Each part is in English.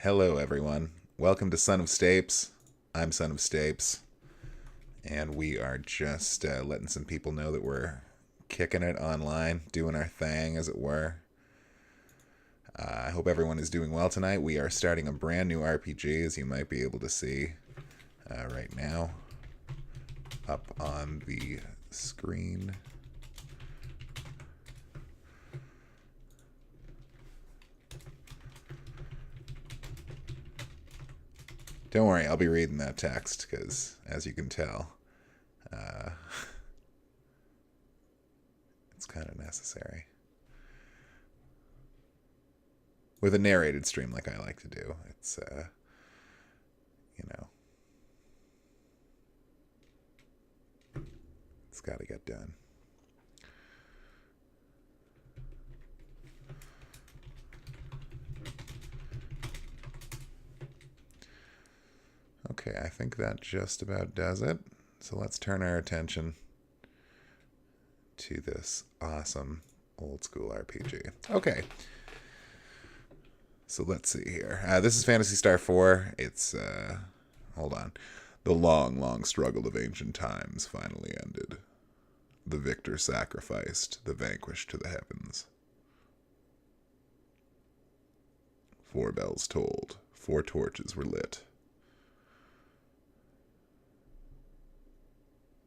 Hello, everyone. Welcome to Son of Stapes. I'm Son of Stapes, and we are just letting some people know that we're kicking it online, doing our thing, as it were. I hope everyone is doing well tonight. We are starting a brand new RPG, as you might be able to see right now, up on the screen. Don't worry, I'll be reading that text, because, as you can tell, it's kind of necessary. With a narrated stream like I like to do, it's, it's got to get done. Okay, I think that just about does it. So let's turn our attention to this awesome old school RPG. Okay. So let's see here. This is Phantasy Star IV. It's, hold on. The long, long struggle of ancient times finally ended. The victor sacrificed, the vanquished to the heavens. 4 bells tolled, 4 torches were lit.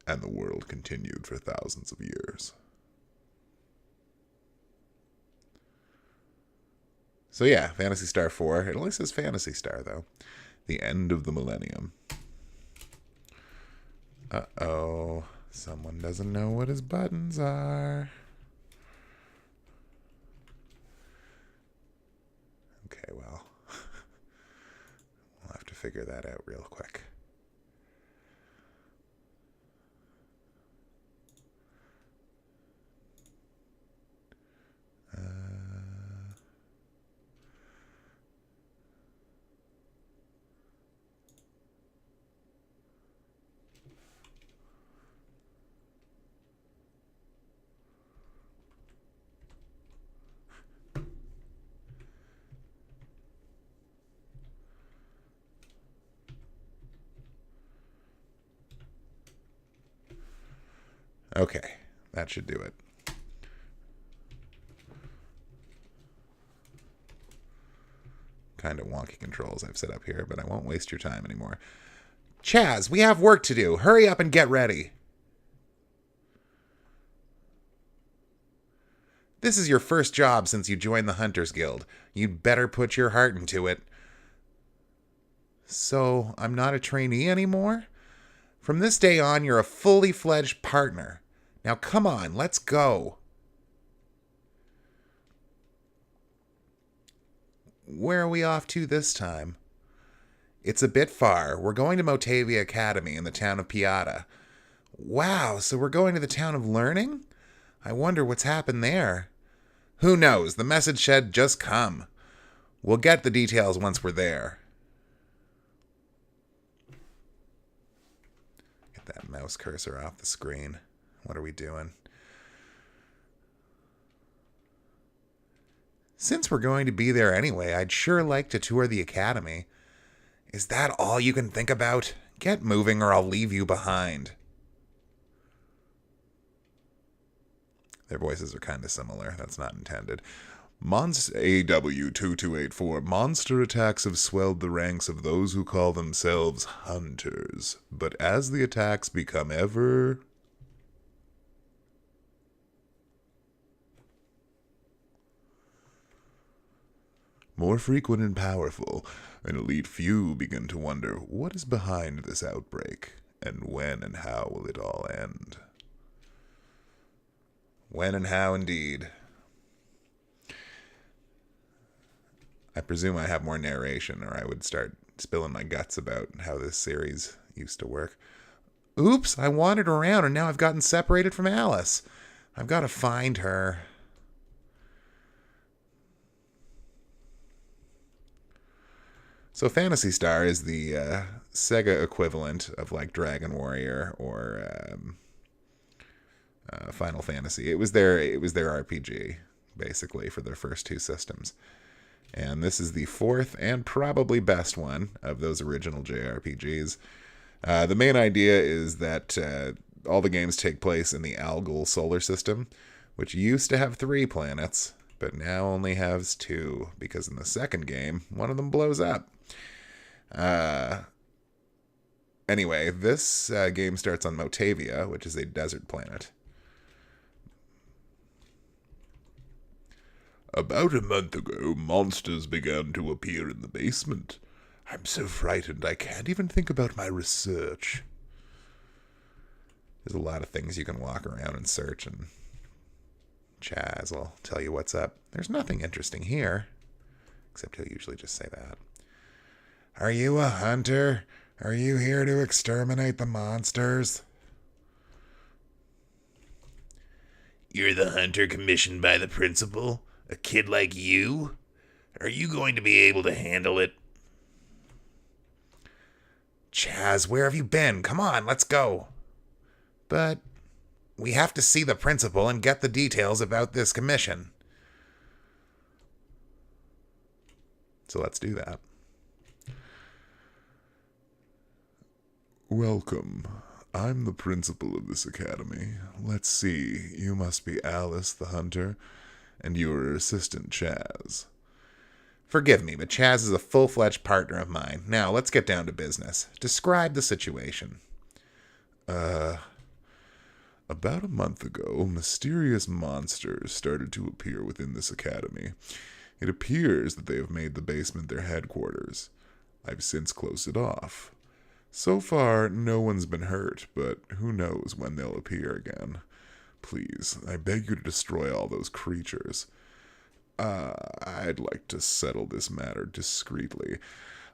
And the world continued for thousands of years. So yeah, Phantasy Star IV. It only says Phantasy Star, though. The end of the Millennium. Uh-oh. Someone doesn't know what his buttons are. Okay, well. We'll have to figure that out real quick. Okay, that should do it. Kind of wonky controls I've set up here, but I won't waste your time anymore. Chaz, we have work to do. Hurry up and get ready. This is your first job since you joined the Hunters Guild. You'd better put your heart into it. So, I'm not a trainee anymore? From this day on, you're a fully fledged partner. Now come on, let's go. Where are we off to this time? It's a bit far. We're going to Motavia Academy in the town of Piata. Wow, so we're going to the town of learning? I wonder what's happened there. Who knows? The message said just come. We'll get the details once we're there. Get that mouse cursor off the screen. What are we doing? Since we're going to be there anyway, I'd sure like to tour the academy. Is that all you can think about? Get moving or I'll leave you behind. Their voices are kind of similar. That's not intended. AW2284. Monster attacks have swelled the ranks of those who call themselves hunters. But as the attacks become ever more frequent and powerful, an elite few begin to wonder what is behind this outbreak, and when and how will it all end? When and how, indeed. I presume I have more narration, or I would start spilling my guts about how this series used to work. Oops, I wandered around, and now I've gotten separated from Alice. I've got to find her. So Phantasy Star is the Sega equivalent of like Dragon Warrior or Final Fantasy. It was their RPG basically for their first 2 systems. And this is the fourth and probably best one of those original JRPGs. The main idea is that all the games take place in the Algo solar system, which used to have 3 planets, but now only has 2, because in the second game, one of them blows up. Anyway, this game starts on Motavia, which is a desert planet. About a month ago, monsters began to appear in the basement. I'm so frightened I can't even think about my research. There's a lot of things you can walk around and search, and Chaz will tell you what's up. There's nothing interesting here, except he'll usually just say that. Are you a hunter? Are you here to exterminate the monsters? You're the hunter commissioned by the principal? A kid like you? Are you going to be able to handle it? Chaz, where have you been? Come on, let's go. But we have to see the principal and get the details about this commission. So let's do that. Welcome. I'm the principal of this academy. Let's see, you must be Alice the hunter, and you are her assistant, Chaz. Forgive me, but Chaz is a full-fledged partner of mine. Now, let's get down to business. Describe the situation. About a month ago, mysterious monsters started to appear within this academy. It appears that they have made the basement their headquarters. I've since closed it off. So far, no one's been hurt, but who knows when they'll appear again. Please, I beg you to destroy all those creatures. I'd like to settle this matter discreetly.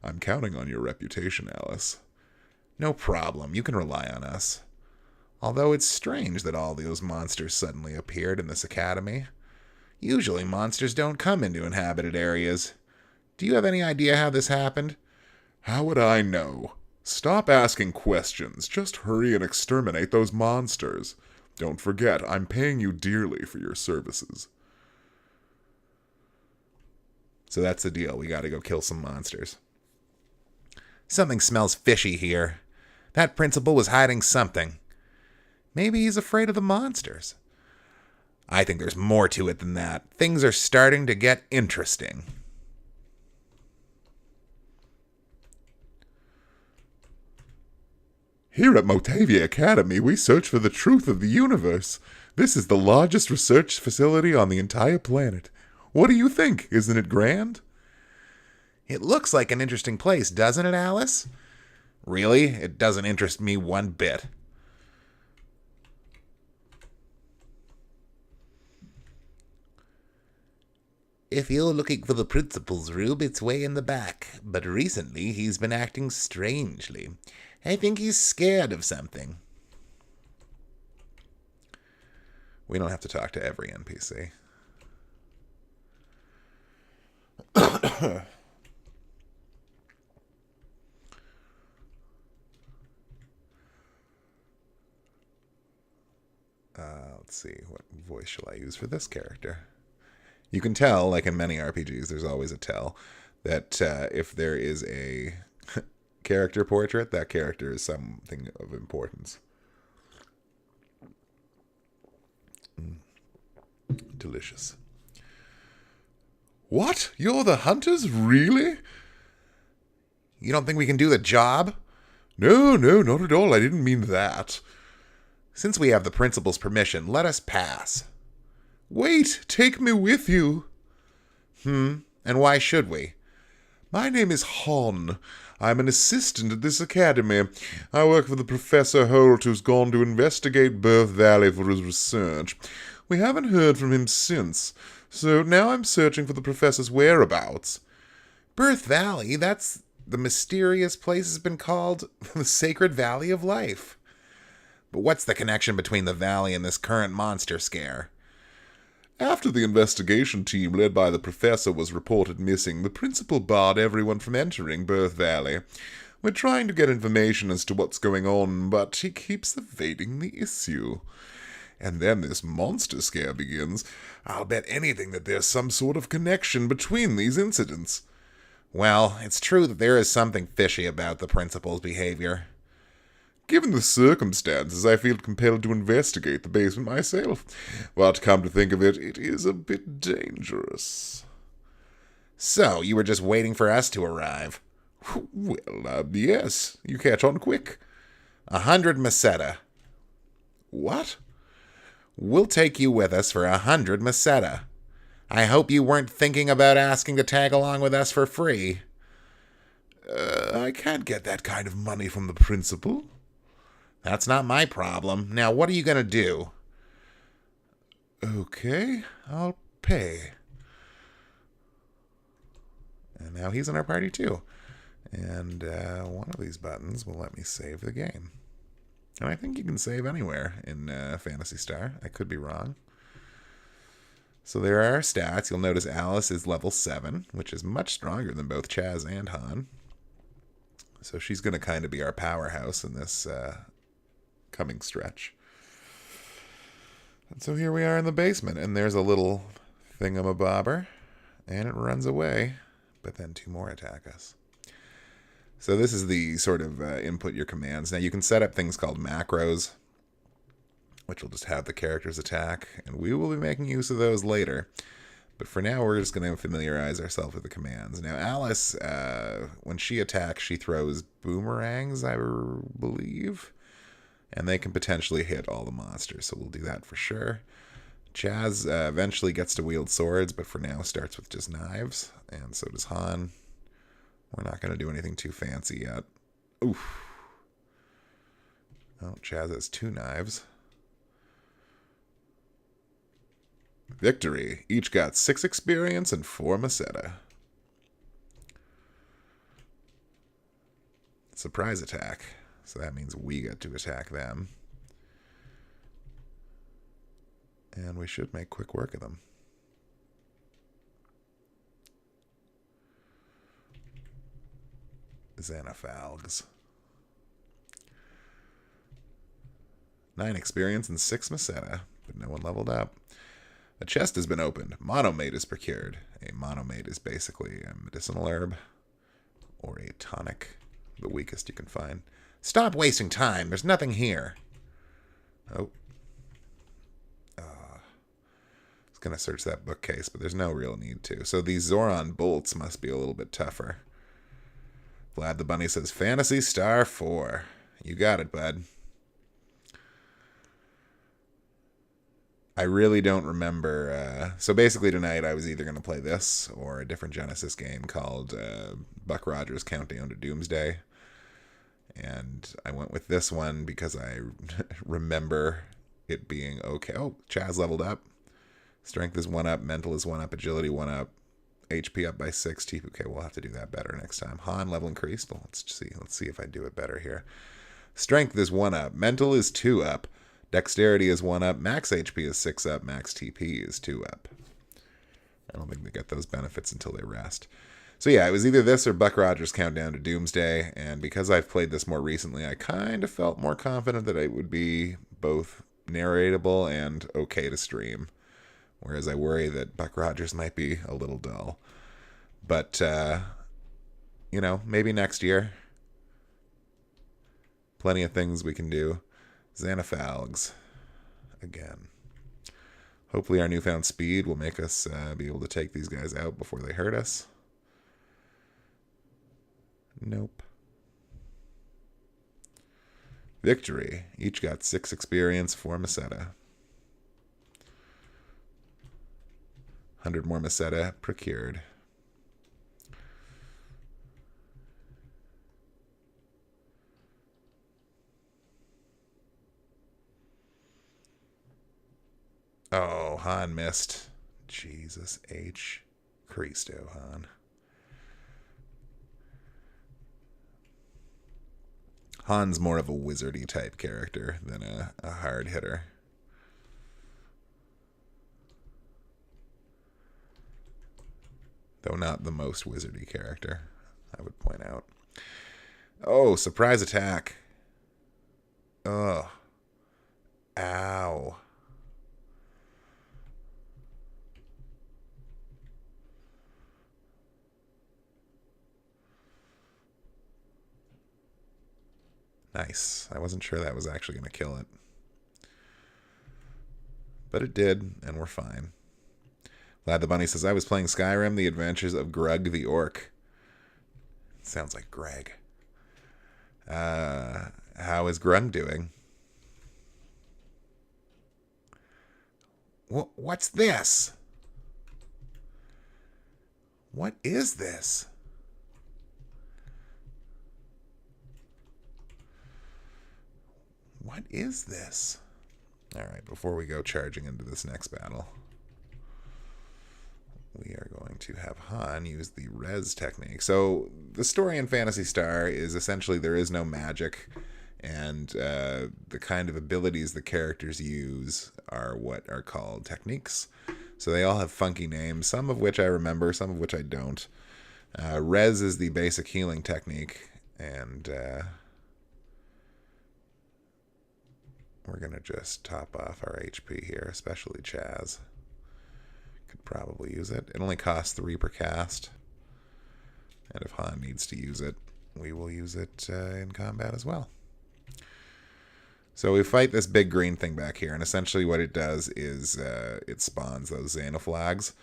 I'm counting on your reputation, Alice. No problem, you can rely on us. Although it's strange that all those monsters suddenly appeared in this academy. Usually monsters don't come into inhabited areas. Do you have any idea how this happened? How would I know? Stop asking questions. Just hurry and exterminate those monsters. Don't forget, I'm paying you dearly for your services. So that's the deal. We gotta go kill some monsters. Something smells fishy here. That principal was hiding something. Maybe he's afraid of the monsters. I think there's more to it than that. Things are starting to get interesting. Here at Motavia Academy, we search for the truth of the universe. This is the largest research facility on the entire planet. What do you think? Isn't it grand? It looks like an interesting place, doesn't it, Alice? Really? It doesn't interest me one bit. If you're looking for the principal's room, it's way in the back. But recently, he's been acting strangely. I think he's scared of something. We don't have to talk to every NPC. Let's see, what voice shall I use for this character? You can tell, like in many RPGs, there's always a tell, that if there is a character portrait, that character is something of importance. Delicious. What? You're the hunters? Really? You don't think we can do the job? No, not at all. I didn't mean that. Since we have the principal's permission, let us pass. Wait, take me with you. And why should we? My name is Hon. I'm an assistant at this academy. I work for the Professor Holt, who's gone to investigate Birth Valley for his research. We haven't heard from him since, so now I'm searching for the professor's whereabouts. Birth Valley? That's the mysterious place has been called the Sacred Valley of Life. But what's the connection between the valley and this current monster scare? After the investigation team led by the professor was reported missing, the principal barred everyone from entering Birth Valley. We're trying to get information as to what's going on, but he keeps evading the issue. and then this monster scare begins. I'll bet anything that there's some sort of connection between these incidents. Well, it's true that there is something fishy about the principal's behavior. Given the circumstances, I feel compelled to investigate the basement myself. But come to think of it, it is a bit dangerous. So, you were just waiting for us to arrive? Well, yes. You catch on quick. 100 Meseta. What? We'll take you with us for 100 Meseta. I hope you weren't thinking about asking to tag along with us for free. I can't get that kind of money from the principal. That's not my problem. Now, what are you going to do? Okay, I'll pay. And now he's in our party too. And one of these buttons will let me save the game. And I think you can save anywhere in Phantasy Star. I could be wrong. So there are our stats. You'll notice Alice is level 7, which is much stronger than both Chaz and Han. So she's going to kind of be our powerhouse in this coming stretch. And so here we are in the basement, and there's a little thingamabobber, and it runs away, but then 2 more attack us. So this is the sort of input your commands. Now you can set up things called macros, which will just have the characters attack, and we will be making use of those later. But for now, we're just going to familiarize ourselves with the commands. Now Alice, when she attacks, she throws boomerangs, I believe, and they can potentially hit all the monsters, so we'll do that for sure. Chaz eventually gets to wield swords, but for now starts with just knives, and so does Han. We're not going to do anything too fancy yet. Oof. Oh, Chaz has 2 knives. Victory. Each got 6 experience and 4 Meseta. Surprise attack. So that means we get to attack them. And we should make quick work of them. Xanafalgs. 9 experience and 6 Meseta, but no one leveled up. A chest has been opened. Monomate is procured. A monomate is basically a medicinal herb or a tonic, the weakest you can find. Stop wasting time. There's nothing here. Oh. I was going to search that bookcase, but there's no real need to. So these Zoran bolts must be a little bit tougher. Vlad the Bunny says, Phantasy Star IV. You got it, bud. I really don't remember. So basically tonight I was either going to play this or a different Genesis game called Buck Rogers Countdown to Doomsday. And I went with this one because I remember it being okay. Oh, Chaz leveled up. Strength is 1 up. Mental is 1 up. Agility 1 up. HP up by 6. Okay, we'll have to do that better next time. Han level increased. Well, let's see if I do it better here. Strength is 1 up. Mental is 2 up. Dexterity is 1 up. Max HP is 6 up. Max TP is 2 up. I don't think they get those benefits until they rest. So yeah, it was either this or Buck Rogers Countdown to Doomsday, and because I've played this more recently, I kind of felt more confident that it would be both narratable and okay to stream. Whereas I worry that Buck Rogers might be a little dull. But, you know, maybe next year. Plenty of things we can do. Xanafalgs. Again. Hopefully our newfound speed will make us be able to take these guys out before they hurt us. Nope. Victory. Each got 6 experience, 4 Meseta. 100 more Meseta procured. Oh, Han missed. Jesus H. Christo, Han. Han's more of a wizardy type character than a hard hitter. Though not the most wizardy character, I would point out. Oh, surprise attack. Ugh. Ow. Nice. I wasn't sure that was actually going to kill it. But it did, and we're fine. Vlad the Bunny says, I was playing Skyrim, The Adventures of Grug the Orc. Sounds like Greg. How is Grug doing? What's this? What is this? What is this? All right, before we go charging into this next battle, we are going to have Han use the res technique. So the story in Phantasy Star is essentially there is no magic, and the kind of abilities the characters use are what are called techniques. So they all have funky names, some of which I remember, some of which I don't. Res is the basic healing technique, and we're going to just top off our HP here, especially Chaz. Could probably use it. It only costs 3 per cast. And if Han needs to use it, we will use it in combat as well. So we fight this big green thing back here, and essentially what it does is it spawns those xenoflags.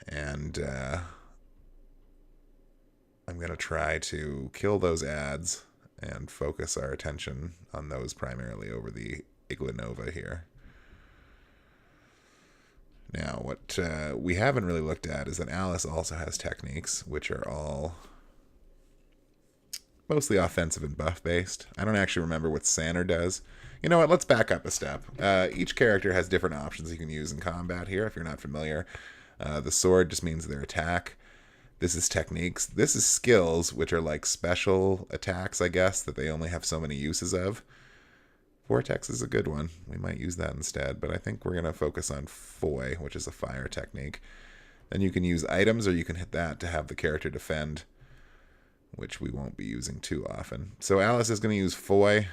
And I'm going to try to kill those ads and focus our attention on those primarily over the Ignova here. Now, what we haven't really looked at is that Alice also has techniques, which are all mostly offensive and buff-based. I don't actually remember what Sanner does. You know what? Let's back up a step. Each character has different options you can use in combat here, if you're not familiar. The sword just means their attack. This is techniques. This is skills, which are like special attacks, I guess, that they only have so many uses of. Vortex is a good one. We might use that instead, but I think we're going to focus on Foy, which is a fire technique. Then you can use items, or you can hit that to have the character defend, which we won't be using too often. So Alice is going to use Foy.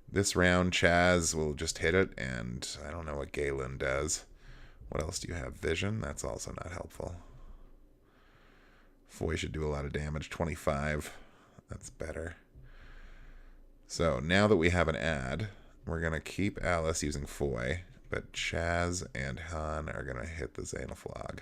This round, Chaz will just hit it, and I don't know what Galen does. What else do you have? Vision? That's also not helpful. Foy should do a lot of damage. 25. That's better. So now that we have an ad, we're going to keep Alice using Foy, but Chaz and Han are going to hit the Xenoflag.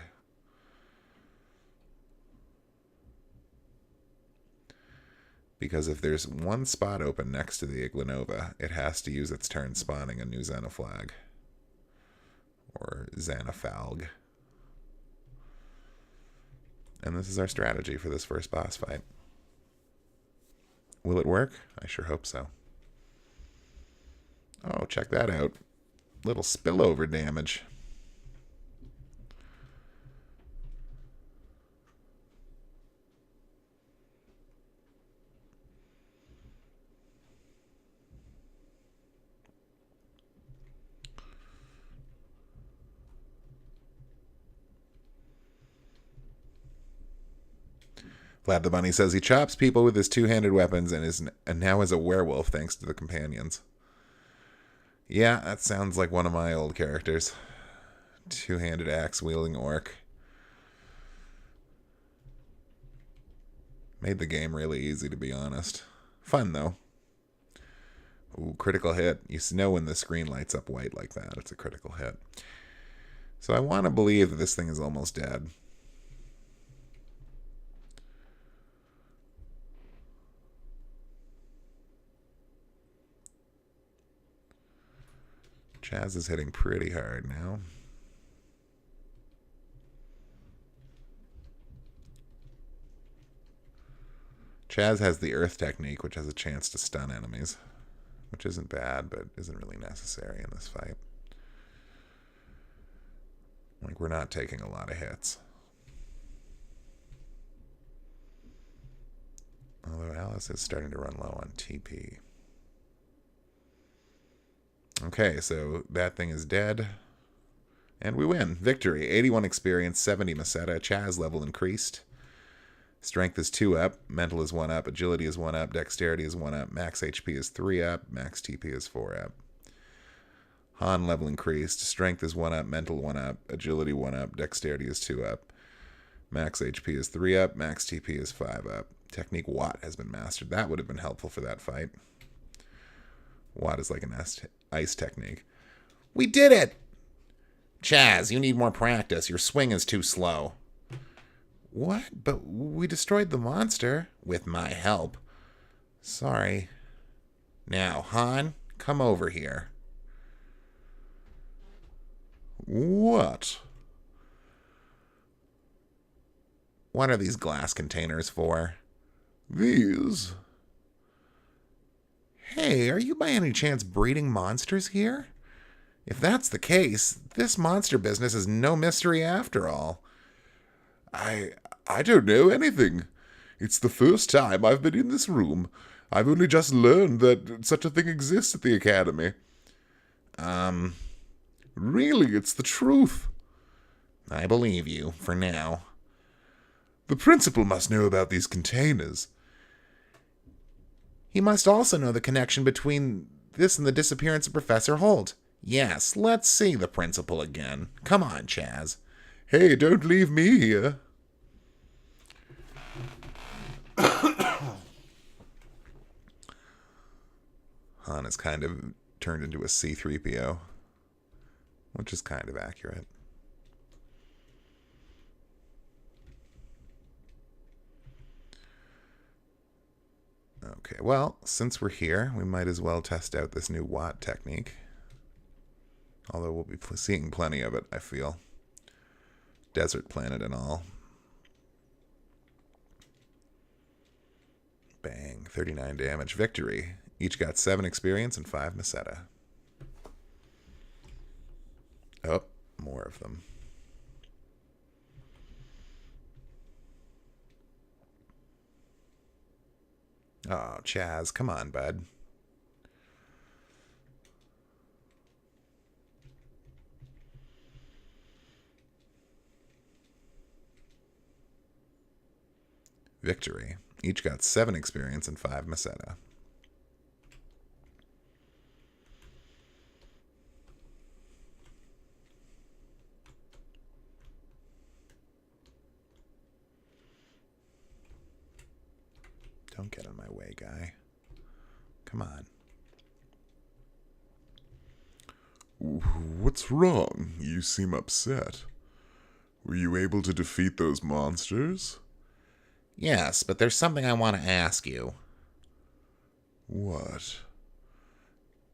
Because if there's one spot open next to the Ignova, it has to use its turn spawning a new Xenoflag. Or Xenofalg. And this is our strategy for this first boss fight. Will it work? I sure hope so. Oh, check that out. Little spillover damage. Vlad the Bunny says he chops people with his two-handed weapons and now is a werewolf thanks to the companions. Yeah, that sounds like one of my old characters. Two-handed axe-wielding orc. Made the game really easy, to be honest. Fun, though. Ooh, critical hit. You know when the screen lights up white like that, it's a critical hit. So I want to believe that this thing is almost dead. Chaz is hitting pretty hard now. Chaz has the earth technique, which has a chance to stun enemies, which isn't bad, but isn't really necessary in this fight. Like, we're not taking a lot of hits. Although Alice is starting to run low on TP. Okay, so that thing is dead. And we win. Victory. 81 experience, 70 Meseta. Chaz level increased. Strength is 2 up. Mental is 1 up. Agility is 1 up. Dexterity is 1 up. Max HP is 3 up. Max TP is 4 up. Han level increased. Strength is 1 up. Mental 1 up. Agility 1 up. Dexterity is 2 up. Max HP is 3 up. Max TP is 5 up. Technique Watt has been mastered. That would have been helpful for that fight. Watt is like an ice technique. We did it! Chaz, you need more practice. Your swing is too slow. What? But we destroyed the monster. With my help. Sorry. Now, Han, come over here. What? What are these glass containers for? These? Hey, are you by any chance breeding monsters here? If that's the case, this monster business is no mystery after all. I don't know anything. It's the first time I've been in this room. I've only just learned that such a thing exists at the Academy. Really, it's the truth. I believe you, for now. The principal must know about these containers. He must also know the connection between this and the disappearance of Professor Holt. Yes, let's see the principal again. Come on, Chaz. Hey, don't leave me here. Han is kind of turned into a C-3PO, which is kind of accurate. Okay, well, since we're here, we might as well test out this new Watt technique. Although we'll be seeing plenty of it, I feel. Desert planet and all. Bang, 39 damage. Victory. Each got 7 experience and 5 Meseta. Oh, more of them. Oh, Chaz, come on, bud. Victory. Each got 7 experience and 5 Meseta. Don't get in my way, guy. Come on. What's wrong? You seem upset. Were you able to defeat those monsters? Yes, but there's something I want to ask you. What?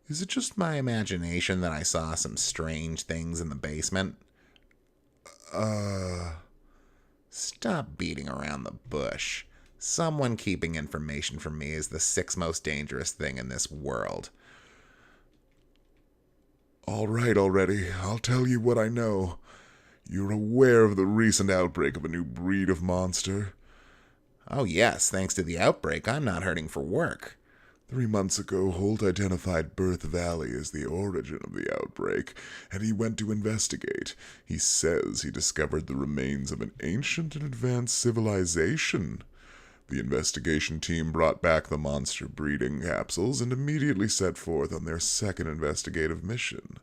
Is it just my imagination that I saw some strange things in the basement? Stop beating around the bush. Someone keeping information from me is the 6th most dangerous thing in this world. All right already. I'll tell you what I know. You're aware of the recent outbreak of a new breed of monster? Oh yes, thanks to the outbreak, I'm not hurting for work. 3 months ago, Holt identified Birth Valley as the origin of the outbreak, and he went to investigate. He says he discovered the remains of an ancient and advanced civilization. The investigation team brought back the monster breeding capsules and immediately set forth on their second investigative mission.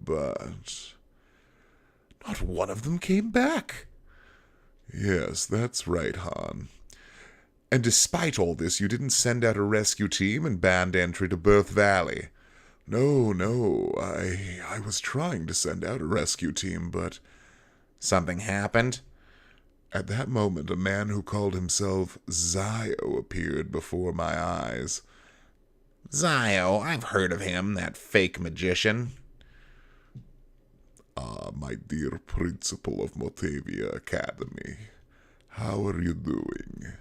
But not one of them came back. Yes, that's right, Han. And despite all this, you didn't send out a rescue team and banned entry to Birth Valley. No, I was trying to send out a rescue team, but Something happened? at that moment a man who called himself Zio appeared before my eyes. Zio, I've heard of him, that fake magician. Ah, my dear principal of Motavia Academy. How are you doing?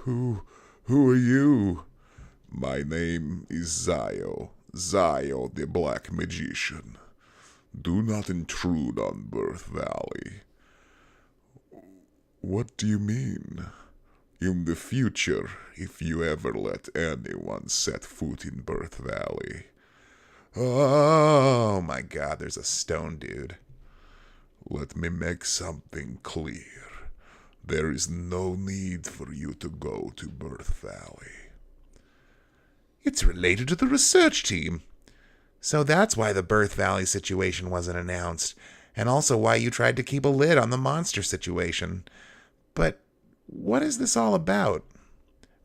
Who are you? My name is Zio the Black Magician. Do not intrude on Birth Valley. What do you mean? In the future, if you ever let anyone set foot in Birth Valley. Oh my god, there's a stone dude. Let me make something clear. There is no need for you to go to Birth Valley. It's related to the research team. So that's why the Birth Valley situation wasn't announced, and also why you tried to keep a lid on the monster situation. But What is this all about?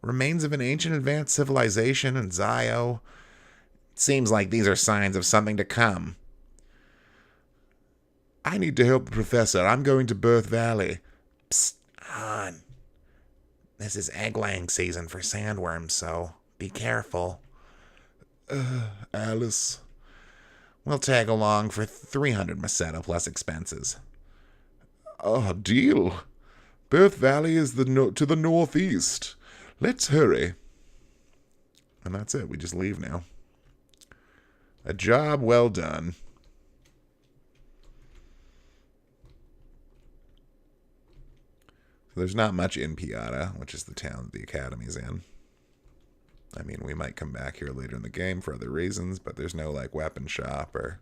Remains of an ancient advanced civilization in Zio. It seems like these are signs of something to come. I need to help the professor. I'm going to Birth Valley. Psst, Han. This is egg-laying season for sandworms, so be careful. Alice. We'll tag along for 300 Meseta plus expenses. Oh, deal. Birth Valley is to the northeast. Let's hurry. And that's it. We just leave now. A job well done. So there's not much in Piata, which is the town the academy's in. I mean, we might come back here later in the game for other reasons, but there's no, like, weapon shop or...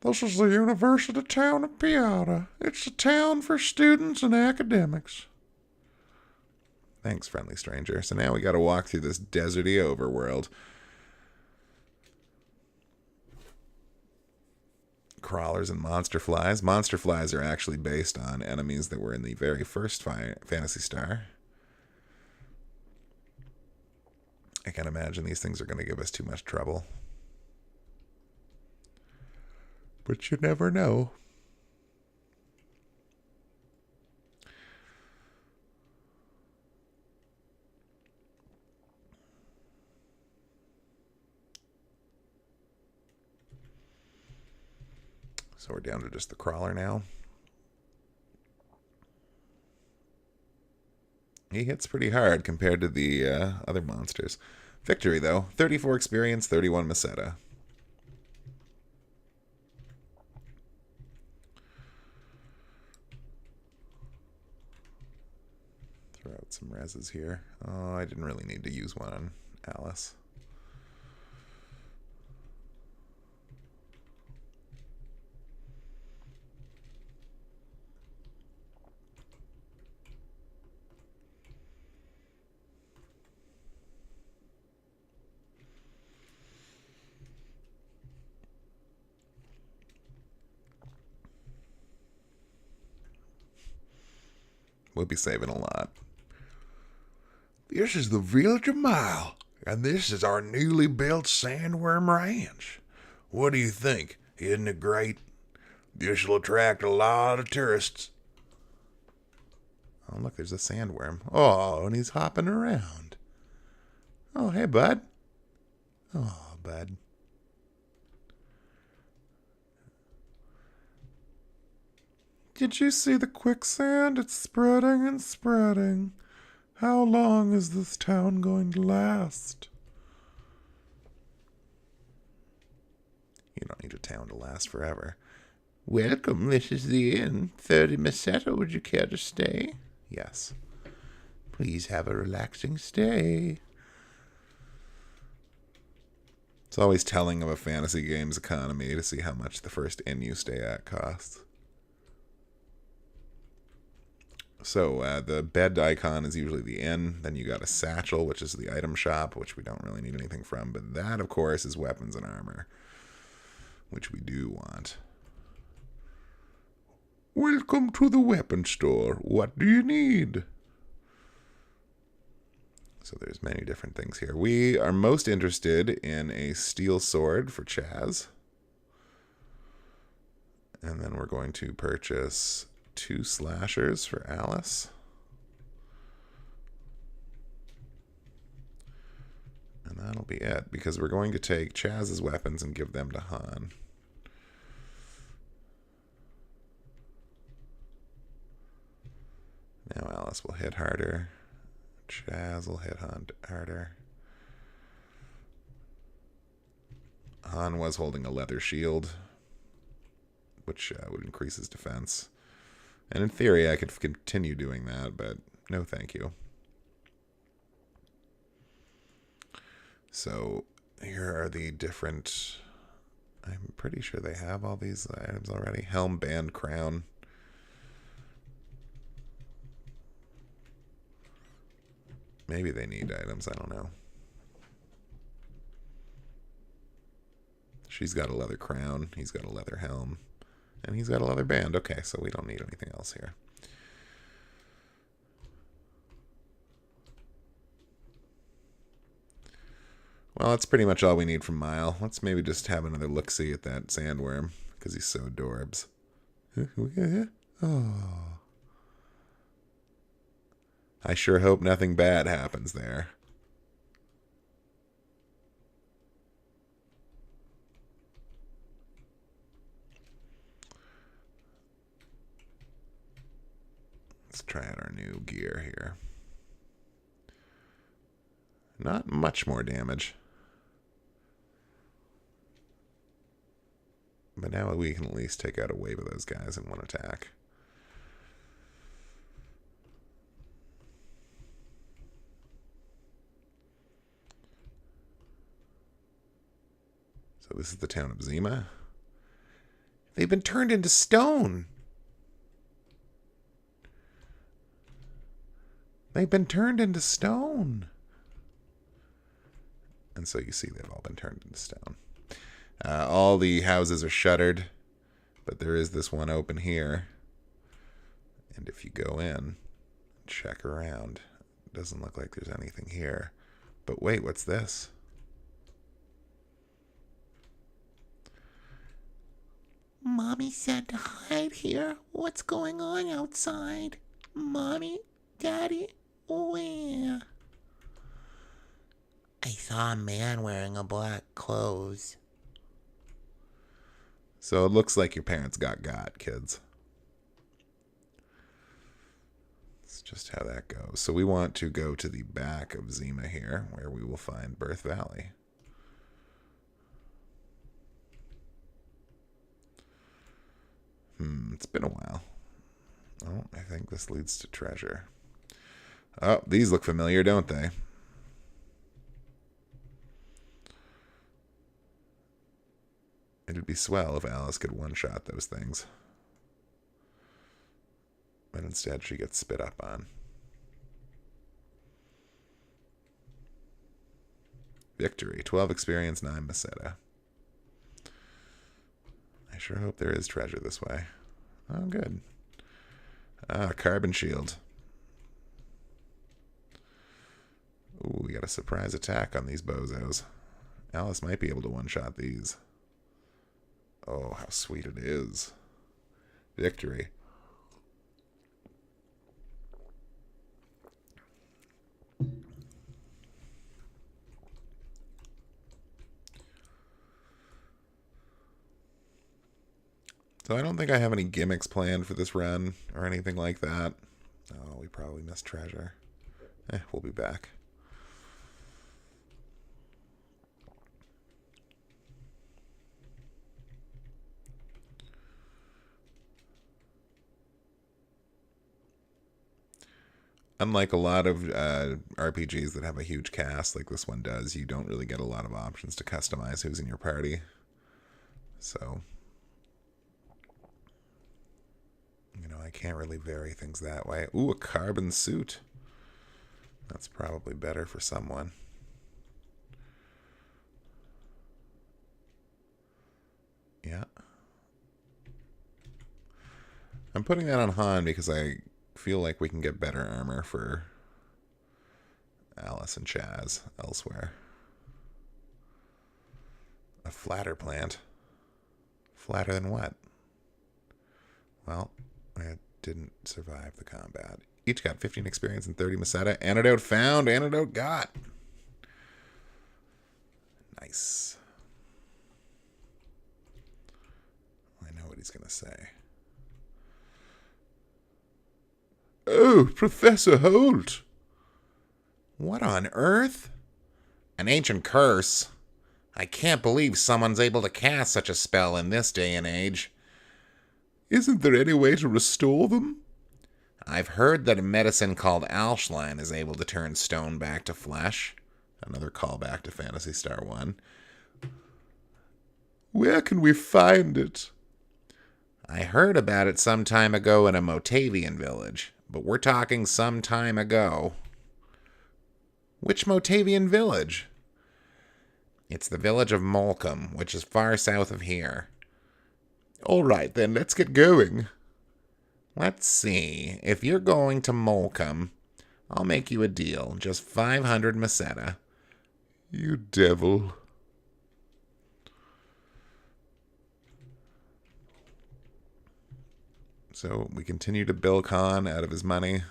This is the University town of Piata. It's a town for students and academics. Thanks, friendly stranger. So now we gotta walk through this deserty overworld. Crawlers and monster flies. Monster flies are actually based on enemies that were in the very first Phantasy Star. I can't imagine these things are going to give us too much trouble. But you never know. So we're down to just the crawler now. He hits pretty hard compared to the other monsters. Victory, though. 34 experience, 31 Meseta. Throw out some reses here. Oh, I didn't really need to use one on Alice. We'll be saving a lot. This is the village of Mile, and this is our newly built Sandworm Ranch. What do you think? Isn't it great? This will attract a lot of tourists. Oh, look, there's a sandworm. Oh, and he's hopping around. Oh, hey, bud. Oh, bud. Did you see the quicksand? It's spreading and spreading. How long is this town going to last? You don't need a town to last forever. Welcome, this is the inn. 30 Meseta, would you care to stay? Yes. Please have a relaxing stay. It's always telling of a fantasy game's economy to see how much the first inn you stay at costs. So the bed icon is usually the inn. Then you got a satchel, which is the item shop, which we don't really need anything from. But that, of course, is weapons and armor, which we do want. Welcome to the weapon store. What do you need? So there's many different things here. We are most interested in a steel sword for Chaz. And then we're going to purchase 2 slashers for Alice. And that'll be it, because we're going to take Chaz's weapons and give them to Han. Now Alice will hit harder. Chaz will hit Han harder. Han was holding a leather shield, which would increase his defense. And in theory, I could continue doing that, but no thank you. So here are the different... I'm pretty sure they have all these items already. Helm, band, crown. Maybe they need items, I don't know. She's got a leather crown, he's got a leather helm, and he's got a leather band. Okay, so we don't need anything else here. Well, that's pretty much all we need from Mile. Let's maybe just have another look-see at that sandworm, because he's so adorbs. Oh. I sure hope nothing bad happens there. Let's try out our new gear here. Not much more damage. But now we can at least take out a wave of those guys in one attack. So this is the town of Zima. They've been turned into stone. They've been turned into stone. And so you see they've all been turned into stone. All the houses are shuttered, but there is this one open here. And if you go in, check around, it doesn't look like there's anything here. But wait, what's this? Mommy said to hide here. What's going on outside? Mommy? Daddy? Where? I saw a man wearing a black clothes. So it looks like your parents got, kids. That's just how that goes. So we want to go to the back of Zima here, where we will find Birth Valley. It's been a while. Oh, I think this leads to treasure. Oh, these look familiar, don't they? It'd be swell if Alice could one-shot those things. But instead she gets spit up on. Victory. 12 experience, 9 Meseta. I sure hope there is treasure this way. Oh, good. Carbon shield. Ooh, we got a surprise attack on these bozos. Alice might be able to one-shot these. Oh, how sweet it is. Victory. So I don't think I have any gimmicks planned for this run or anything like that. Oh, we probably missed treasure. We'll be back. Unlike a lot of RPGs that have a huge cast like this one does, you don't really get a lot of options to customize who's in your party. So, you know, I can't really vary things that way. Ooh, a carbon suit. That's probably better for someone. Yeah. I'm putting that on Han because I feel like we can get better armor for Alice and Chaz elsewhere. A flatter plant. Flatter than what? Well, it didn't survive the combat. Each got 15 experience and 30 Meseta. Antidote found. Antidote got. Nice. I know what he's going to say. Oh, Professor Holt. What on earth? An ancient curse. I can't believe someone's able to cast such a spell in this day and age. Isn't there any way to restore them? I've heard that a medicine called Alshline is able to turn stone back to flesh. Another callback to Phantasy Star 1. Where can we find it? I heard about it some time ago in a Motavian village, but we're talking some time ago. Which Motavian village? It's the village of Molcom, which is far south of here. All right, then, let's get going. Let's see. If you're going to Molcom, I'll make you a deal. Just 500 Meseta. You devil. So we continue to bill Khan out of his money.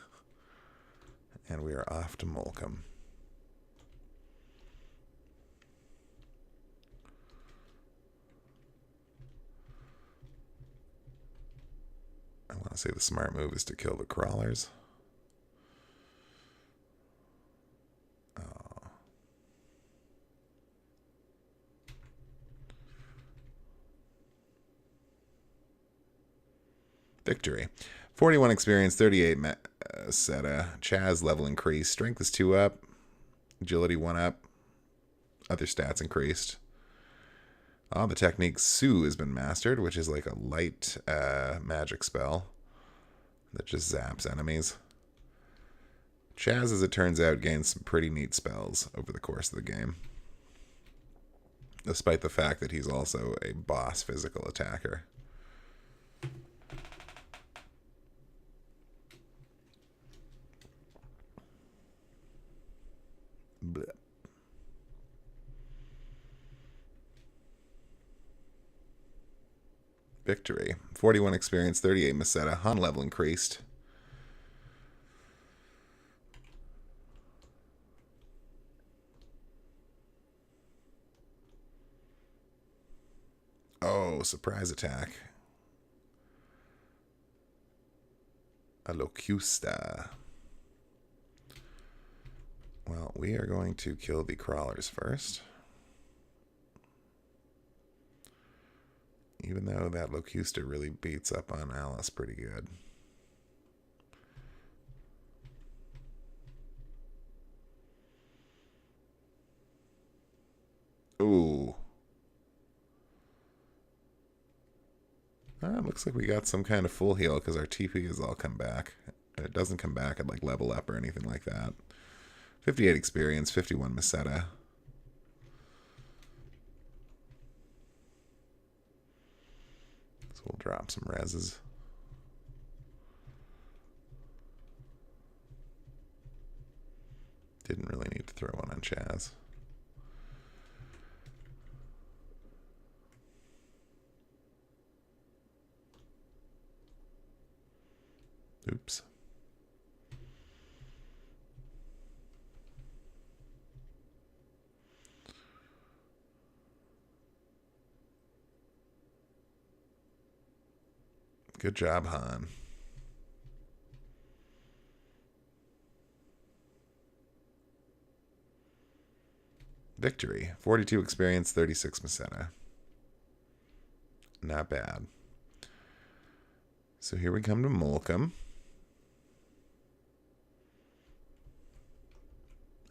And we are off to Molcom. I want to say the smart move is to kill the crawlers. Oh. Victory. 41 experience, 38 Seta. Chaz level increased. Strength is 2 up. Agility 1 up. Other stats increased. Oh, the technique Sue has been mastered, which is like a light magic spell that just zaps enemies. Chaz, as it turns out, gains some pretty neat spells over the course of the game, despite the fact that he's also a boss physical attacker. Blech. Victory. 41 experience, 38 Meseta. Han level increased. Oh, surprise attack. A Locusta. Well, we are going to kill the crawlers first. Even though that Locusta really beats up on Alice pretty good. Ooh. Looks like we got some kind of full heal because our TP has all come back. And it doesn't come back at like level up or anything like that. 58 experience, 51 Meseta. So we'll drop some reses. Didn't really need to throw one on Chaz. Oops. Good job, Han. Victory. 42 experience, 36 Meseta. Not bad. So here we come to Molcom.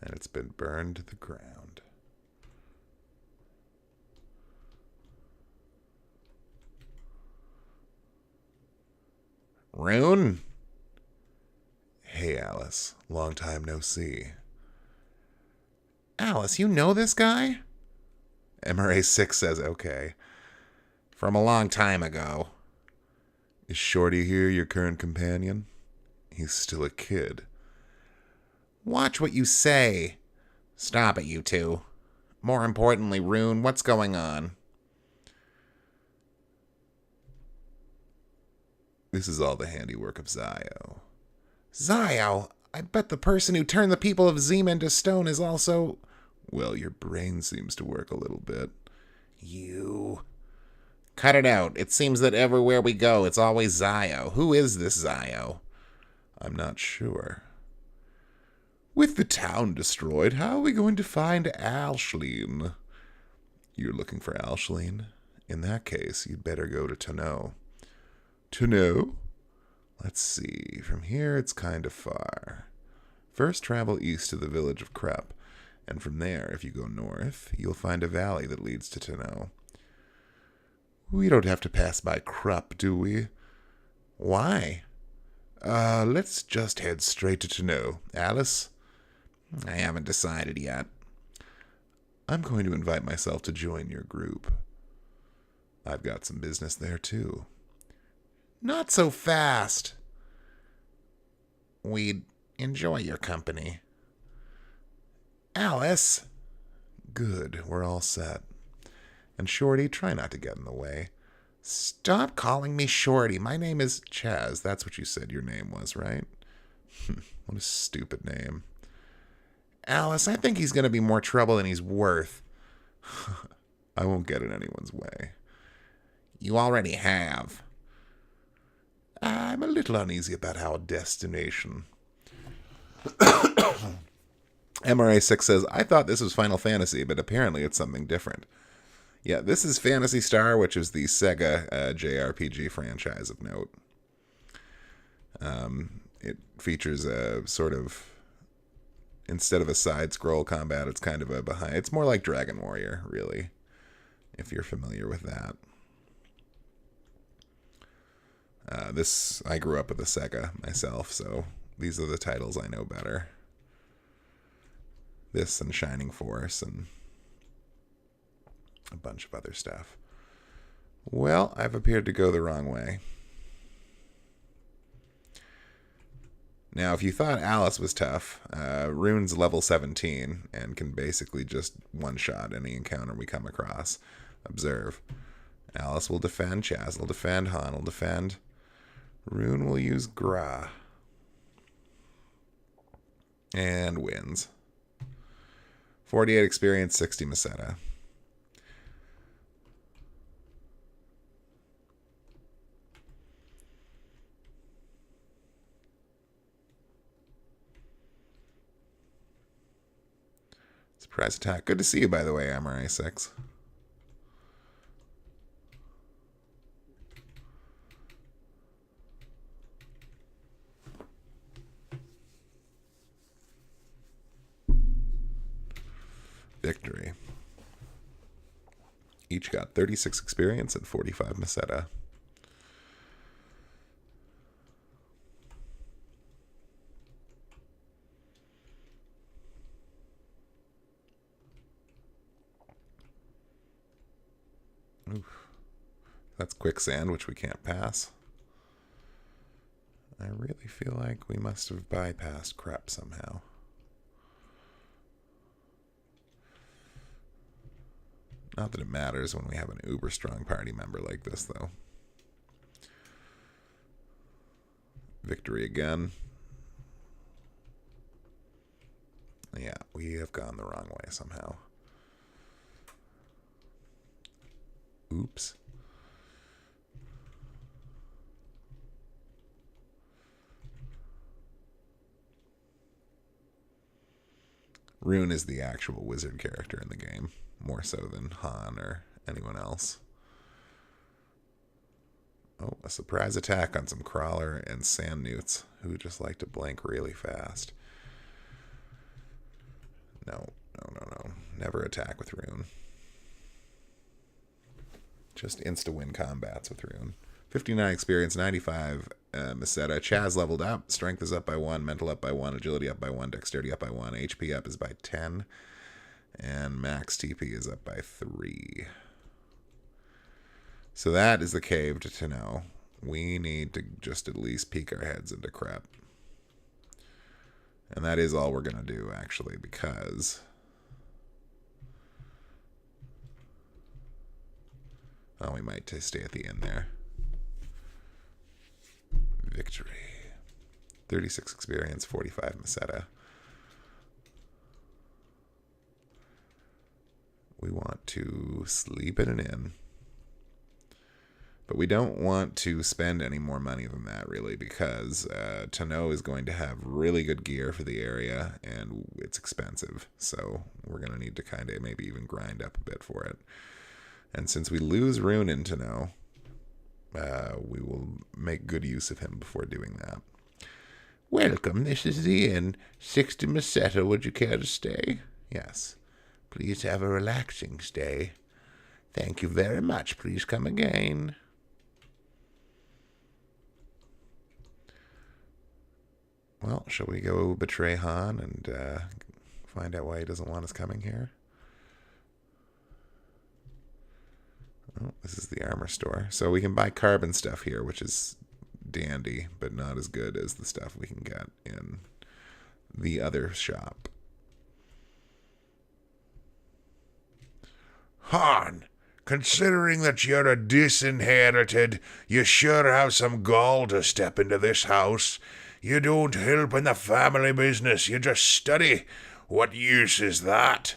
And it's been burned to the ground. Rune? Hey, Alice. Long time no see. Alice, you know this guy? MRA 6 says, okay. From a long time ago. Is Shorty here your current companion? He's still a kid. Watch what you say. Stop it, you two. More importantly, Rune, what's going on? This is all the handiwork of Zio. Zio? I bet the person who turned the people of Zima into stone is also... Well, your brain seems to work a little bit. You... Cut it out. It seems that everywhere we go, it's always Zio. Who is this Zio? I'm not sure. With the town destroyed, how are we going to find Alshleen? You're looking for Alshleen? In that case, you'd better go to Tano. Tano? Let's see. From here, it's kind of far. First, travel east to the village of Krupp, and from there, if you go north, you'll find a valley that leads to Tano. We don't have to pass by Krupp, do we? Why? Let's just head straight to Tano. Alice? I haven't decided yet. I'm going to invite myself to join your group. I've got some business there, too. Not so fast. We'd enjoy your company. Alice? Good, we're all set. And Shorty, try not to get in the way. Stop calling me Shorty. My name is... Chaz, that's what you said your name was, right? What a stupid name. Alice, I think he's going to be more trouble than he's worth. I won't get in anyone's way. You already have. I'm a little uneasy about our destination. MRA6 says, I thought this was Final Fantasy, but apparently it's something different. Yeah, this is Phantasy Star, which is the Sega Jrpg franchise of note. It features a sort of, instead of a side-scroll combat, it's kind of a behind. It's more like Dragon Warrior, really, if you're familiar with that. I grew up with a Sega myself, so these are the titles I know better. This and Shining Force and a bunch of other stuff. Well, I've appeared to go the wrong way. Now, if you thought Alice was tough, Rune's level 17 and can basically just one-shot any encounter we come across. Observe. Alice will defend, Chaz will defend, Han will defend. Rune will use Gra. And wins. 48 experience, 60 Meseta. Surprise attack. Good to see you, by the way, MRA6. Victory. Each got 36 experience and 45 Meseta. Oof. That's quicksand, which we can't pass. I really feel like we must have bypassed crap somehow. Not that it matters when we have an uber strong party member like this, though. Victory again. Yeah, we have gone the wrong way somehow. Oops. Rune is the actual wizard character in the game, more so than Han or anyone else. Oh, a surprise attack on some crawler and sand newts who just like to blink really fast. No. Never attack with Rune. Just insta-win combats with Rune. 59 experience, 95 Meseta. Chaz leveled up. Strength is up by 1. Mental up by 1. Agility up by 1. Dexterity up by 1. HP up is by 10. And max TP is up by 3. So that is the cave to know. We need to just at least peek our heads into crap. And that is all we're going to do, actually, because... Oh, we might stay at the end there. Victory. 36 experience, 45 Meseta. We want to sleep in an inn. But we don't want to spend any more money than that, really, because Tenno is going to have really good gear for the area, and it's expensive. So we're going to need to kind of maybe even grind up a bit for it. And since we lose Rune in Tenno, we will make good use of him before doing that. Welcome, this is the inn. 60 Meseta, would you care to stay? Yes. Please have a relaxing stay. Thank you very much. Please come again. Well, shall we go betray Han and find out why he doesn't want us coming here? Oh, this is the armor store. So we can buy carbon stuff here, which is dandy, but not as good as the stuff we can get in the other shop. Han, considering that you're a disinherited, you sure have some gall to step into this house. You don't help in the family business, you just study. What use is that?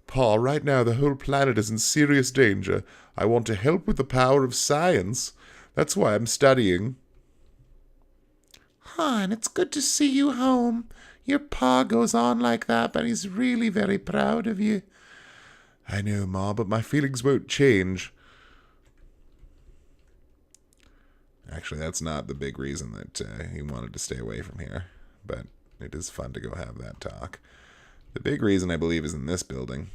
Pa, right now the whole planet is in serious danger. I want to help with the power of science. That's why I'm studying. Han, it's good to see you home. Your pa goes on like that, but he's really very proud of you. I know, Ma, but my feelings won't change. Actually, that's not the big reason that he wanted to stay away from here, but it is fun to go have that talk. The big reason, I believe, is in this building.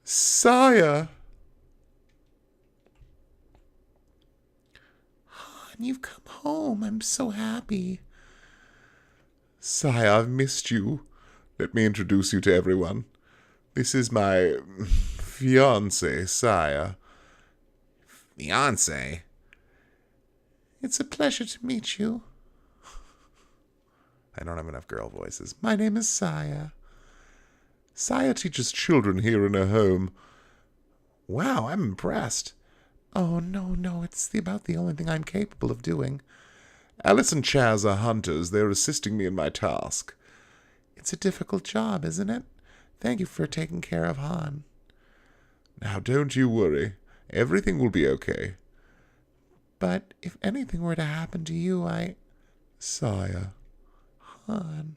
Sire! Han, you've come home. I'm so happy. Sire, I've missed you. Let me introduce you to everyone. This is my fiancé, sire. Fiancé? It's a pleasure to meet you. I don't have enough girl voices. My name is Saya. Saya teaches children here in her home. Wow, I'm impressed. Oh, no, it's about the only thing I'm capable of doing. Alice and Chaz are hunters. They're assisting me in my task. It's a difficult job, isn't it? Thank you for taking care of Han. Now, don't you worry. Everything will be okay. But if anything were to happen to you, Sire. Han.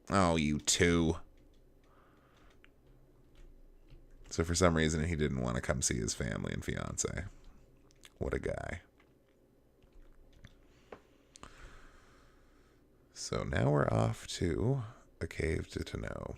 Oh, you two. So for some reason, he didn't want to come see his family and fiance. What a guy. So now we're off to a cave to know.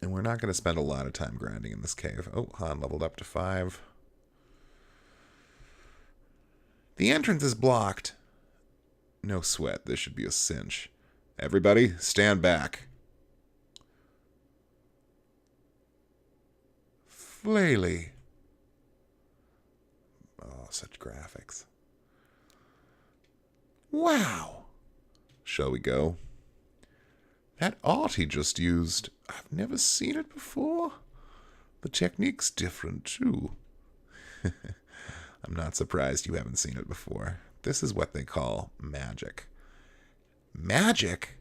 And we're not going to spend a lot of time grinding in this cave. Oh, Han leveled up to 5. The entrance is blocked. No sweat. This should be a cinch. Everybody, stand back. Flaley. Oh, such graphics. Wow. Shall we go? That art he just used, I've never seen it before. The technique's different, too. I'm not surprised you haven't seen it before. This is what they call magic. Magic?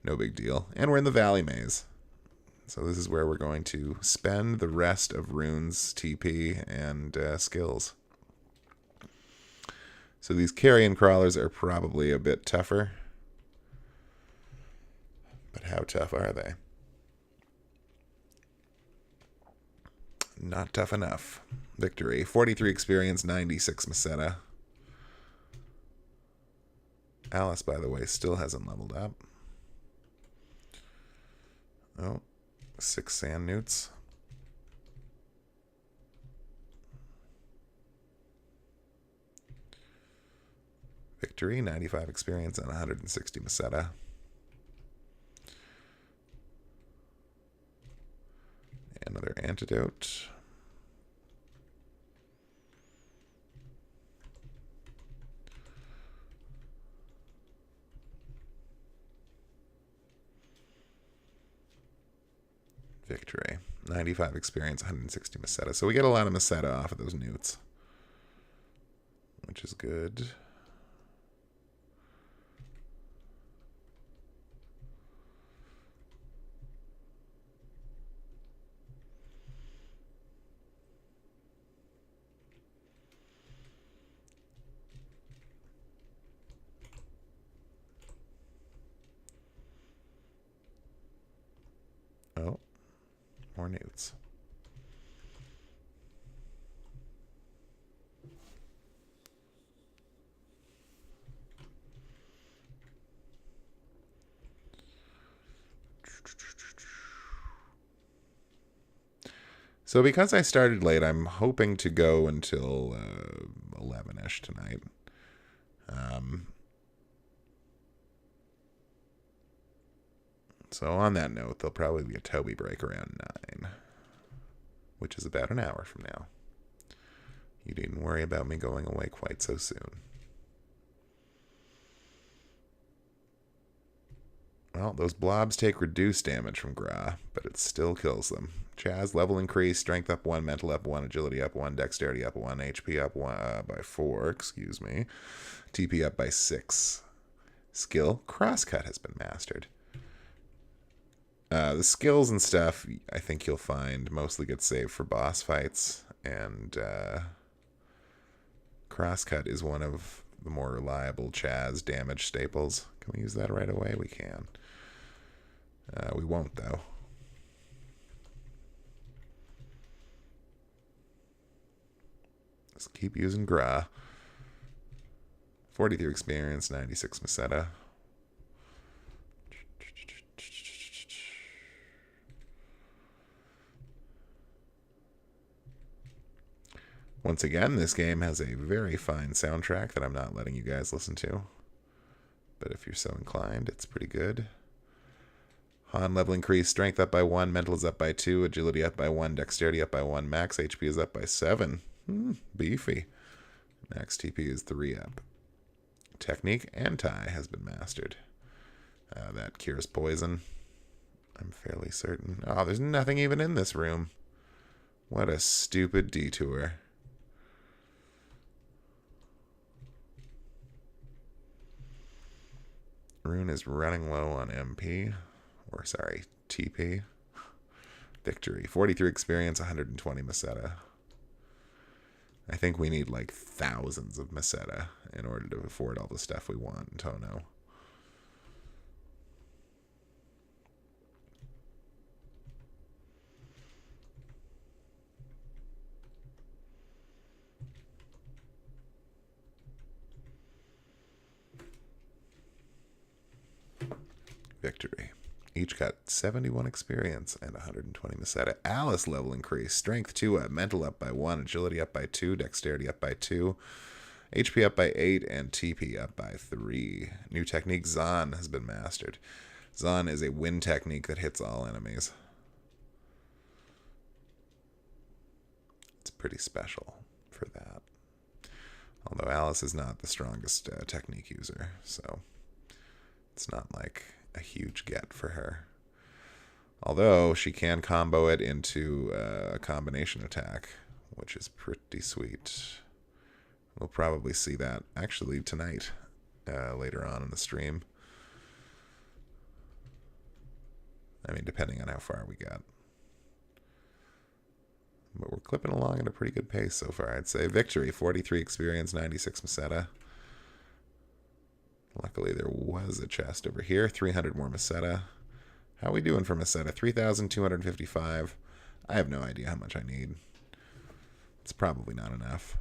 No big deal. And we're in the Valley Maze. So this is where we're going to spend the rest of Rune's TP and skills. So these carrion crawlers are probably a bit tougher. But how tough are they? Not tough enough. Victory. 43 experience, 96 Meseta. Alice, by the way, still hasn't leveled up. Oh, 6 sand newts. Victory, 95 experience and 160 Meseta. Another antidote. Victory. 95 experience, 160 Meseta. So we get a lot of Meseta off of those newts, which is good. Oh, more newts. So because I started late, I'm hoping to go until 11-ish tonight. So on that note, there'll probably be a Toby break around 9, which is about an hour from now. You needn't worry about me going away quite so soon. Well, those blobs take reduced damage from Gra, but it still kills them. Chaz, level increase, strength up 1, mental up 1, agility up 1, dexterity up 1, HP up by 4, excuse me. TP up by 6. Skill, crosscut has been mastered. The skills and stuff, I think you'll find, mostly get saved for boss fights, and crosscut is one of the more reliable Chaz damage staples. Can we use that right away? We can. We won't, though. Let's keep using Gra. 43 experience, 96 Meseta. Once again, this game has a very fine soundtrack that I'm not letting you guys listen to. But if you're so inclined, it's pretty good. Han level increase, strength up by 1, mental is up by 2, agility up by 1, dexterity up by 1, max HP is up by 7. Beefy. Max TP is 3 up. Technique anti has been mastered. That cures poison. I'm fairly certain. Oh, there's nothing even in this room. What a stupid detour. Rune is running low on MP. Or, sorry, TP. Victory. 43 experience, 120 Meseta. I think we need like thousands of Meseta in order to afford all the stuff we want in Tono. Victory. Each got 71 experience and 120 Meseta. Alice level increase. Strength 2 up, mental up by 1, agility up by 2, dexterity up by 2, HP up by 8, and TP up by 3. New technique, Zon, has been mastered. Zon is a wind technique that hits all enemies. It's pretty special for that. Although Alice is not the strongest technique user, so it's not like a huge get for her. Although she can combo it into a combination attack, which is pretty sweet. We'll probably see that actually tonight, later on in the stream. I mean, depending on how far we get. But we're clipping along at a pretty good pace so far, I'd say. Victory, 43 experience, 96 Meseta. Luckily, there was a chest over here. 300 more Meseta. How are we doing for Meseta? 3,255. I have no idea how much I need. It's probably not enough.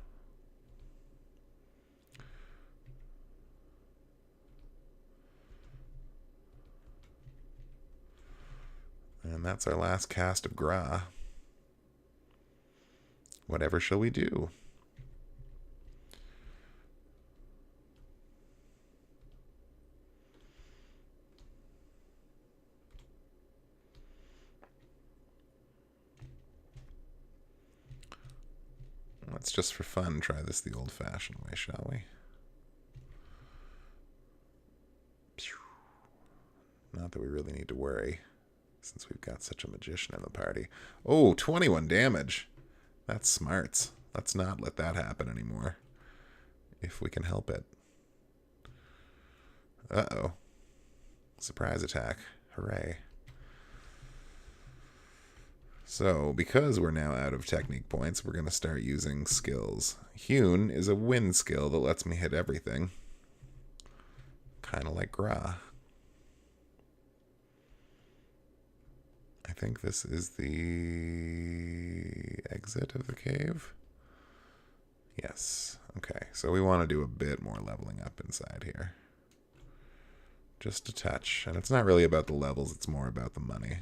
And that's our last cast of Gra. Whatever shall we do? Let's just for fun try this the old-fashioned way, shall we? Not that we really need to worry, since we've got such a magician in the party. Oh, 21 damage. That's smarts. Let's not let that happen anymore, if we can help it. Uh-oh. Surprise attack. Hooray. So, because we're now out of technique points, we're going to start using skills. Hewn is a wind skill that lets me hit everything. Kind of like Gra. I think this is the exit of the cave. Yes. Okay, so we want to do a bit more leveling up inside here. Just a touch. And it's not really about the levels, it's more about the money.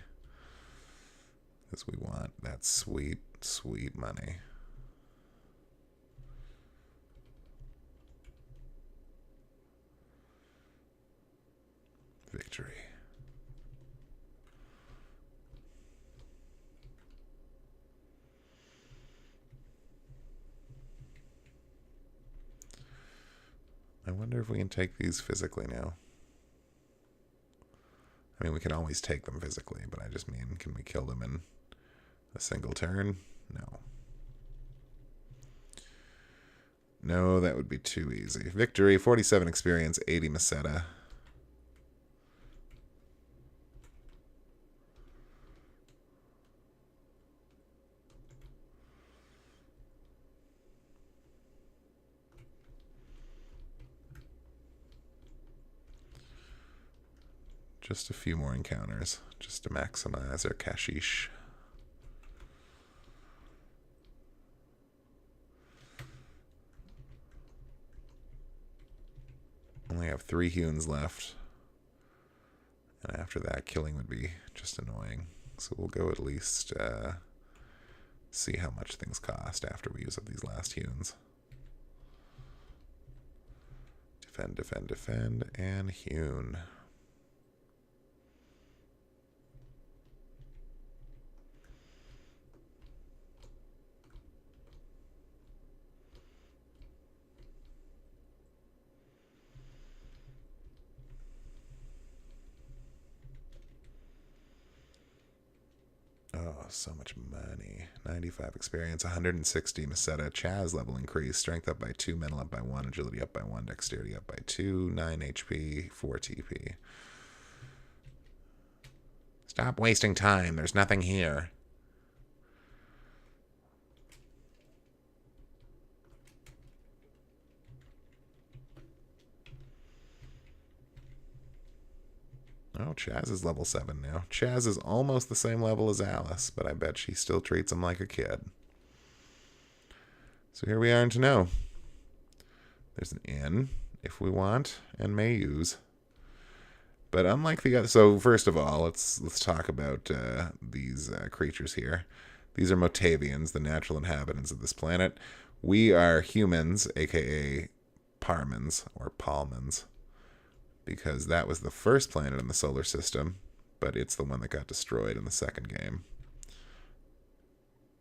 Because we want that sweet That sweet money. Victory. I wonder if we can take these physically now. I mean, we can always take them physically, but I just mean, can we kill them in a single turn? No. No, that would be too easy. Victory, 47 experience, 80 Meseta. Just a few more encounters, just to maximize our kashish. Only have 3 Huns left. And after that, killing would be just annoying. So we'll go at least see how much things cost after we use up these last Huns. Defend, defend, defend, and Hun. Oh, so much money. 95 experience, 160 Meseta. Chaz level increase. Strength up by 2, mental up by 1, agility up by 1, dexterity up by 2, 9 HP, 4 TP. Stop wasting time. There's nothing here. Oh, Chaz is level 7 now. Chaz is almost the same level as Alice, but I bet she still treats him like a kid. So here we are in Tenno. There's an inn, if we want, and may use. But unlike the other... So, first of all, let's talk about these creatures here. These are Motavians, the natural inhabitants of this planet. We are humans, a.k.a. Parmans, or Palmans. Because that was the first planet in the solar system, but it's the one that got destroyed in the second game.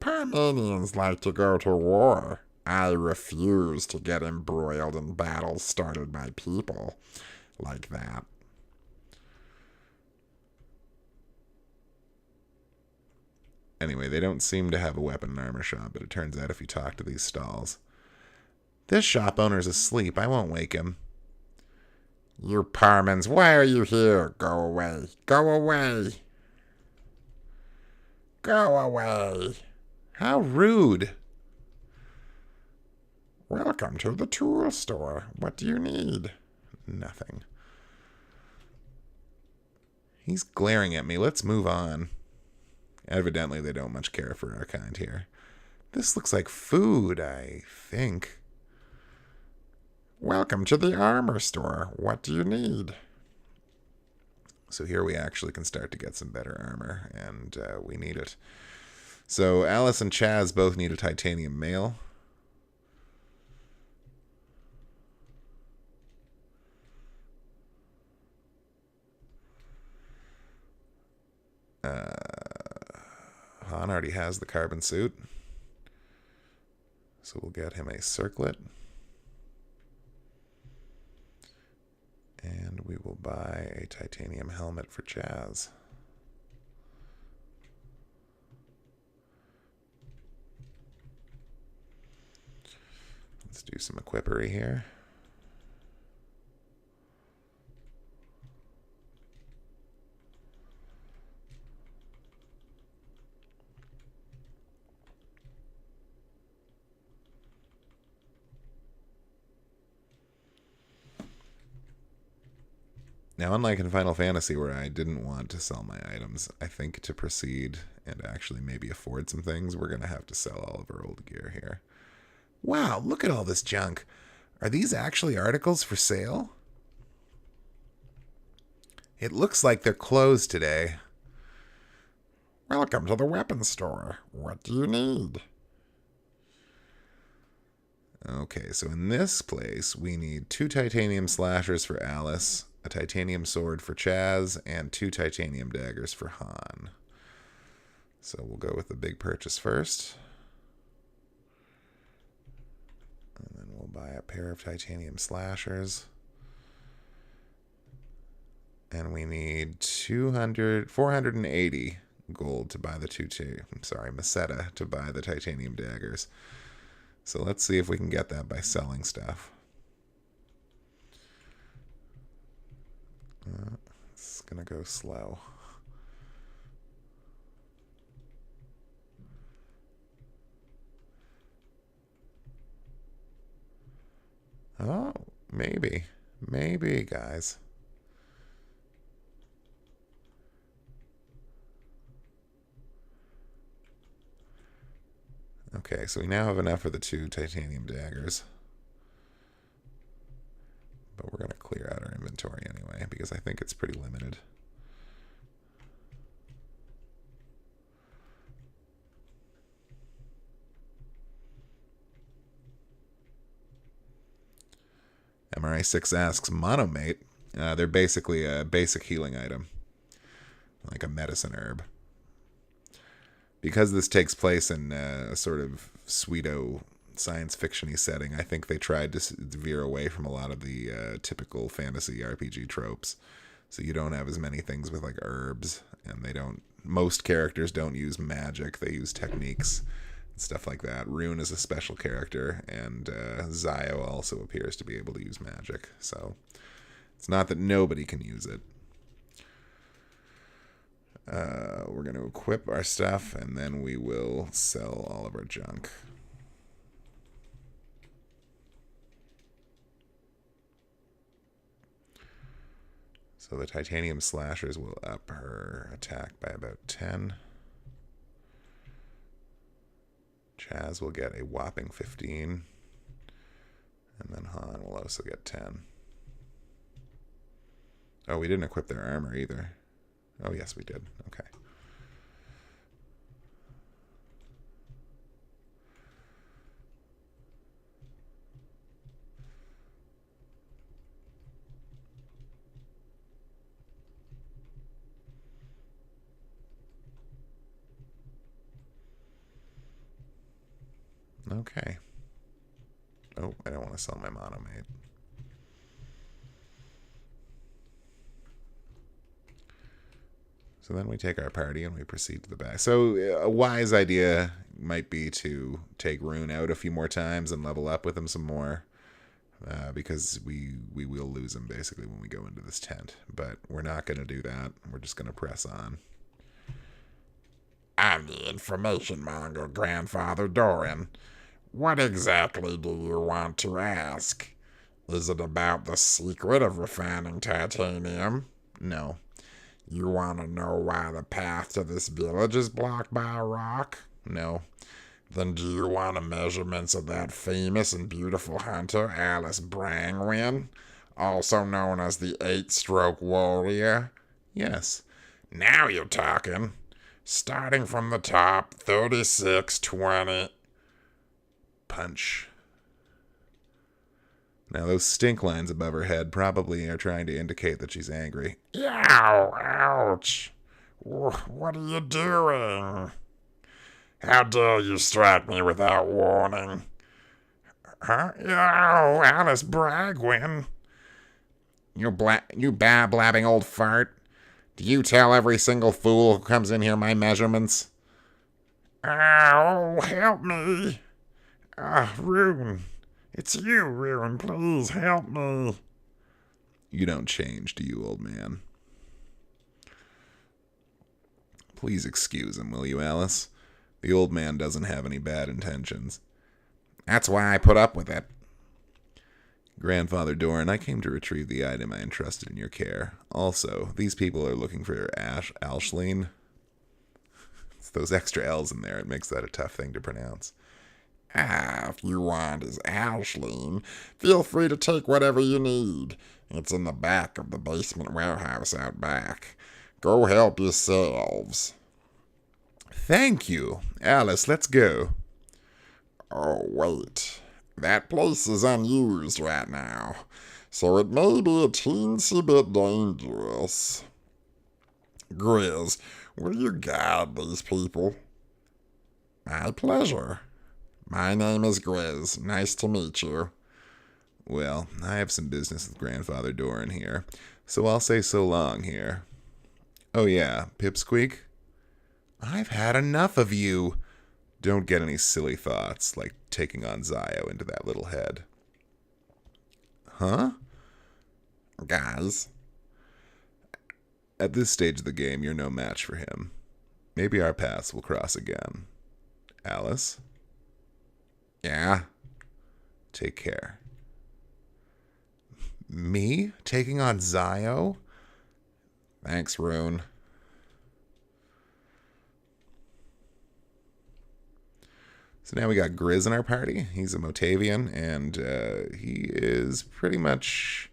Parmanians like to go to war. I refuse to get embroiled in battles started by people like that. Anyway, they don't seem to have a weapon and armor shop, but it turns out if you talk to these stalls... This shop owner's asleep. I won't wake him. You Parmans, why are you here? Go away. Go away. Go away. How rude. Welcome to the tool store. What do you need? Nothing. He's glaring at me. Let's move on. Evidently, they don't much care for our kind here. This looks like food, I think. Welcome to the armor store. What do you need? So here we actually can start to get some better armor, and we need it. So Alice and Chaz both need a titanium mail. Han already has the carbon suit. So we'll get him a circlet. And we will buy a titanium helmet for Chaz. Let's do some equipery here. Now, unlike in Final Fantasy, where I didn't want to sell my items, I think to proceed and actually maybe afford some things, we're going to have to sell all of our old gear here. Wow, look at all this junk. Are these actually articles for sale? It looks like they're closed today. Welcome to the weapons store. What do you need? Okay, so in this place, we need 2 titanium slashers for Alice, a titanium sword for Chaz, and 2 titanium daggers for Han. So we'll go with the big purchase first. And then we'll buy a pair of titanium slashers. And we need 480 gold to buy the Meseta to buy the titanium daggers. So let's see if we can get that by selling stuff. It's going to go slow. Oh, maybe. Maybe, guys. Okay, so we now have enough for the 2 titanium daggers. But we're going to clear out our inventory anyway, because I think it's pretty limited. MRI6 asks, Monomate, they're basically a basic healing item, like a medicine herb. Because this takes place in a sort of pseudo science fiction-y setting, I think they tried to veer away from a lot of the typical fantasy RPG tropes. So you don't have as many things with like herbs, and most characters don't use magic, they use techniques and stuff like that. Rune is a special character, and Zio also appears to be able to use magic. So it's not that nobody can use it. We're going to equip our stuff, and then we will sell all of our junk. So the titanium slashers will up her attack by about 10. Chaz will get a whopping 15. And then Han will also get 10. Oh, we didn't equip their armor either. Oh, yes, we did. Okay. Okay. Oh, I don't want to sell my monomate. So then we take our party and we proceed to the back. So a wise idea might be to take Rune out a few more times and level up with him some more. Because we will lose him basically when we go into this tent. But we're not going to do that. We're just going to press on. I'm the information monger, Grandfather Doran. What exactly do you want to ask? Is it about the secret of refining titanium? No. You want to know why the path to this village is blocked by a rock? No. Then do you want the measurements of that famous and beautiful hunter, Alice Brangwyn, also known as the 8-stroke warrior? Yes. Now you're talking. Starting from the top, 3620. Punch. Now those stink lines above her head probably are trying to indicate that she's angry. Yow! Ouch! What are you doing? How dare you strike me without warning? Huh? Yow! Alice Bragwin! You blabbing old fart. Do you tell every single fool who comes in here my measurements? Ow! Help me! Rune. It's you, Rune. Please help me. You don't change, do you, old man? Please excuse him, will you, Alice? The old man doesn't have any bad intentions. That's why I put up with it. Grandfather Doran, I came to retrieve the item I entrusted in your care. Also, these people are looking for Alshleen. It's those extra L's in there. It makes that a tough thing to pronounce. If you want his Alshleen, feel free to take whatever you need. It's in the back of the basement warehouse out back. Go help yourselves. Thank you. Alice, let's go. Oh, wait. That place is unused right now, so it may be a teensy bit dangerous. Grizz, will you guide these people? My pleasure. My name is Grizz. Nice to meet you. Well, I have some business with Grandfather Doran here, so I'll say so long here. Oh yeah, Pipsqueak? I've had enough of you. Don't get any silly thoughts, like taking on Zio into that little head. Huh? Guys, At this stage of the game, you're no match for him. Maybe our paths will cross again. Alice? yeah? Take care. Me? Taking on Zio? Thanks, Rune. So now we got Grizz in our party. He's a Motavian, and he is pretty much...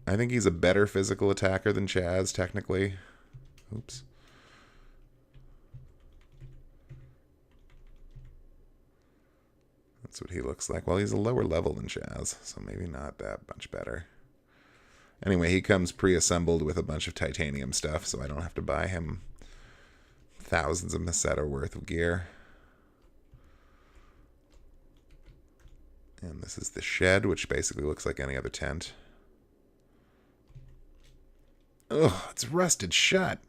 I think he's a better physical attacker than Chaz, technically. Oops. That's what he looks like. Well, he's a lower level than Chaz, so maybe not that much better. Anyway, he comes pre-assembled with a bunch of titanium stuff, so I don't have to buy him thousands of Meseta worth of gear. And this is the shed, which basically looks like any other tent. Ugh, it's rusted shut.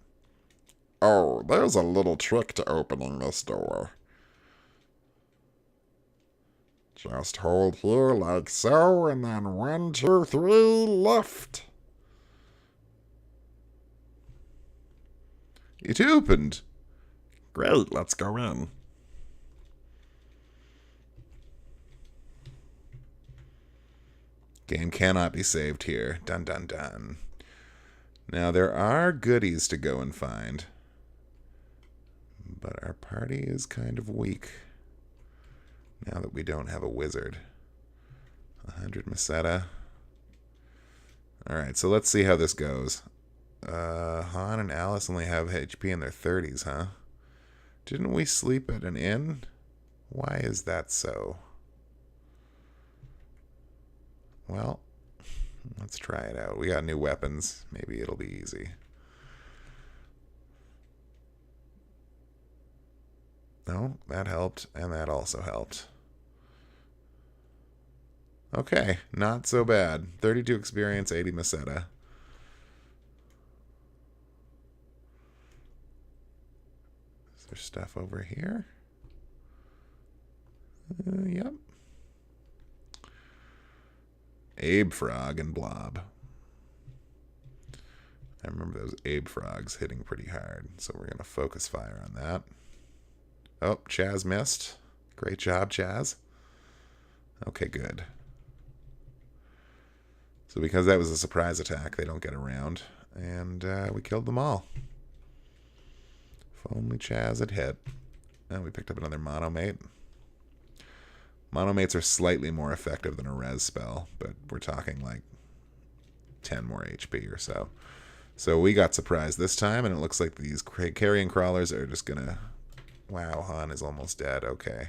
Oh, there's a little trick to opening this door. Just hold here like so, and then 1, 2, 3, left. It opened. Great, let's go in. Game cannot be saved here. Dun dun dun. Now there are goodies to go and find. But our party is kind of weak. Now that we don't have a wizard. 100 Meseta. Alright, so let's see how this goes. Han and Alice only have HP in their 30s, huh? Didn't we sleep at an inn? Why is that so? Well, let's try it out. We got new weapons. Maybe it'll be easy. No, that helped, and that also helped. Okay, not so bad. 32 experience, 80 Meseta. Is there stuff over here? Yep. Abe Frog and Blob. I remember those Abe Frogs hitting pretty hard, so we're going to focus fire on that. Oh, Chaz missed. Great job, Chaz. Okay, good. So because that was a surprise attack, they don't get around. And we killed them all. If only Chaz had hit. And we picked up another Monomate. Monomates are slightly more effective than a res spell, but we're talking like 10 more HP or so. So we got surprised this time, and it looks like these carrion crawlers are just going to... Wow, Han is almost dead. Okay.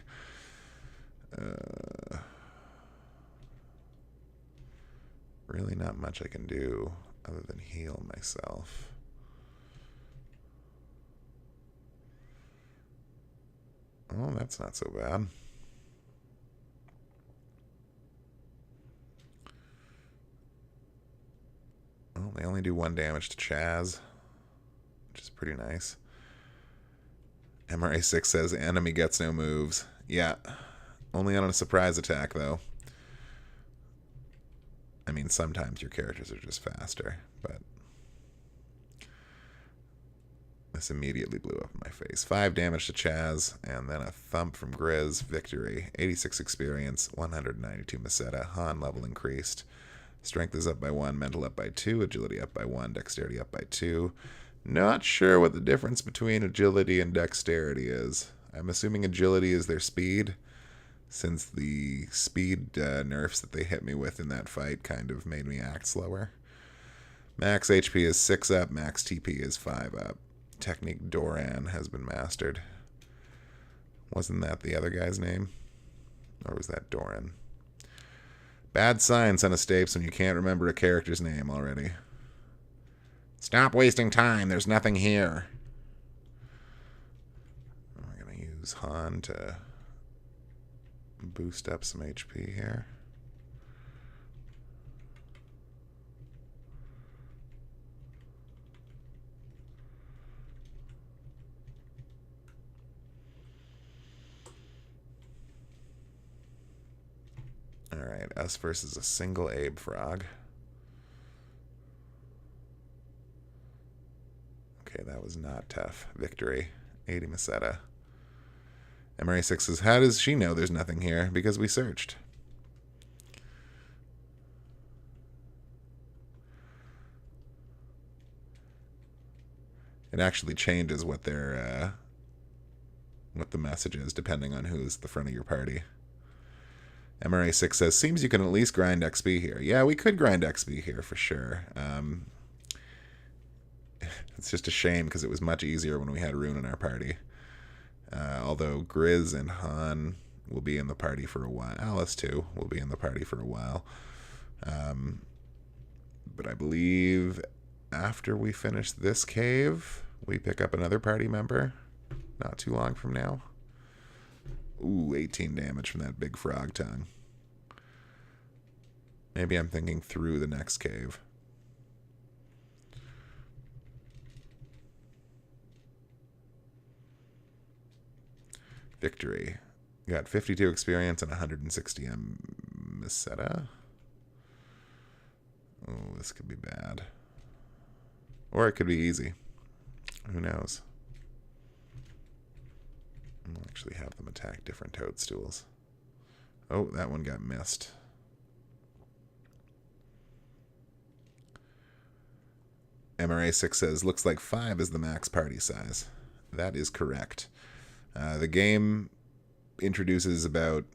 Really not much I can do other than heal myself. Oh, that's not so bad. Oh, they only do 1 damage to Chaz, which is pretty nice. MRA6 says enemy gets no moves. Yeah, only on a surprise attack, though. I mean, sometimes your characters are just faster, but this immediately blew up in my face. 5 damage to Chaz, and then a thump from Grizz. Victory. 86 experience, 192 Meseta. Han level increased. Strength is up by 1, mental up by 2, agility up by 1, dexterity up by 2. Not sure what the difference between agility and dexterity is. I'm assuming agility is their speed, since the speed nerfs that they hit me with in that fight kind of made me act slower. Max HP is 6 up, max TP is 5 up. Technique Doran has been mastered. Wasn't that the other guy's name? Or was that Doran? Bad sign, Son of Stapes, when you can't remember a character's name already. Stop wasting time. There's nothing here. I'm going to use Han to boost up some HP here. Alright, us versus a single Abe Frog. Okay, that was not tough. Victory. 80 Meseta. MRA6 says, how does she know there's nothing here? Because we searched. It actually changes what their what the message is depending on who's the front of your party. MRA6 says, seems you can at least grind XP here. Yeah, we could grind XP here for sure. It's just a shame because it was much easier when we had Rune in our party. Although Grizz and Han will be in the party for a while. Alice, too, will be in the party for a while. But I believe after we finish this cave, we pick up another party member. Not too long from now. Ooh, 18 damage from that big frog tongue. Maybe I'm thinking through the next cave. Victory. Got 52 experience and 160 Meseta. Oh, this could be bad. Or it could be easy. Who knows? I'll actually have them attack different toadstools. Oh, that one got missed. MRA6 says, looks like 5 is the max party size. That is correct. The game introduces about,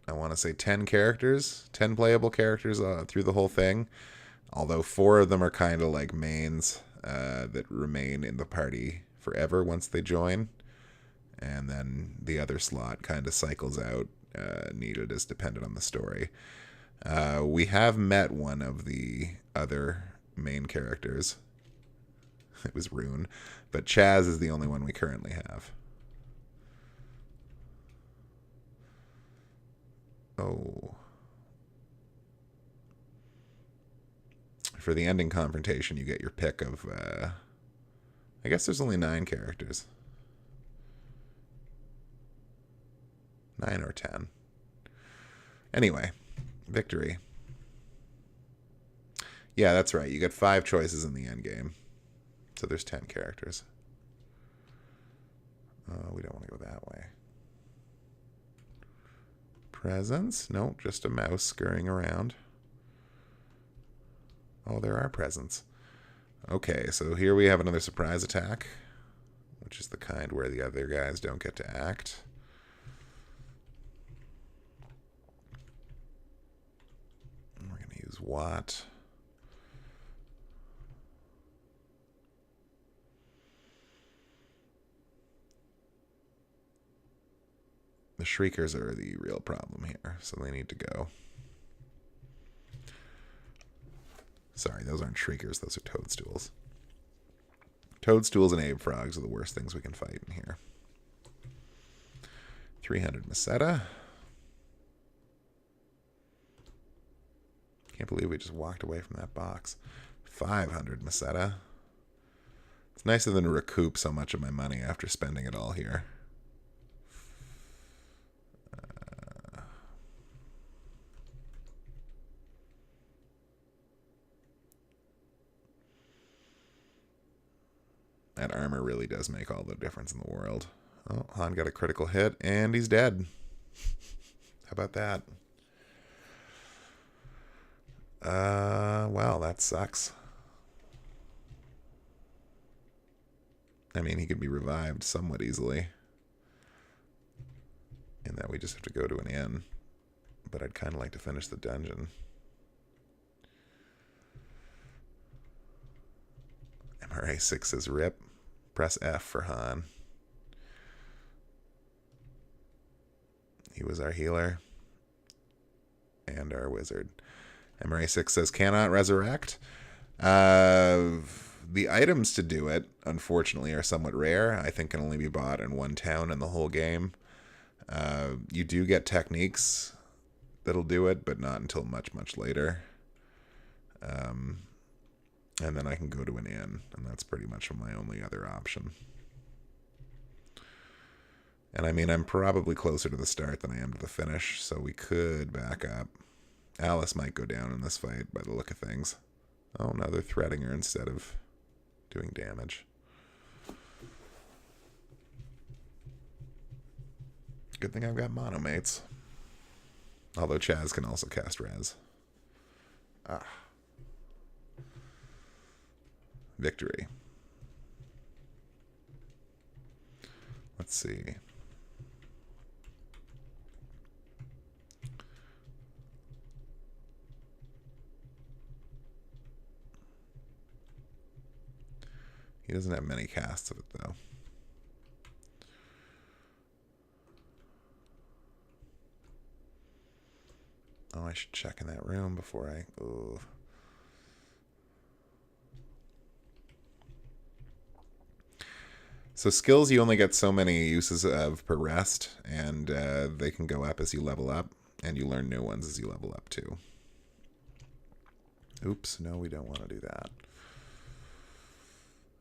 I want to say 10 characters, 10 playable characters through the whole thing. Although 4 of them are kind of like mains that remain in the party forever once they join. And then the other slot kind of cycles out, needed as dependent on the story. We have met one of the other main characters. It was Rune. But Chaz is the only one we currently have. Oh. For the ending confrontation, you get your pick of... I guess there's only 9 characters. 9 or 10. Anyway, victory. Yeah, that's right. You get 5 choices in the end game. So there's 10 characters. We don't want to go that way. Presents? Nope, just a mouse scurrying around. Oh, there are presents. Okay, so here we have another surprise attack, which is the kind where the other guys don't get to act. We're going to use Watt. The Shriekers are the real problem here, so they need to go. Sorry, those aren't Shriekers, those are Toadstools. Toadstools and Abe Frogs are the worst things we can fight in here. 300 Meseta. Can't believe we just walked away from that box. 500 Meseta. It's nicer than to recoup so much of my money after spending it all here. That armor really does make all the difference in the world. Oh, Han got a critical hit, and he's dead. How about that? Well, that sucks. I mean, he could be revived somewhat easily. In that we just have to go to an inn. But I'd kind of like to finish the dungeon. MRA6 says rip. Press F for Han. He was our healer. And our wizard. MRA6 says, cannot resurrect. The items to do it, unfortunately, are somewhat rare. I think can only be bought in one town in the whole game. You do get techniques that'll do it, but not until much, much later. And then I can go to an inn, and that's pretty much my only other option. And I mean, I'm probably closer to the start than I am to the finish, so we could back up. Alice might go down in this fight by the look of things. Oh no, they're threading her instead of doing damage. Good thing I've got monomates. Although Chaz can also cast res. Victory. Let's see. He doesn't have many casts of it, though. Oh, I should check in that room before I... Ooh. So skills, you only get so many uses of per rest, and they can go up as you level up, and you learn new ones as you level up, too. Oops, no, we don't want to do that.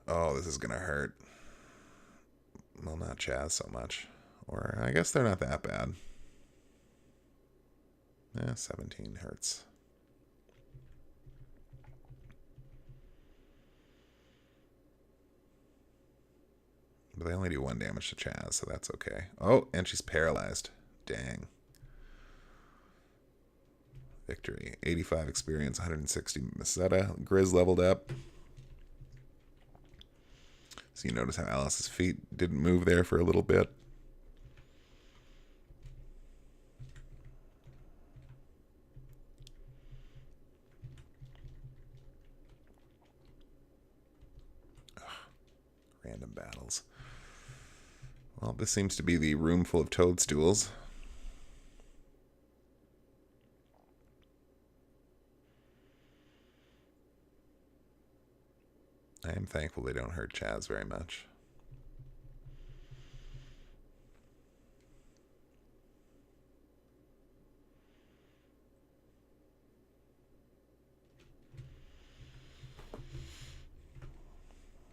Oh, this is going to hurt. Well, not Chaz so much. Or, I guess they're not that bad. 17 hurts. But they only do 1 damage to Chaz, so that's okay. Oh, and she's paralyzed. Dang. Victory. 85 experience, 160 Meseta. Grizz leveled up. So you notice how Alice's feet didn't move there for a little bit. Ugh, random battles. Well, this seems to be the room full of toadstools. I am thankful they don't hurt Chaz very much.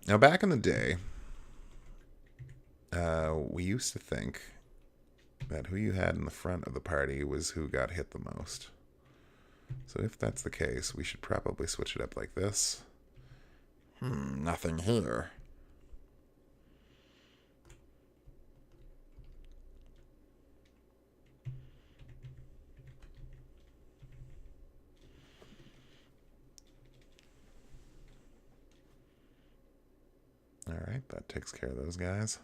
Now, back in the day, we used to think that who you had in the front of the party was who got hit the most. So if that's the case, we should probably switch it up like this. Nothing here. Alright, that takes care of those guys.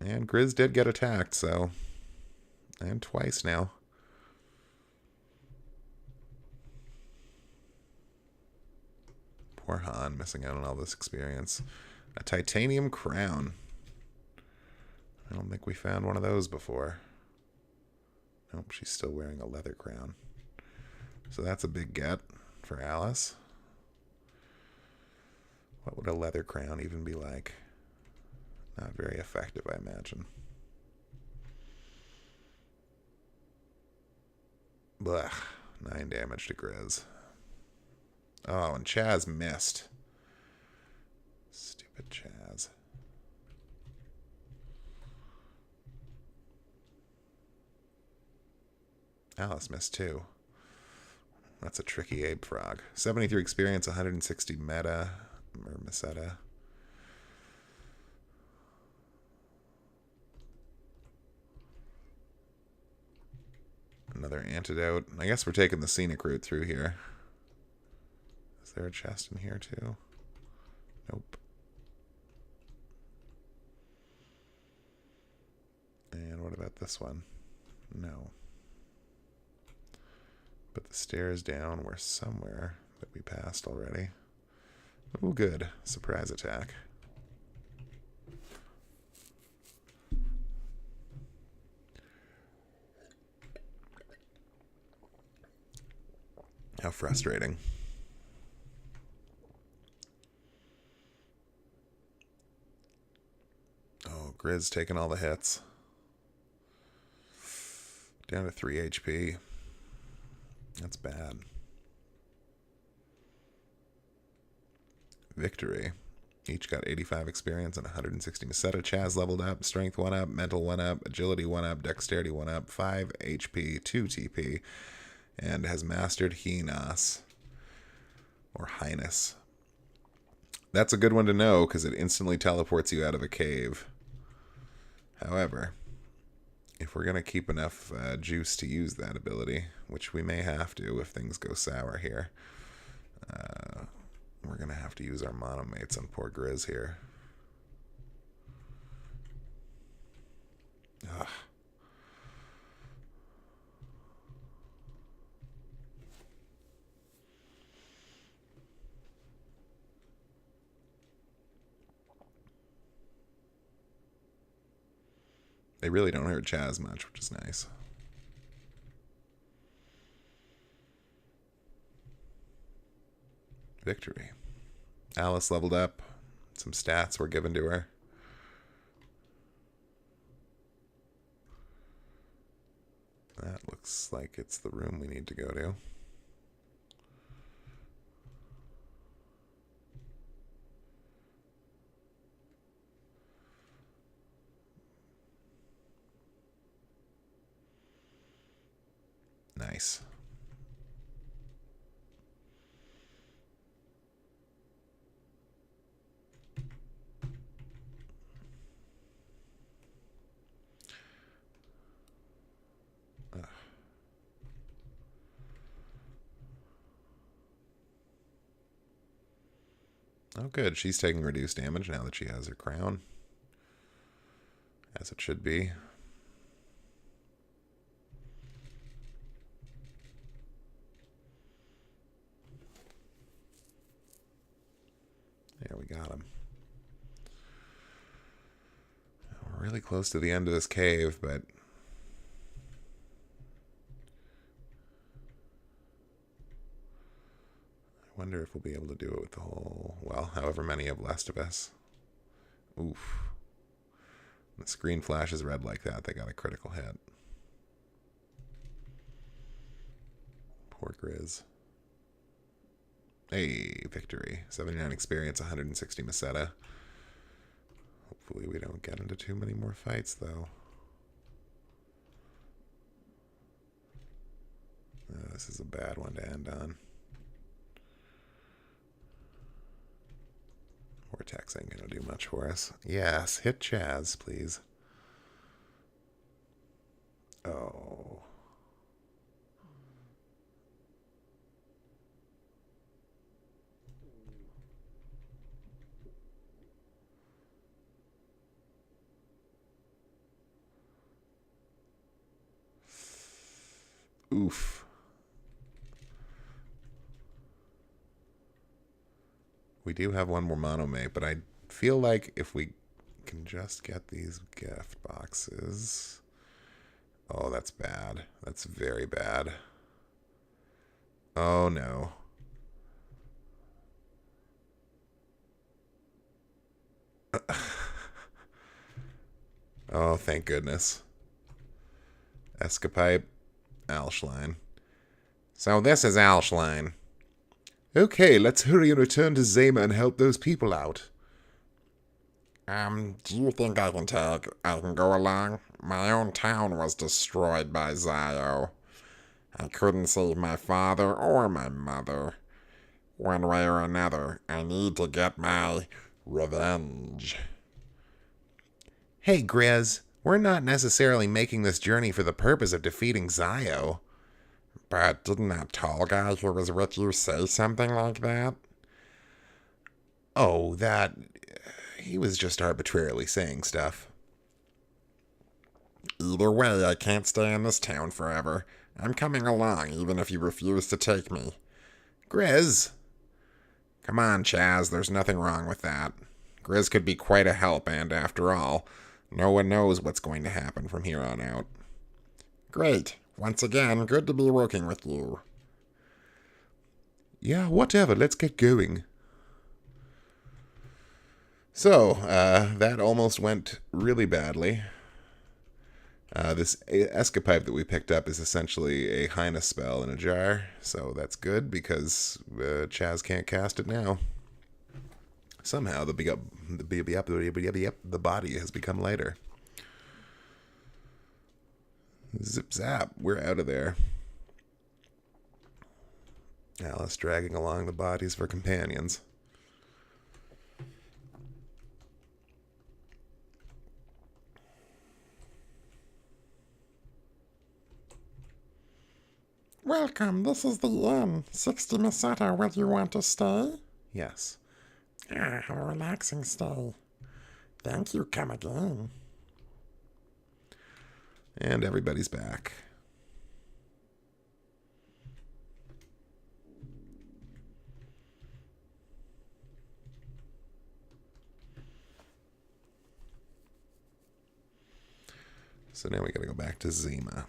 And Grizz did get attacked, so... And twice now. Poor Han, missing out on all this experience. A titanium crown. I don't think we found one of those before. Nope, she's still wearing a leather crown. So that's a big get for Alice. What would a leather crown even be like? Not very effective, I imagine. Blech. 9 damage to Grizz. Oh, and Chaz missed. Stupid Chaz. Alice missed too. That's a tricky Abe frog. 73 experience, 160 meta, or meseta. Another antidote. I guess we're taking the scenic route through here. Is there a chest in here too? Nope. And what about this one? No. But the stairs down were somewhere that we passed already. Oh, good. Surprise attack. How frustrating. Oh, Grizz taking all the hits. Down to 3 HP. That's bad. Victory. Each got 85 experience and 160 Meseta. Chaz leveled up. Strength 1 up. Mental 1 up. Agility 1 up. Dexterity 1 up. 5 HP. 2 TP. And has mastered Highness. Or Highness. That's a good one to know because it instantly teleports you out of a cave. However, if we're going to keep enough juice to use that ability, which we may have to if things go sour here, we're going to have to use our monomates on poor Grizz here. Ugh. They really don't hurt Chaz much, which is nice. Victory. Alice leveled up. Some stats were given to her. That looks like it's the room we need to go to. Nice. Oh, good. She's taking reduced damage now that she has her crown. As it should be. There, we got him. We're really close to the end of this cave, but I wonder if we'll be able to do it with the whole, well, however many of last of us. Oof. When the screen flashes red like that, they got a critical hit. Poor Grizz. Hey, victory. 79 experience, 160 Meseta. Hopefully we don't get into too many more fights, though. This is a bad one to end on. Vortex ain't gonna do much for us. Yes, hit Chaz, please. Oh. Oof. We do have one more monomate, but I feel like if we can just get these gift boxes... Oh, that's bad. That's very bad. Oh, no. Oh, thank goodness. Escapipe. Alschlein. So this is Alschlein. Okay, let's hurry and return to Zema and help those people out. Do you think I can go along? My own town was destroyed by Zio. I couldn't save my father or my mother. One way or another, I need to get my revenge. Hey, Grizz, we're not necessarily making this journey for the purpose of defeating Zio. But didn't that tall guy who was with you say something like that? Oh, that... He was just arbitrarily saying stuff. Either way, I can't stay in this town forever. I'm coming along, even if you refuse to take me. Grizz, Come on, Chaz, there's nothing wrong with that. Grizz could be quite a help, and after all, no one knows what's going to happen from here on out. Great. Once again, good to be working with you. Yeah, whatever, let's get going. So, that almost went really badly. This escapipe that we picked up is essentially a Highness spell in a jar, so that's good because Chaz can't cast it now. Somehow the body has become lighter. Zip zap, we're out of there. Alice dragging along the bodies for companions. Welcome, this is the inn. 60 Meseta, will you want to stay? Yes. Ah, a relaxing stay. Thank you, come again. And everybody's back. So now we gotta go back to Zima,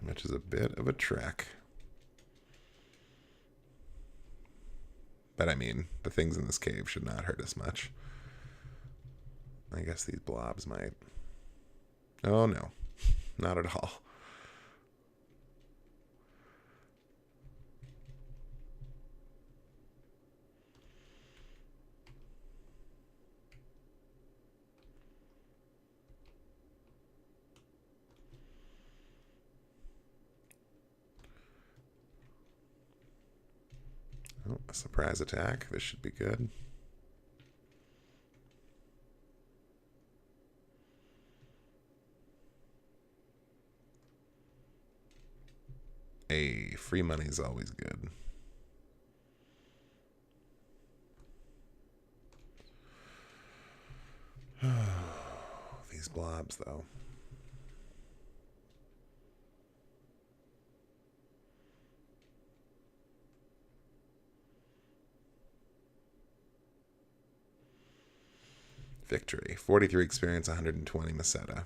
which is a bit of a trek. But I mean, the things in this cave should not hurt us much. I guess these blobs might. Oh no, not at all. Oh, a surprise attack. This should be good. Hey, free money is always good. These blobs, though. Victory. 43 experience, 120 Meseta.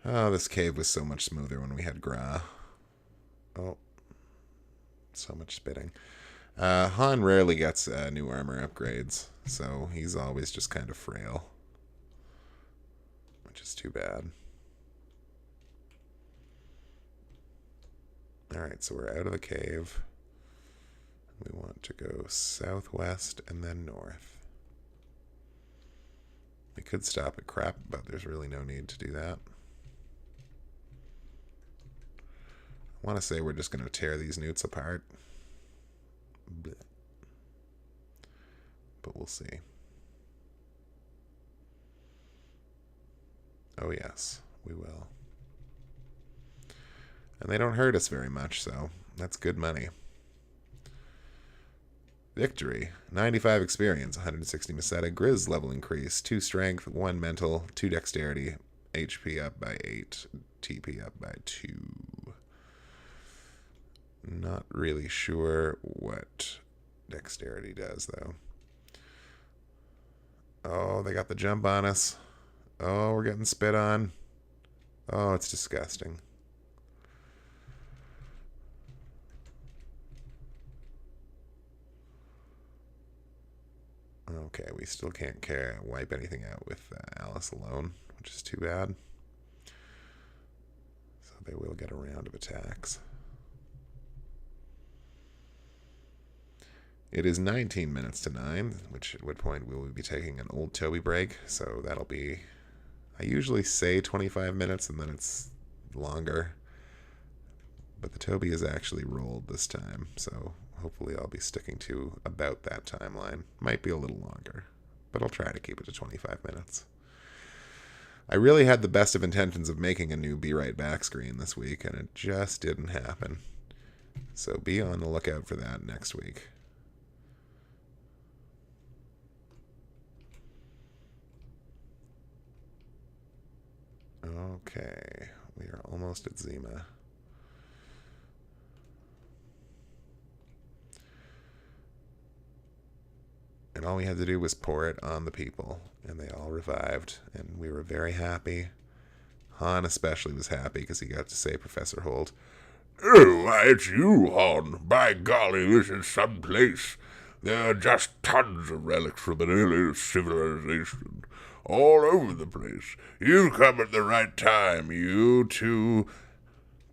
Oh, this cave was so much smoother when we had Gra. Oh, so much spitting. Han rarely gets new armor upgrades, so he's always just kind of frail, which is too bad. Alright, so we're out of the cave. We want to go southwest and then north. We could stop at Crap, but there's really no need to do that. I want to say we're just going to tear these newts apart. Blech. But we'll see. Oh yes, we will. And they don't hurt us very much, so that's good money. Victory. 95 experience, 160 Meseta, Grizz level increase, 2 strength, 1 mental, 2 dexterity, HP up by 8, TP up by 2. Not really sure what dexterity does, though. Oh, they got the jump on us. Oh, we're getting spit on. Oh, it's disgusting. Okay, we still can't wipe anything out with Alice alone, which is too bad. So they will get a round of attacks. It is 19 minutes to 9, which at what point we will be taking an old Toby break. So that'll be, I usually say 25 minutes and then it's longer. But the Toby is actually rolled this time, so hopefully I'll be sticking to about that timeline. Might be a little longer, but I'll try to keep it to 25 minutes. I really had the best of intentions of making a new Be Right Back screen this week, and it just didn't happen. So be on the lookout for that next week. Okay, we are almost at Zima. And all we had to do was pour it on the people, and they all revived, and we were very happy. Han especially was happy because he got to say Professor Holt. Oh, why, it's you, Hon. By golly, this is some place. There are just tons of relics from an earlier civilization. All over the place. You've come at the right time, you two.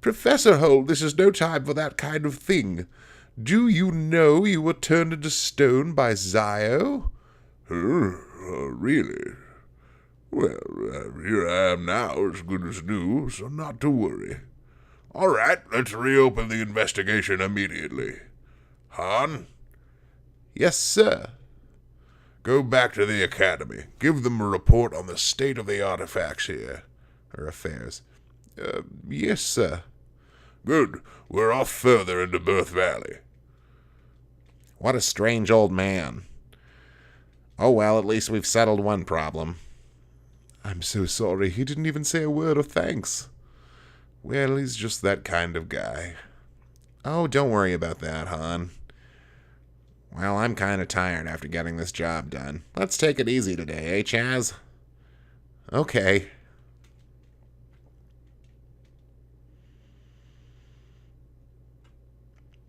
Professor Holt, this is no time for that kind of thing. Do you know you were turned into stone by Zio? Really? Well, here I am now, as good as new, so not to worry. All right, let's reopen the investigation immediately. Han? Yes, sir. Go back to the academy. Give them a report on the state of the artifacts here. Or affairs. Yes, sir. Good. We're off further into Birth Valley. What a strange old man. Oh well, at least we've settled one problem. I'm so sorry. He didn't even say a word of thanks. Well, he's just that kind of guy. Oh, don't worry about that, Han. Well, I'm kind of tired after getting this job done. Let's take it easy today, eh, Chaz? Okay.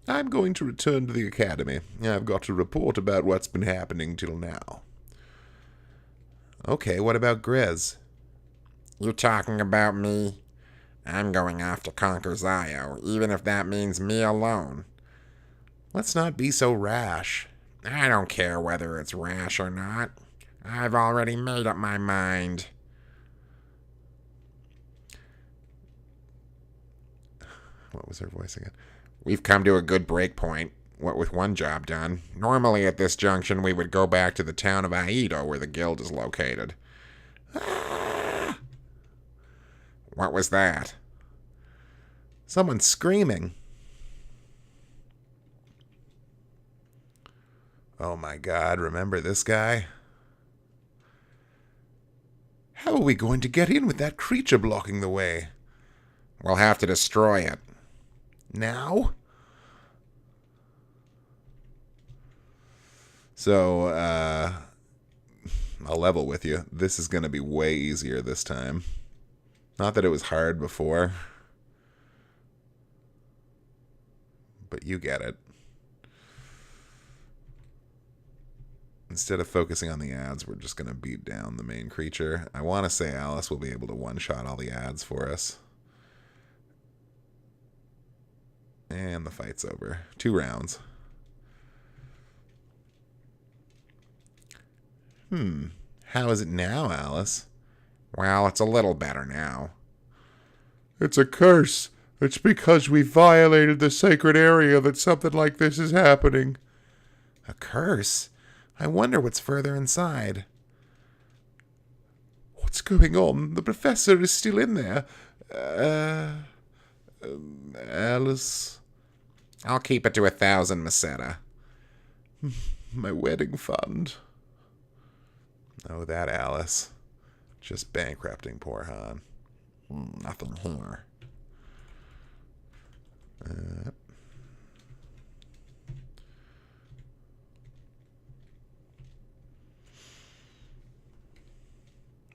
I'm going to return to the academy. I've got to report about what's been happening till now. Okay, what about Grez? You talking about me? I'm going off to conquer Zio, even if that means me alone. Let's not be so rash. I don't care whether it's rash or not. I've already made up my mind. What was her voice again? We've come to a good break point, what with one job done. Normally at this junction we would go back to the town of Aido where the guild is located. Ah! What was that? Someone's screaming. Oh my god, remember this guy? How are we going to get in with that creature blocking the way? We'll have to destroy it. Now? So, I'll level with you. This is going to be way easier this time. Not that it was hard before. But you get it. Instead of focusing on the ads, we're just going to beat down the main creature. I want to say Alice will be able to one-shot all the ads for us. And the fight's over. 2 rounds. How is it now, Alice? Well, it's a little better now. It's a curse. It's because we violated the sacred area that something like this is happening. A curse? I wonder what's further inside. What's going on? The professor is still in there. Alice. I'll keep it to 1,000 Meseta. My wedding fund. Oh, that Alice. Just bankrupting poor Han. Nothing here.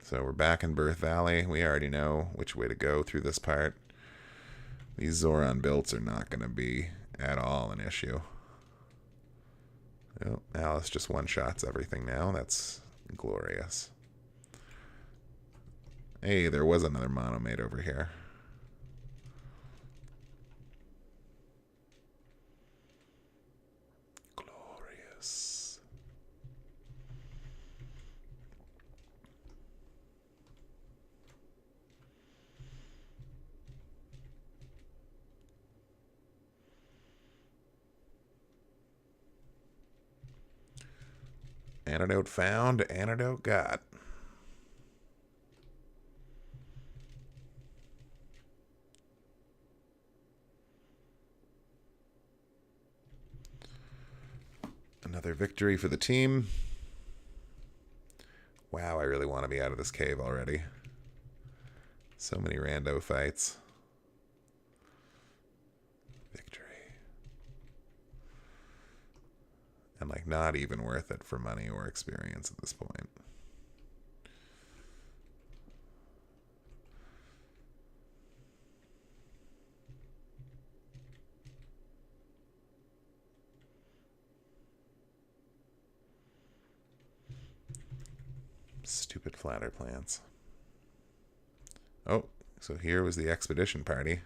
So we're back in Birth Valley. We already know which way to go through this part. These Zoran builds are not going to be at all an issue. Oh, Alice just one-shots everything now. That's glorious. Hey, there was another monomate over here. Glorious. Antidote found, antidote got. Another victory for the team. Wow, I really want to be out of this cave already. So many rando fights. Victory. And like not even worth it for money or experience at this point. Stupid flatter plants. Oh, so here was the expedition party.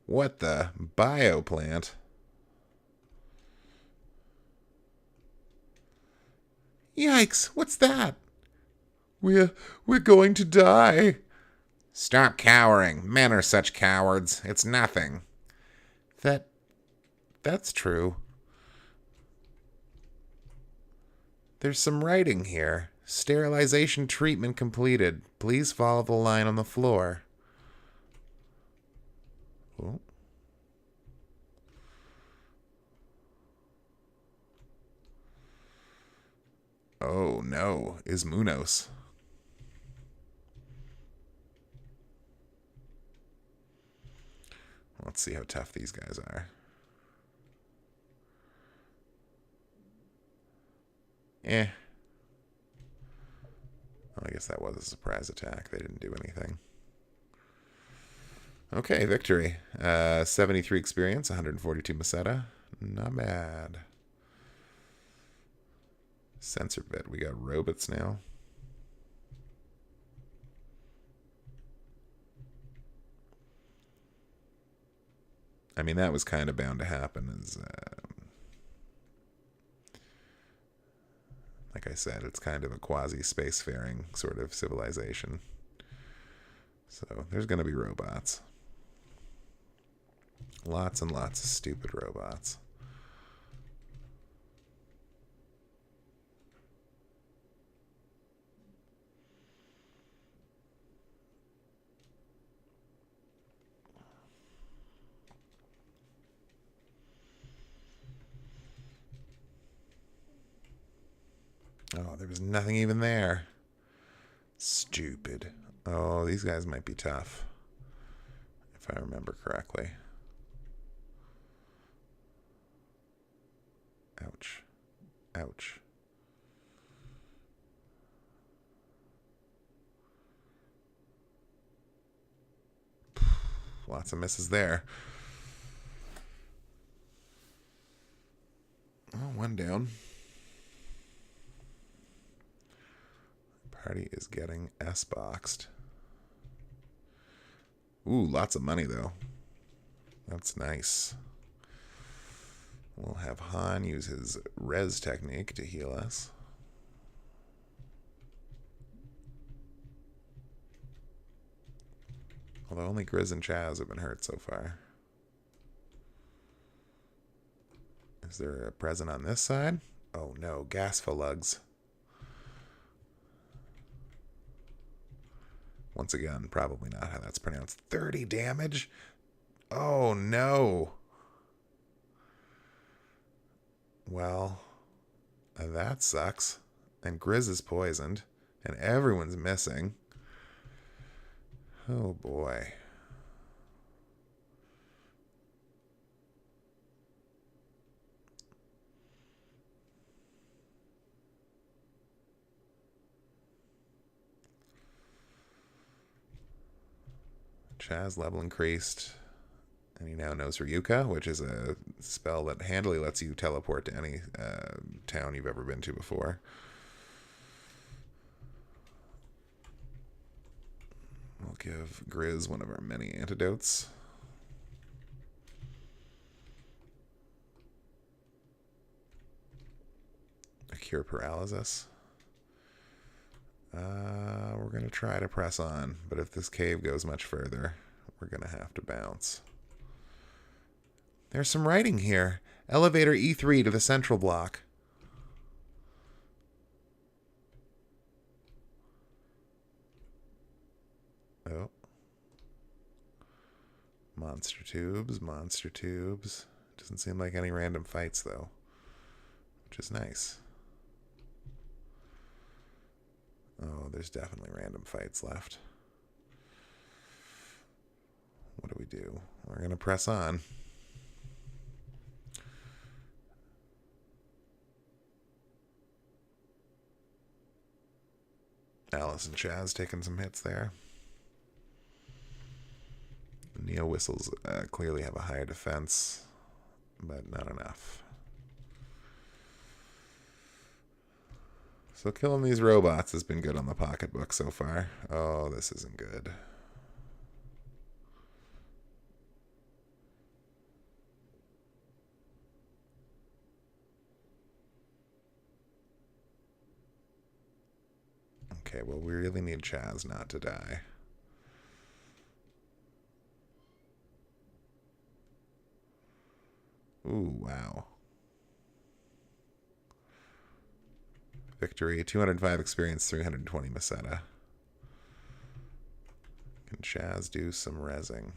What the? Bioplant? Yikes, what's that? We're going to die. Stop cowering. Men are such cowards. It's nothing. That's true. There's some writing here. Sterilization treatment completed. Please follow the line on the floor. Oh. Oh no, Ismunos. Let's see how tough these guys are. Well, I guess that was a surprise attack. They didn't do anything. Okay, victory. 73 experience, 142 Meseta. Not bad. Sensor bit. We got robots now. I mean, that was kind of bound to happen. Like I said, it's kind of a quasi-spacefaring sort of civilization. So there's going to be robots. Lots and lots of stupid robots. Oh, there was nothing even there. Stupid. Oh, these guys might be tough. If I remember correctly. Ouch. Ouch. Lots of misses there. Oh, one down. Party is getting S-boxed. Ooh, lots of money, though. That's nice. We'll have Han use his res technique to heal us. Although only Grizz and Chaz have been hurt so far. Is there a present on this side? Oh no, Gasfalugs. Once again, probably not how that's pronounced. 30 damage? Oh no. Well, that sucks. And Grizz is poisoned. And everyone's missing. Oh boy. Chaz level increased. And he now knows Ryuka, which is a spell that handily lets you teleport to any town you've ever been to before. We'll give Grizz one of our many antidotes. A cure paralysis. We're going to try to press on, but if this cave goes much further, we're going to have to bounce. There's some writing here. Elevator E3 to the central block. Oh. Monster tubes, monster tubes. Doesn't seem like any random fights, though, which is nice. Oh, there's definitely random fights left. What do? We're going to press on. Alice and Chaz taking some hits there. Neo Whistles clearly have a higher defense, but not enough. So killing these robots has been good on the pocketbook so far. Oh, this isn't good. Okay, well, we really need Chaz not to die. Ooh, wow. Victory, 205 experience, 320 Meseta. Can Chaz do some rezzing?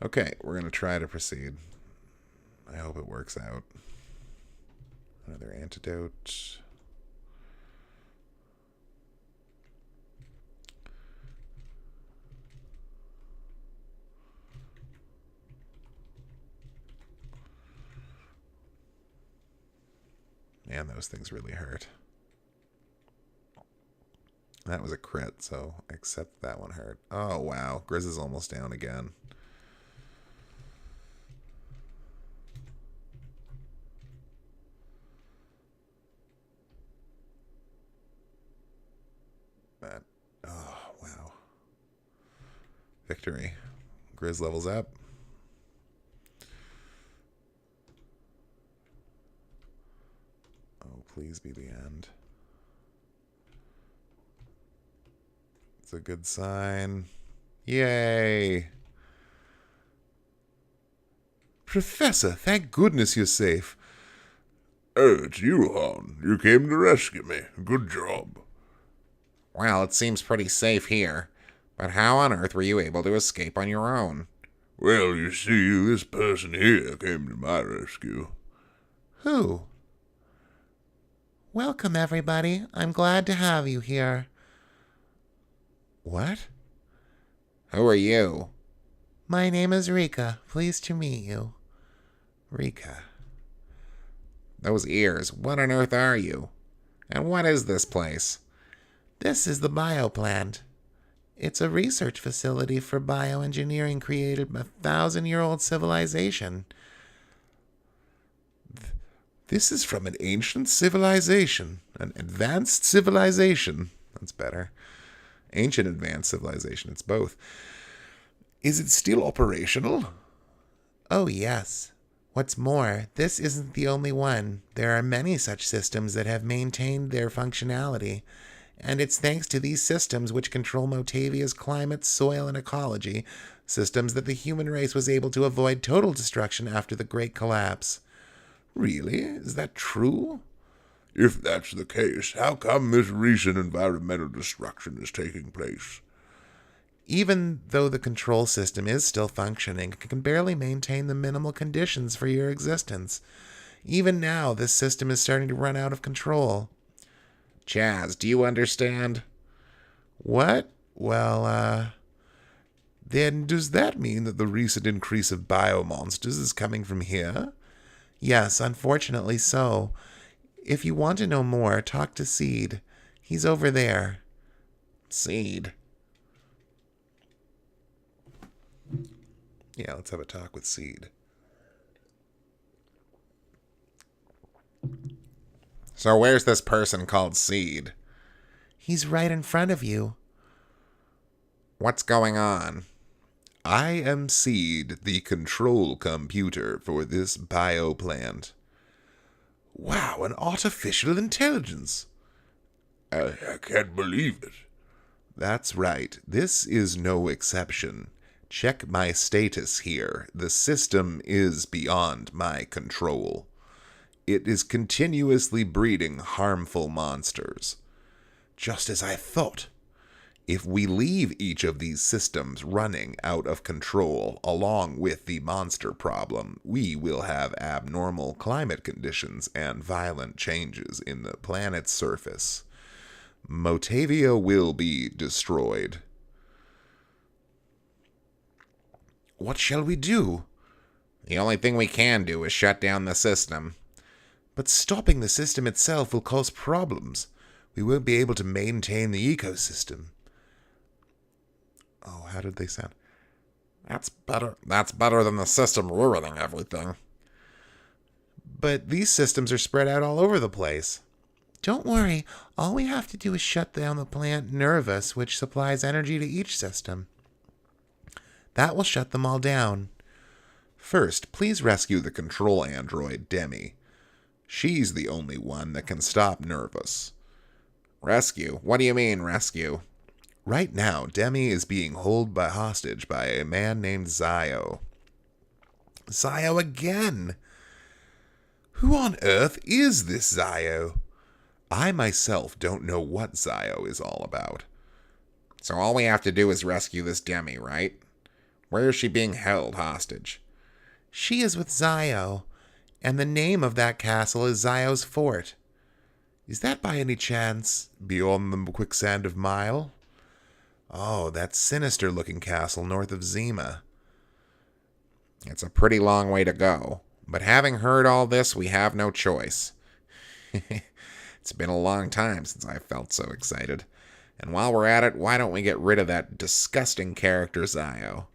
Okay, we're going to try to proceed. I hope it works out. Another antidote. Man, those things really hurt. That was a crit, so accept that one hurt. Oh, wow. Grizz is almost down again. But, oh, wow. Victory. Grizz levels up. Oh, please be the end. It's a good sign. Yay! Professor, thank goodness you're safe. Oh, it's you, Han. You came to rescue me. Good job. Well, it seems pretty safe here. But how on earth were you able to escape on your own? Well, you see, this person here came to my rescue. Who? Welcome, everybody. I'm glad to have you here. What? Who are you? My name is Rika. Pleased to meet you. Rika. Those ears, what on earth are you? And what is this place? This is the bioplant. It's a research facility for bioengineering created by 1,000-year-old civilization. This is from an ancient civilization. An advanced civilization. That's better. Ancient advanced civilization. It's both. Is it still operational? Oh, yes. What's more, this isn't the only one. There are many such systems that have maintained their functionality. And it's thanks to these systems which control Motavia's climate, soil, and ecology, systems that the human race was able to avoid total destruction after the Great Collapse. Really? Is that true? If that's the case, how come this recent environmental destruction is taking place? Even though the control system is still functioning, it can barely maintain the minimal conditions for your existence. Even now, this system is starting to run out of control. Chaz, do you understand? What? Well, Then does that mean that the recent increase of biomonsters is coming from here? yes, unfortunately so. If you want to know more, talk to Seed. He's over there. Seed. Yeah, let's have a talk with Seed. So where's this person called Seed? He's right in front of you. What's going on? I am Seed, the control computer for this bioplant. Wow, an artificial intelligence. I can't believe it. That's right. This is no exception. Check my status here. The system is beyond my control. It is continuously breeding harmful monsters. Just as I thought. If we leave each of these systems running out of control along with the monster problem, we will have abnormal climate conditions and violent changes in the planet's surface. Motavia will be destroyed. What shall we do? The only thing we can do is shut down the system. But stopping the system itself will cause problems. We won't be able to maintain the ecosystem. Oh, how did they sound? That's better. That's better than the system ruining everything. But these systems are spread out all over the place. Don't worry. All we have to do is shut down the plant Nervous, which supplies energy to each system. That will shut them all down. First, please rescue the control android, Demi. She's the only one that can stop Nervous. Rescue? What do you mean, rescue? Right now, Demi is being held by hostage by a man named Zio. Zio again! Who on earth is this Zio? I myself don't know what Zio is all about. So all we have to do is rescue this Demi, right? Where is she being held hostage? She is with Zio, and the name of that castle is Zio's Fort. Is that by any chance beyond the quicksand of Mile? Oh, that sinister-looking castle north of Zima. It's a pretty long way to go, but having heard all this, we have no choice. It's been a long time since I felt so excited. And while we're at it, why don't we get rid of that disgusting character Zio?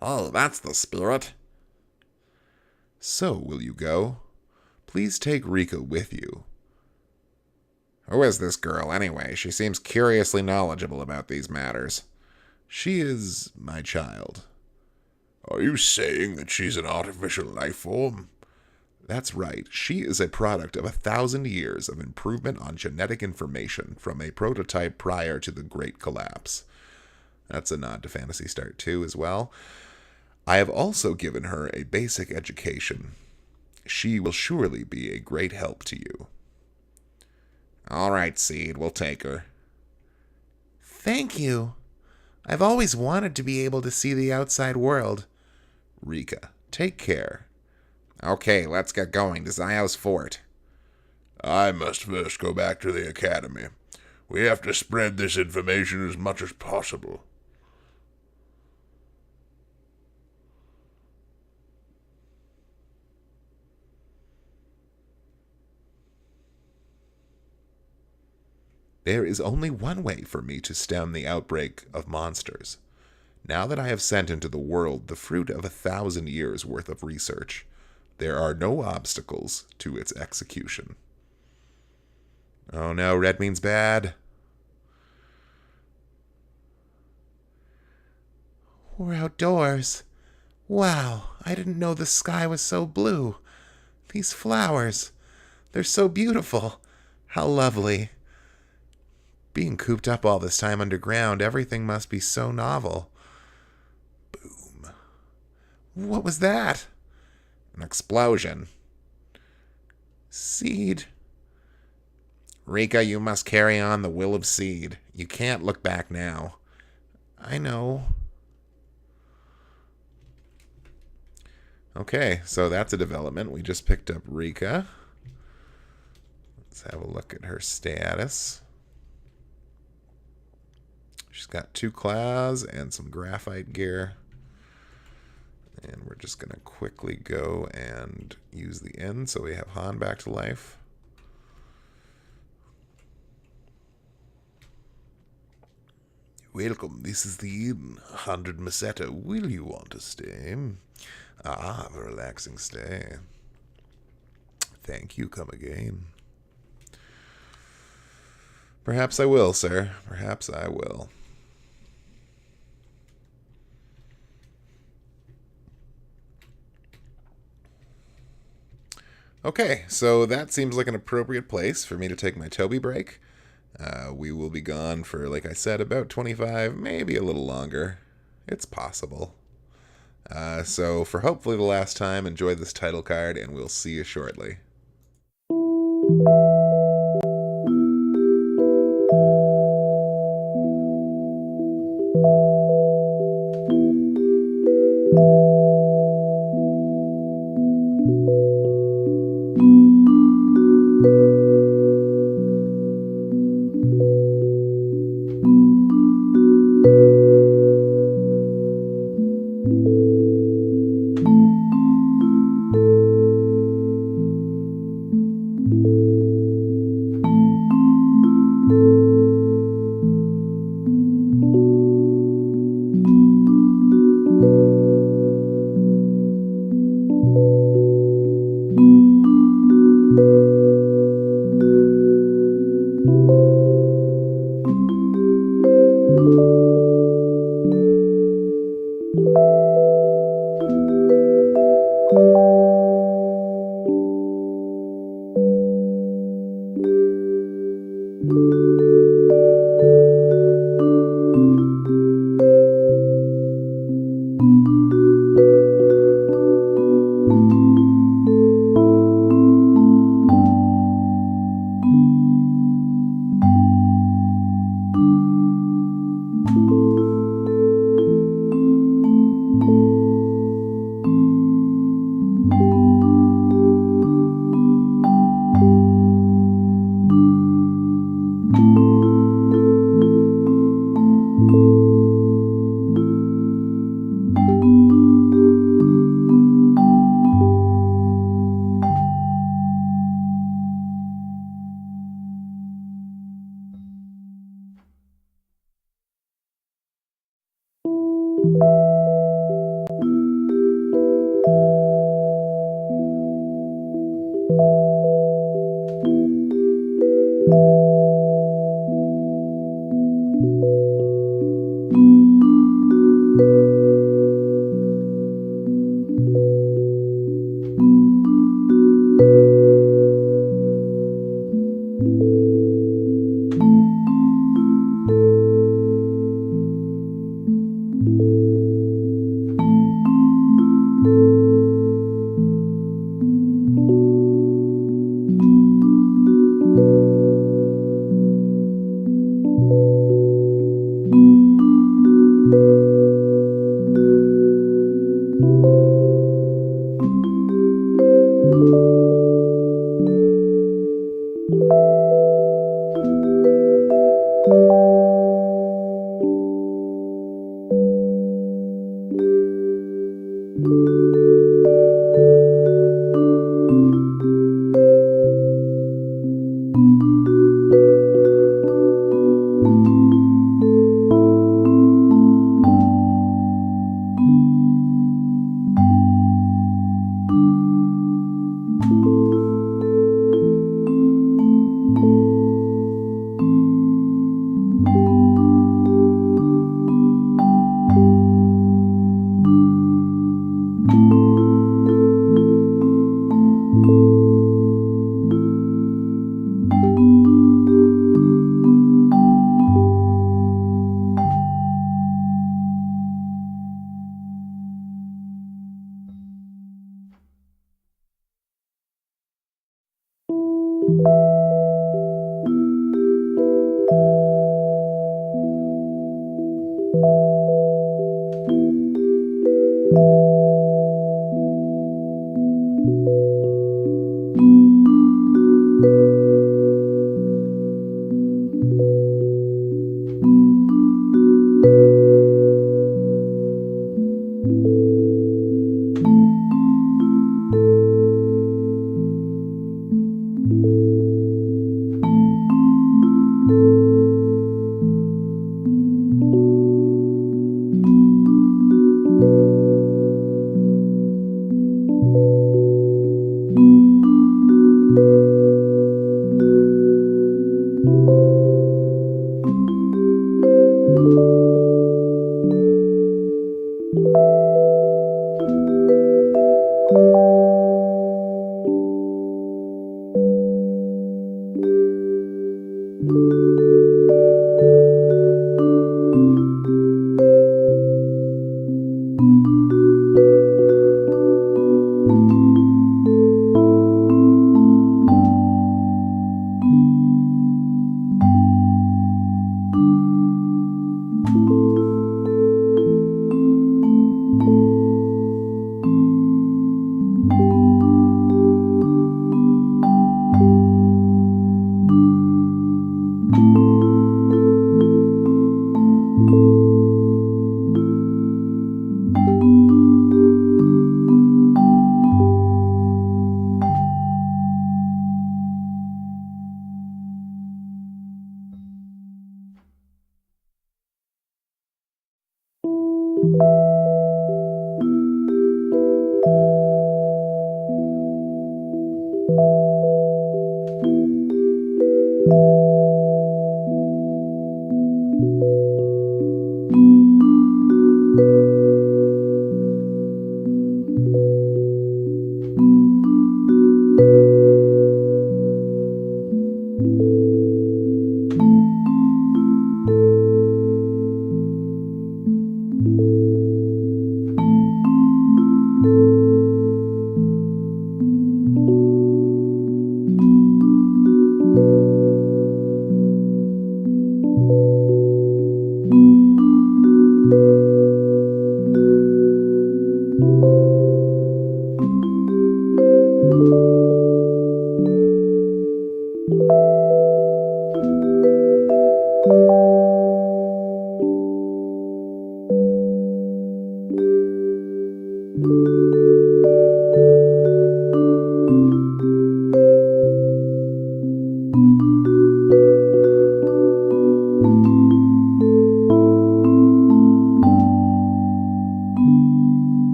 Oh, that's the spirit. So, will you go? Please take Rika with you. Who is this girl, anyway? She seems curiously knowledgeable about these matters. She is my child. Are you saying that she's an artificial life form? That's right. She is a product of 1,000 years of improvement on genetic information from a prototype prior to the Great Collapse. That's a nod to Phantasy Star II as well. I have also given her a basic education. She will surely be a great help to you. All right, Seed, we'll take her. Thank you. I've always wanted to be able to see the outside world. Rika, take care. Okay, let's get going to Zio's fort. I must first go back to the academy. We have to spread this information as much as possible. There is only one way for me to stem the outbreak of monsters. Now that I have sent into the world the fruit of 1,000 years' worth of research, there are no obstacles to its execution. Oh no, red means bad. We're outdoors. Wow, I didn't know the sky was so blue. These flowers, they're so beautiful. How lovely. Being cooped up all this time underground, everything must be so novel. Boom. What was that? An explosion. Seed. Rika, you must carry on the will of Seed. You can't look back now. I know. Okay, so that's a development. We just picked up Rika. Let's have a look at her status. She's got 2 claws and some graphite gear. And we're just going to quickly go and use the end so we have Han back to life. Welcome, this is the inn. 100 Meseta. Will you want to stay? Ah, a relaxing stay. Thank you, come again. Perhaps I will, sir. Perhaps I will. Okay, so that seems like an appropriate place for me to take my Toby break. We will be gone for, like I said, about 25, maybe a little longer. It's possible. So for hopefully the last time, enjoy this title card, and we'll see you shortly.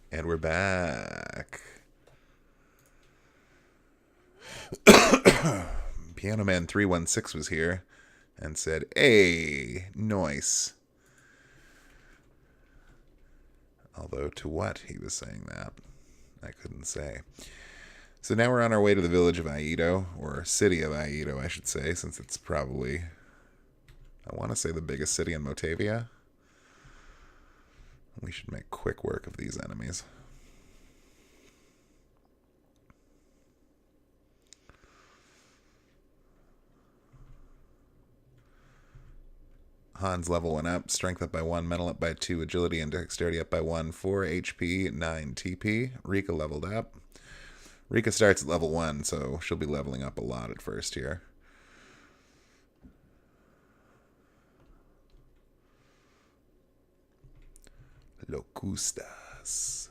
And we're back. Piano Man 316 was here and said, "Hey, nice." Although to what he was saying that, I couldn't say. So now we're on our way to the village of Aido, or city of Aido, I should say, since it's probably, I want to say, the biggest city in Motavia. We should make quick work of these enemies. Han's level 1 up, strength up by 1, mental up by 2, agility and dexterity up by 1, 4 HP, 9 TP. Rika leveled up. Rika starts at level 1, so she'll be leveling up a lot at first here. Locustas.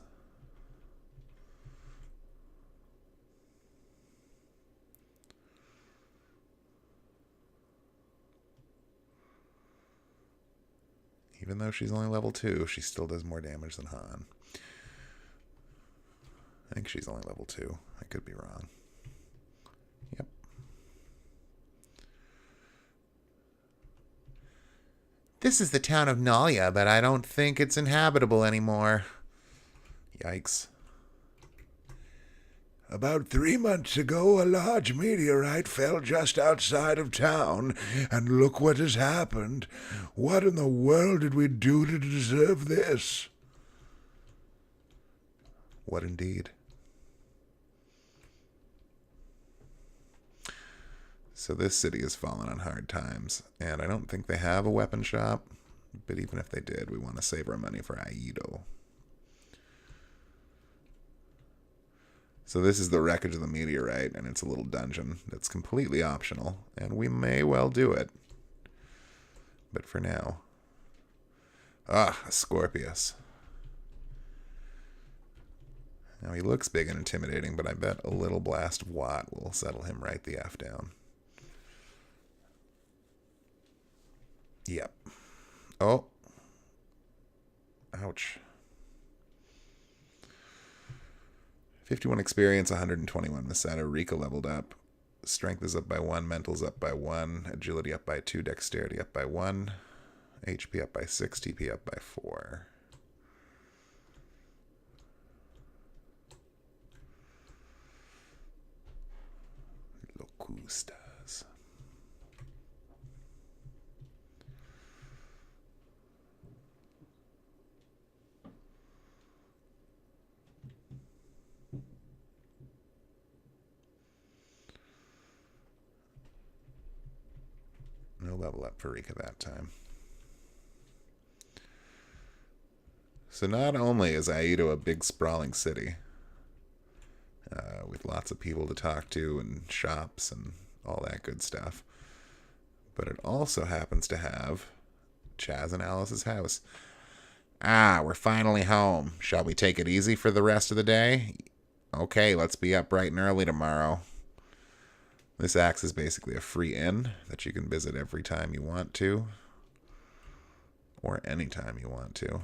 Even though she's only level 2, she still does more damage than Han. I think she's only level 2. I could be wrong. Yep. This is the town of Nalia, but I don't think it's inhabitable anymore. Yikes. About 3 months ago, a large meteorite fell just outside of town, and look what has happened. What in the world did we do to deserve this? What indeed? So this city has fallen on hard times, and I don't think they have a weapon shop, but even if they did, we want to save our money for Aido. So this is the wreckage of the meteorite, and it's a little dungeon that's completely optional, and we may well do it. But for now... Ah, a Scorpius. Now he looks big and intimidating, but I bet a little blast of Watt will settle him right the F down. Yep. Oh. Ouch. 51 experience, 121 Masada. Rika leveled up. Strength is up by 1, mental's up by 1, agility up by 2, dexterity up by 1, HP up by 6, TP up by 4. Locustas. No level up for Rika that time. So not only is Aido a big sprawling city, with lots of people to talk to and shops and all that good stuff, but it also happens to have Chaz and Alice's house. Ah, we're finally home. Shall we take it easy for the rest of the day? Okay, let's be up bright and early tomorrow. This acts as basically a free inn that you can visit every time you want to, or anytime you want to.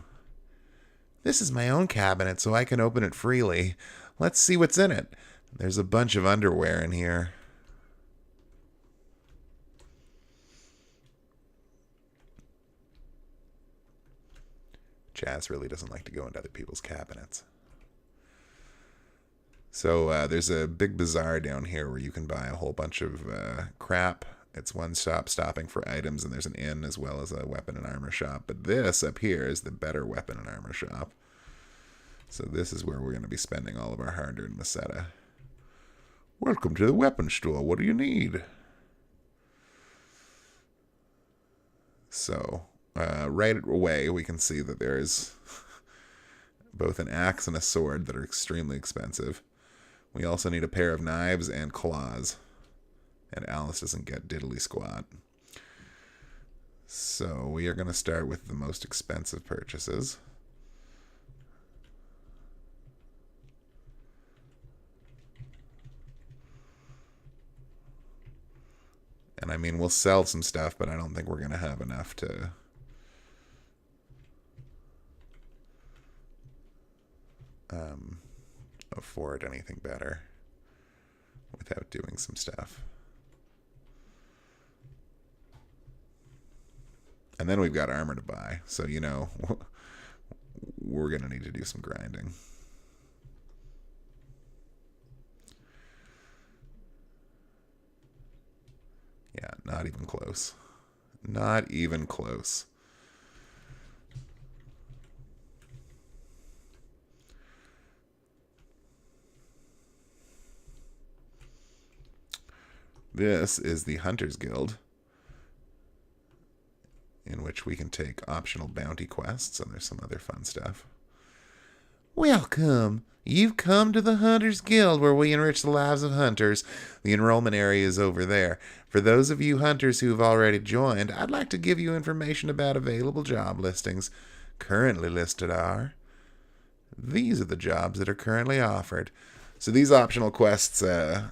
This is my own cabinet, so I can open it freely. Let's see what's in it. There's a bunch of underwear in here. Chaz really doesn't like to go into other people's cabinets. So there's a big bazaar down here where you can buy a whole bunch of crap. It's one stop stopping for items, and there's an inn as well as a weapon and armor shop. But this up here is the better weapon and armor shop. So this is where we're going to be spending all of our hard-earned Masetta. Welcome to the weapon store. What do you need? So right away we can see that there's both an axe and a sword that are extremely expensive. We also need a pair of knives and claws. And Alice doesn't get diddly squat. So we are going to start with the most expensive purchases. I mean, we'll sell some stuff, but I don't think we're going to have enough to afford anything better without doing some stuff. And then we've got armor to buy, so, you know, we're going to need to do some grinding. Yeah, not even close. Not even close. This is the Hunters Guild, in which we can take optional bounty quests, and there's some other fun stuff. Welcome! You've come to the Hunters Guild, where we enrich the lives of hunters. The enrollment area is over there. For those of you hunters who have already joined, I'd like to give you information about available job listings. Currently listed are... These are the jobs that are currently offered. So these optional quests are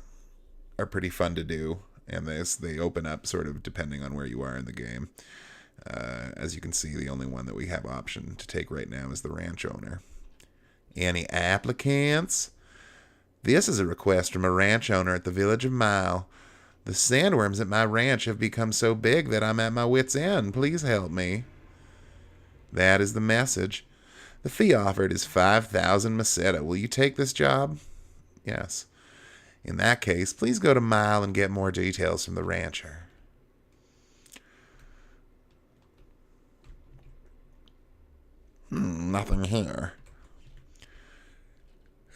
pretty fun to do, and they open up sort of depending on where you are in the game. As you can see, the only one that we have option to take right now is the ranch owner. Any applicants? This is a request from a ranch owner at the village of Mile. The sandworms at my ranch have become so big that I'm at my wit's end. Please help me. That is the message. The fee offered is 5,000 Meseta. Will you take this job? Yes. In that case, please go to Mile and get more details from the rancher. Nothing here.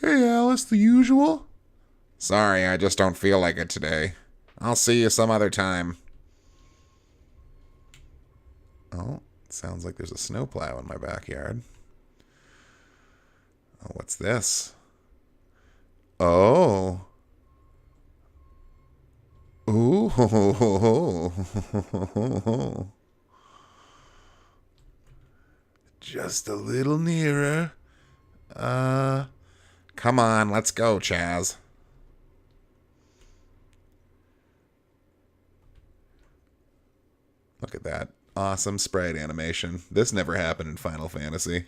Hey, Alice, the usual? Sorry, I just don't feel like it today. I'll see you some other time. Oh, sounds like there's a snowplow in my backyard. Oh, what's this? Oh. Ooh. Just a little nearer. Come on, let's go, Chaz. Look at that. Awesome sprite animation. This never happened in Final Fantasy.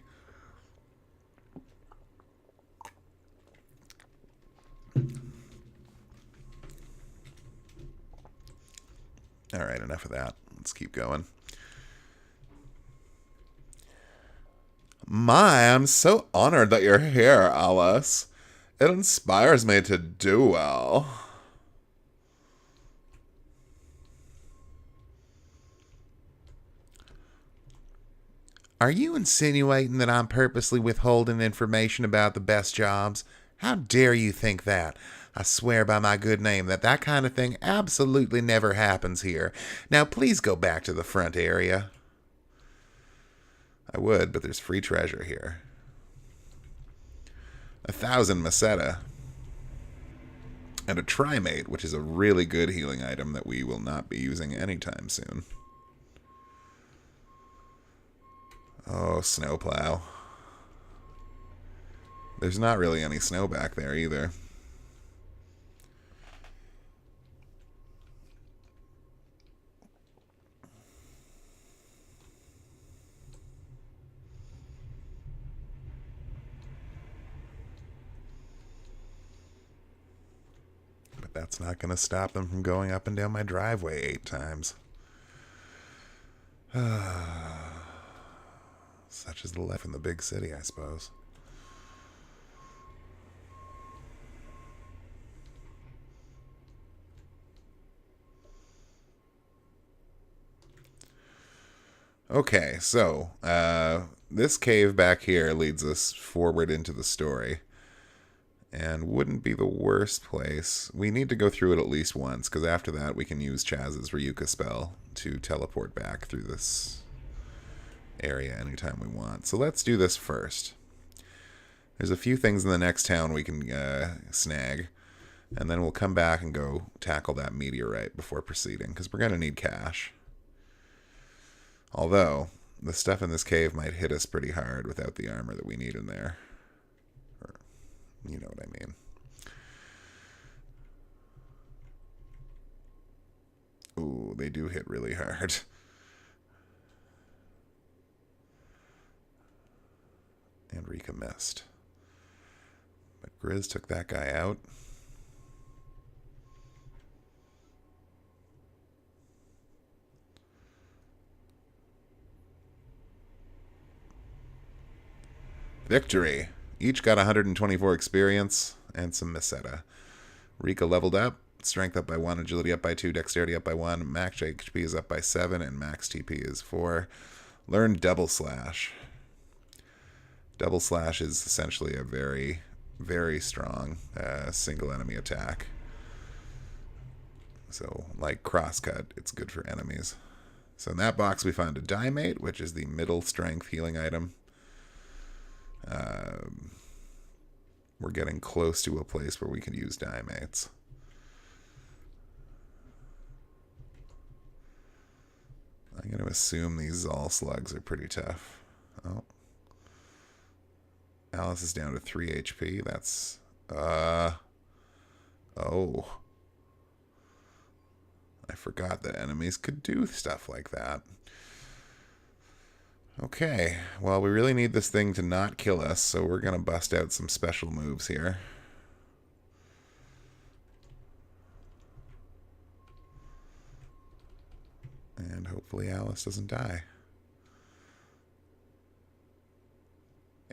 Alright, enough of that. Let's keep going. My, I'm so honored that you're here, Alice. It inspires me to do well. Are you insinuating that I'm purposely withholding information about the best jobs? How dare you think that? I swear by my good name that kind of thing absolutely never happens here. Now please go back to the front area. I would, but there's free treasure here. 1,000 Meseta. And a Trimate, which is a really good healing item that we will not be using anytime soon. Oh, snowplow. There's not really any snow back there either. But that's not going to stop them from going up and down my driveway 8 times. Such is the life in the big city, I suppose. Okay, so this cave back here leads us forward into the story. And wouldn't be the worst place. We need to go through it at least once, because after that we can use Chaz's Ryuka spell to teleport back through this area anytime we want. So let's do this first. There's a few things in the next town we can snag, and then we'll come back and go tackle that meteorite before proceeding, because we're going to need cash. Although, the stuff in this cave might hit us pretty hard without the armor that we need in there. Or, you know what I mean. Ooh, they do hit really hard. And Rika missed. But Grizz took that guy out. Victory. Each got 124 experience and some Meseta. Rika leveled up. Strength up by 1, agility up by 2, dexterity up by 1, max HP is up by 7, and max TP is 4. Learned Double Slash. Double Slash is essentially a very, very strong single enemy attack. So, like Crosscut, it's good for enemies. So in that box we found a Diamate, which is the middle strength healing item. We're getting close to a place where we can use Diamates. I'm going to assume these Zal slugs are pretty tough. Oh. Alice is down to 3 HP. That's... Oh. I forgot that enemies could do stuff like that. Okay. Well, we really need this thing to not kill us, so we're going to bust out some special moves here. And hopefully Alice doesn't die.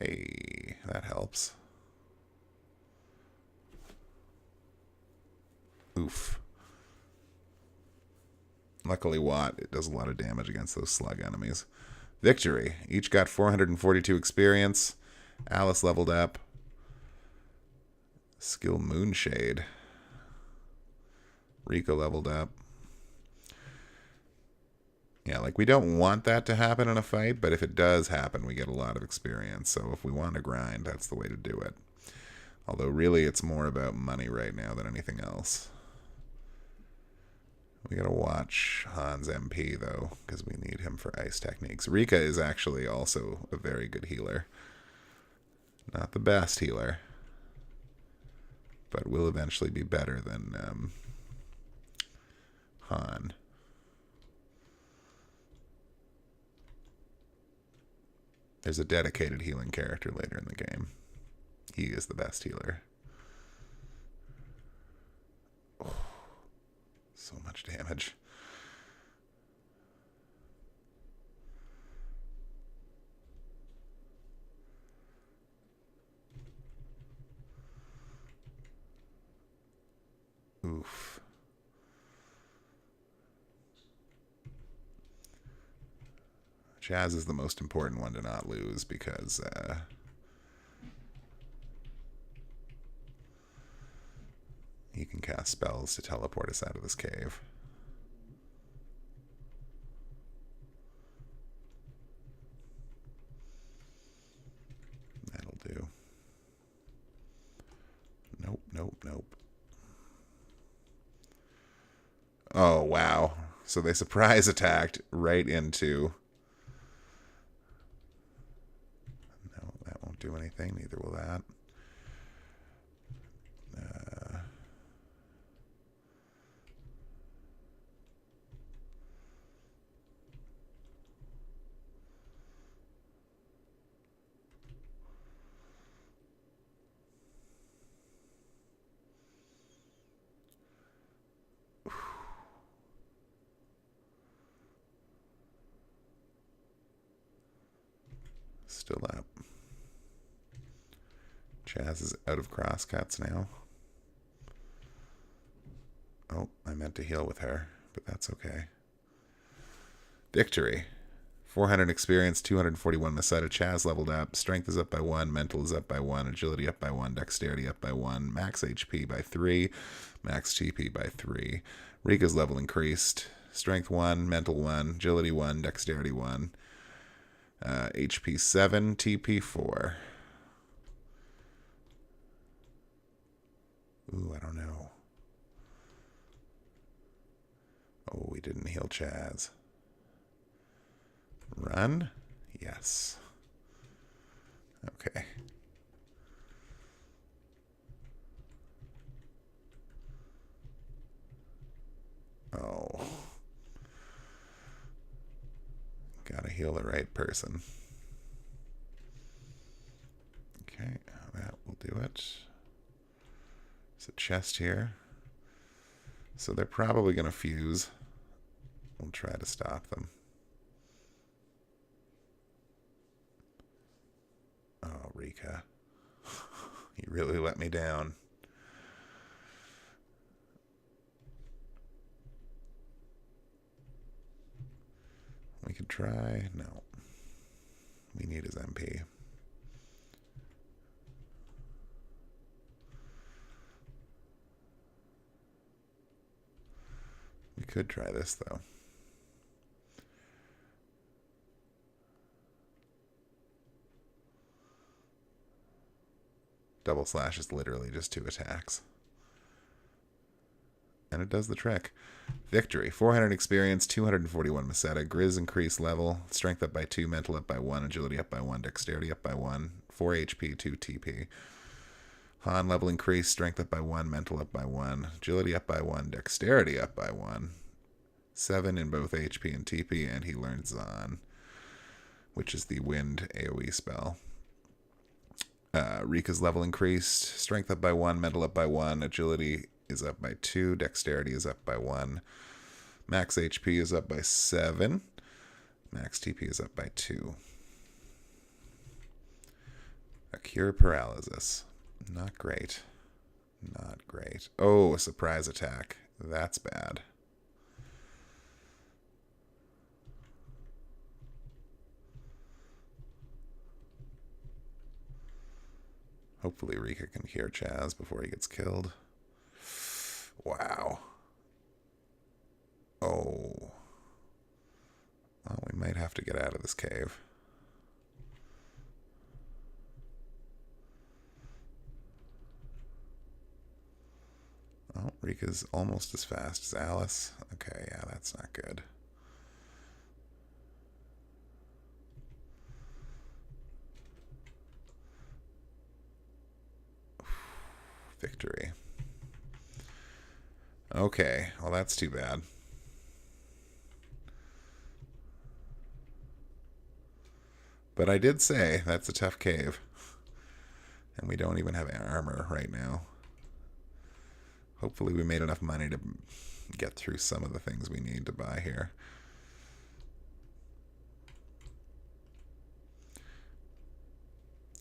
Hey, that helps. Oof. Luckily, Watt, it does a lot of damage against those slug enemies. Victory. Each got 442 experience. Alice leveled up. Skill Moonshade. Rika leveled up. Yeah, like, we don't want that to happen in a fight, but if it does happen, we get a lot of experience. So if we want to grind, that's the way to do it. Although, really, it's more about money right now than anything else. We gotta watch Han's MP, though, because we need him for ice techniques. Rika is actually also a very good healer. Not the best healer, but will eventually be better than Han. There's a dedicated healing character later in the game. He is the best healer. Oh, so much damage. Oof. Chaz is the most important one to not lose because he can cast spells to teleport us out of this cave. That'll do. Nope, nope, nope. Oh, wow. So they surprise attacked right into... No, that won't do anything. Neither will that. Still up. Chaz is out of crosscuts now. Oh, I meant to heal with her, but that's okay. Victory. 400 experience, 241 Meseta. Chaz leveled up. Strength is up by 1. Mental is up by 1. Agility up by 1. Dexterity up by 1. Max HP by 3. Max TP by 3. Rika's level increased. Strength 1. Mental 1. Agility 1. Dexterity 1. HP 7. TP 4. Ooh, I don't know. Oh, we didn't heal Chaz. Run? Yes. Okay. Oh. heal the right person. Okay, that will do it. There's a chest here. So they're probably going to fuse. We'll try to stop them. Oh, Rika. You really let me down. We could try. No. We need his MP. We could try this, though. Double slash is literally just 2 attacks. And it does the trick. Victory. 400 experience, 241 Meseta. Grizz increased level. Strength up by 2, mental up by 1, agility up by 1, dexterity up by 1, 4 HP, 2 TP. Han level increased, strength up by 1, mental up by 1, agility up by 1, dexterity up by 1. 7 in both HP and TP, and he learned Zon, which is the wind AoE spell. Rika's level increased, strength up by 1, mental up by 1, agility is up by 2, dexterity is up by 1, max HP is up by 7, max TP is up by 2. A cure paralysis. Not great. Not great. Oh, a surprise attack. That's bad. Hopefully Rika can cure Chaz before he gets killed. Wow. Oh. Well, we might have to get out of this cave. Oh, Rika's almost as fast as Alice. Okay, yeah, that's not good. Victory. Okay, well that's too bad. But I did say that's a tough cave. And we don't even have armor right now. Hopefully we made enough money to get through some of the things we need to buy here.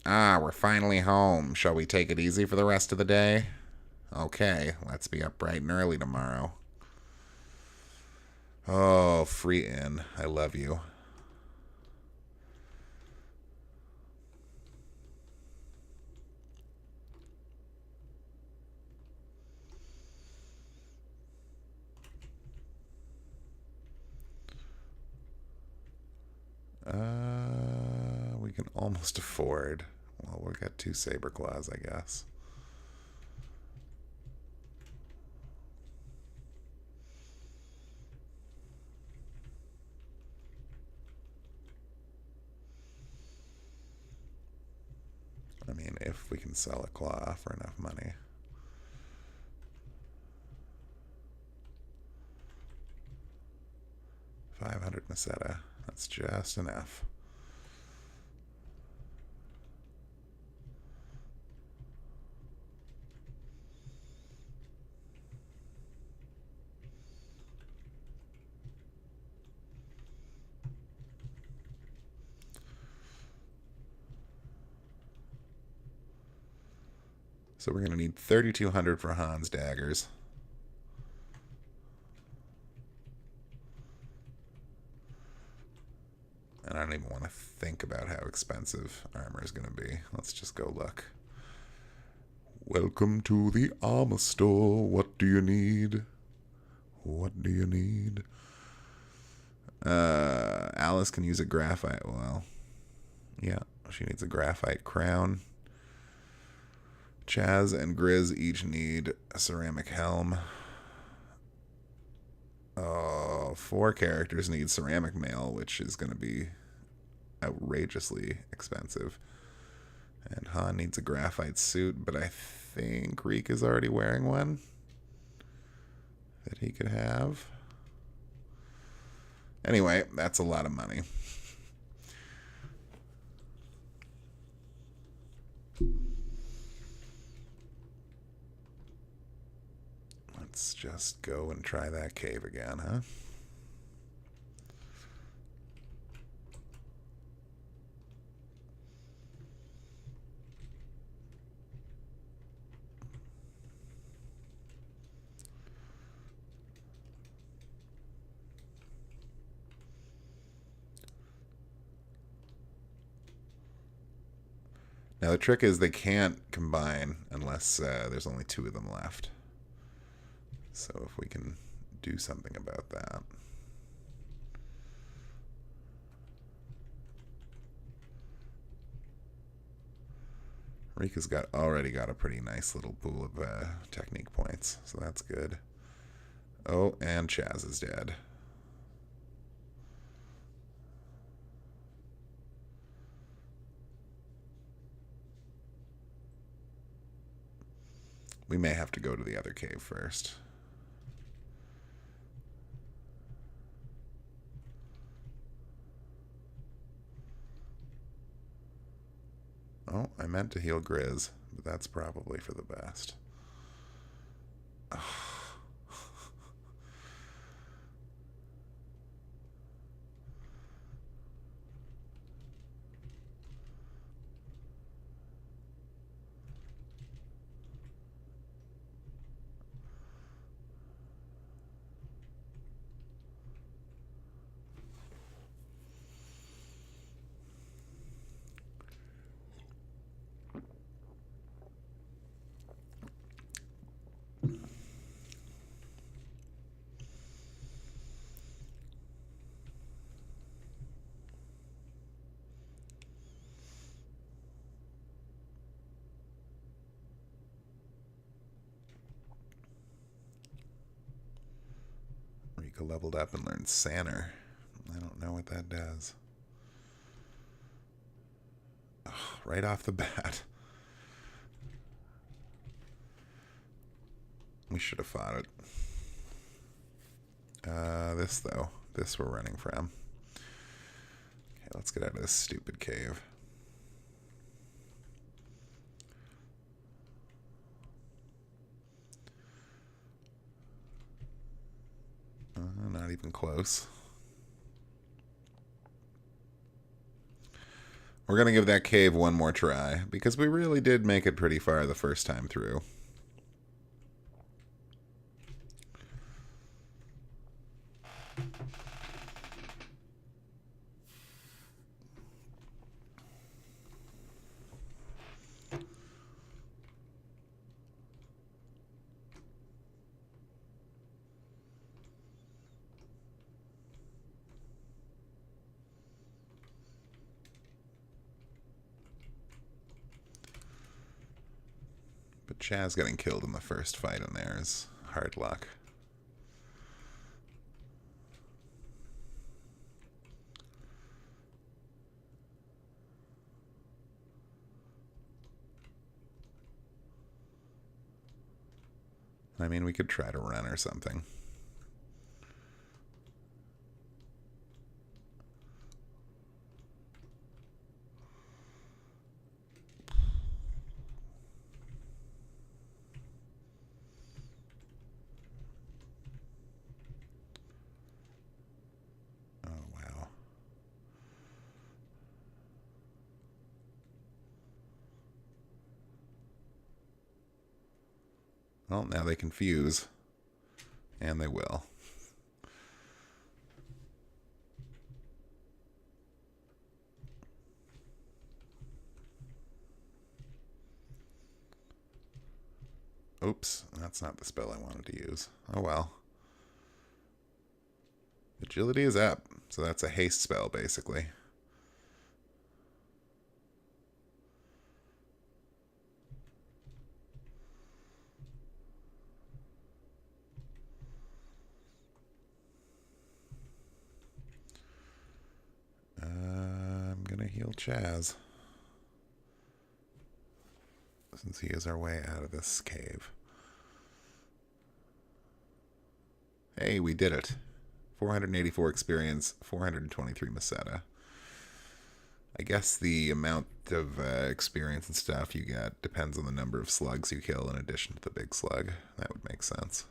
Ah, we're finally home. Shall we take it easy for the rest of the day? Okay, let's be up bright and early tomorrow. Oh, free inn. I love you. We can almost afford. Well, we'll get 2 saber claws, I guess. I mean, if we can sell a claw for enough money. $500 Meseta. That's just enough. So we're going to need 3,200 for Han's daggers. And I don't even want to think about how expensive armor is going to be. Let's just go look. Welcome to the armor store. What do you need? What do you need? Alice can use a graphite. Well, yeah, she needs a graphite crown. Chaz and Grizz each need a ceramic helm. Oh, 4 characters need ceramic mail, which is going to be outrageously expensive. And Han needs a graphite suit, but I think Reek is already wearing one that he could have. Anyway, that's a lot of money. let's just go and try that cave again, huh? Now the trick is they can't combine unless there's only 2 of them left. So if we can do something about that. Rika's already got a pretty nice little pool of technique points, so that's good. Oh, and Chaz is dead. We may have to go to the other cave first. Oh, I meant to heal Grizz, but that's probably for the best. Rika leveled up and learned Sanner. I don't know what that does. Oh, right off the bat. We should have fought it. This, though. This we're running from. Okay, let's get out of this stupid cave. Not even close. We're going to give that cave one more try, because we really did make it pretty far the first time through. But Chaz getting killed in the first fight in there is hard luck. I mean, we could try to run or something. Well, now they can fuse. And they will. Oops, that's not the spell I wanted to use. Oh well. Agility is up, so that's a haste spell, basically. I'm gonna heal Chaz, since he is our way out of this cave. Hey, we did it. 484 experience, 423 Meseta. I guess the amount of experience and stuff you get depends on the number of slugs you kill in addition to the big slug. That would make sense.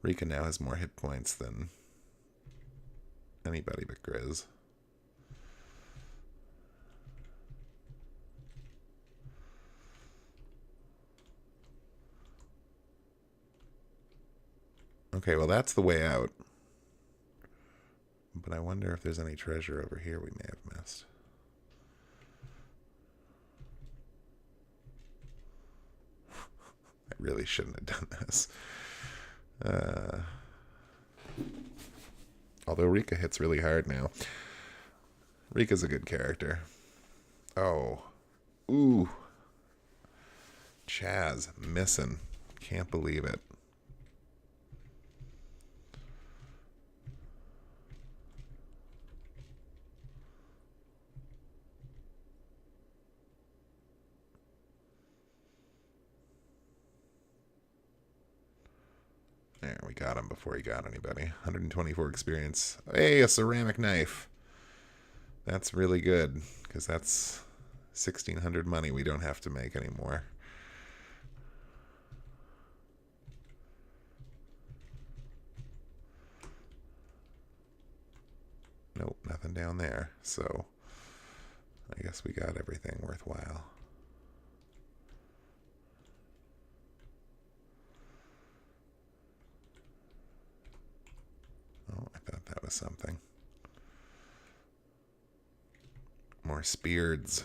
Rika now has more hit points than anybody but Grizz. Okay, well that's the way out. But I wonder if there's any treasure over here we may have missed. I really shouldn't have done this. Although Rika hits really hard now. Rika's a good character. Oh. Ooh. Chaz missing. Can't believe it. There, we got him before he got anybody. 124 experience. Hey, a ceramic knife. That's really good, because that's 1,600 money we don't have to make anymore. Nope, nothing down there. So, I guess we got everything worthwhile. Oh, I thought that was something. More spears.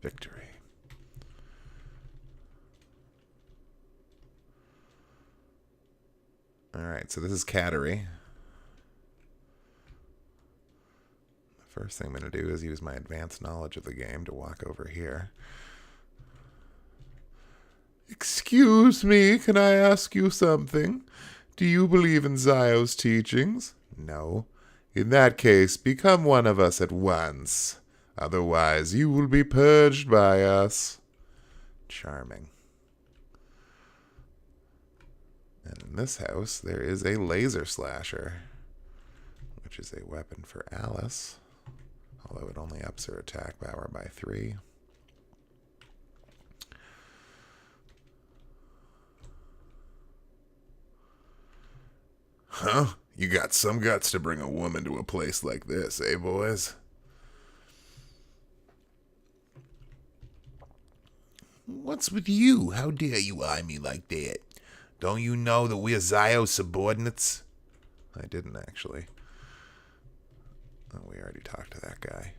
Victory. Alright, so this is Cattery. The first thing I'm going to do is use my advanced knowledge of the game to walk over here. Excuse me, can I ask you something? Do you believe in Zio's teachings? No. In that case, become one of us at once. Otherwise, you will be purged by us. Charming. And in this house, there is a laser slasher, which is a weapon for Alice, although it only ups her attack power by 3. Huh? You got some guts to bring a woman to a place like this, eh, boys? What's with you? How dare you eye me like that? Don't you know that we're Zio's subordinates? I didn't actually. Oh, we already talked to that guy.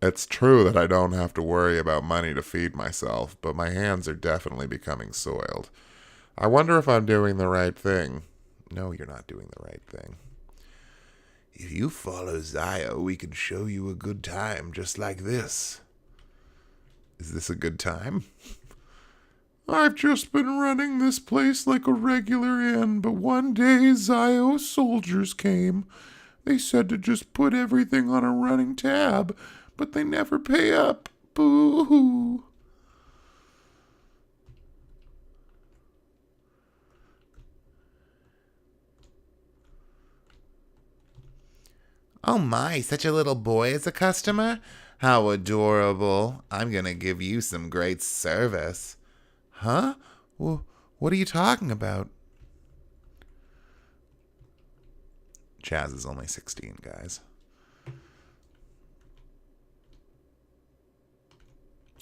It's true that I don't have to worry about money to feed myself, but my hands are definitely becoming soiled. I wonder if I'm doing the right thing. No, you're not doing the right thing. If you follow Zio, we can show you a good time just like this. Is this a good time? I've just been running this place like a regular inn, but one day Zio's soldiers came. They said to just put everything on a running tab, but they never pay up. Boo-hoo. Oh my, such a little boy is a customer? How adorable. I'm gonna give you some great service. Huh? Well, what are you talking about? Chaz is only 16, guys.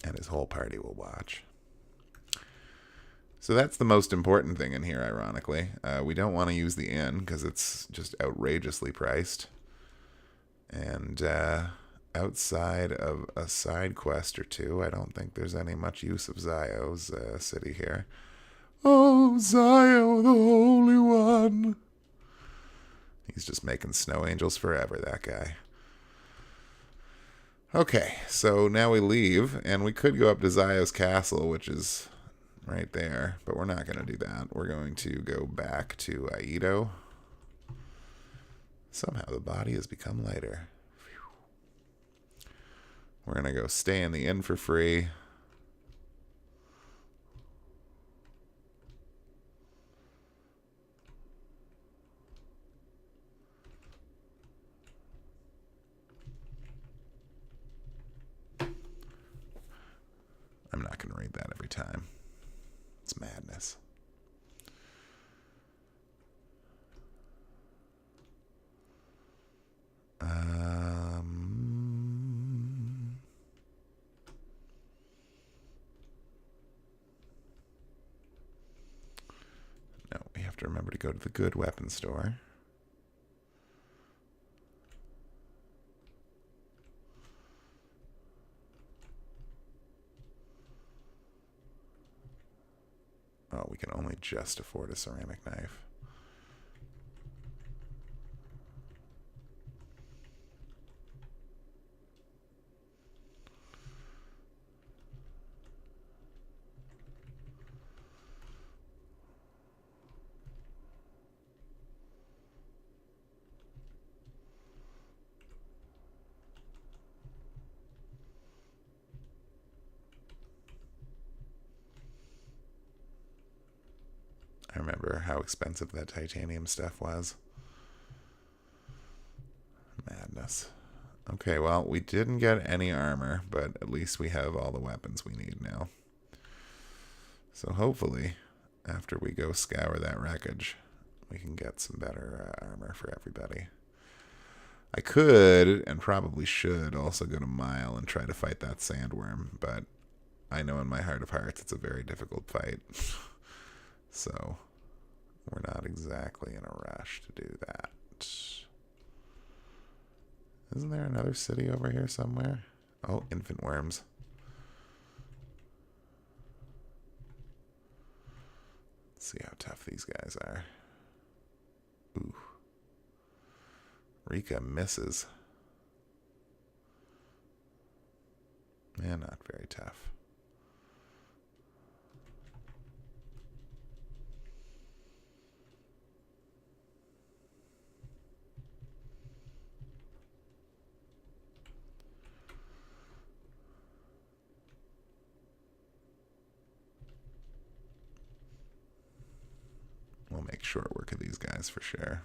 And his whole party will watch. So that's the most important thing in here, ironically. We don't want to use the inn because it's just outrageously priced. And outside of a side quest or two, I don't think there's any much use of Zio's city here. Oh, Zio, the Holy One. He's just making snow angels forever, that guy. Okay, so now we leave, and we could go up to Zio's castle, which is right there, but we're not going to do that. We're going to go back to Aido. Somehow the body has become lighter. We're going to go stay in the inn for free, every time. It's madness. No, we have to remember to go to the good weapon store. Oh, we can only just afford a ceramic knife. I remember how expensive that titanium stuff was. Madness. Okay, well, we didn't get any armor, but at least we have all the weapons we need now. So hopefully, after we go scour that wreckage, we can get some better armor for everybody. I could, and probably should, also go to Mile and try to fight that sandworm, but I know in my heart of hearts it's a very difficult fight. So, we're not exactly in a rush to do that. Isn't there another city over here somewhere? Oh, infant worms. Let's see how tough these guys are. Ooh. Rika misses. Yeah, not very tough. We'll make short work of these guys for sure.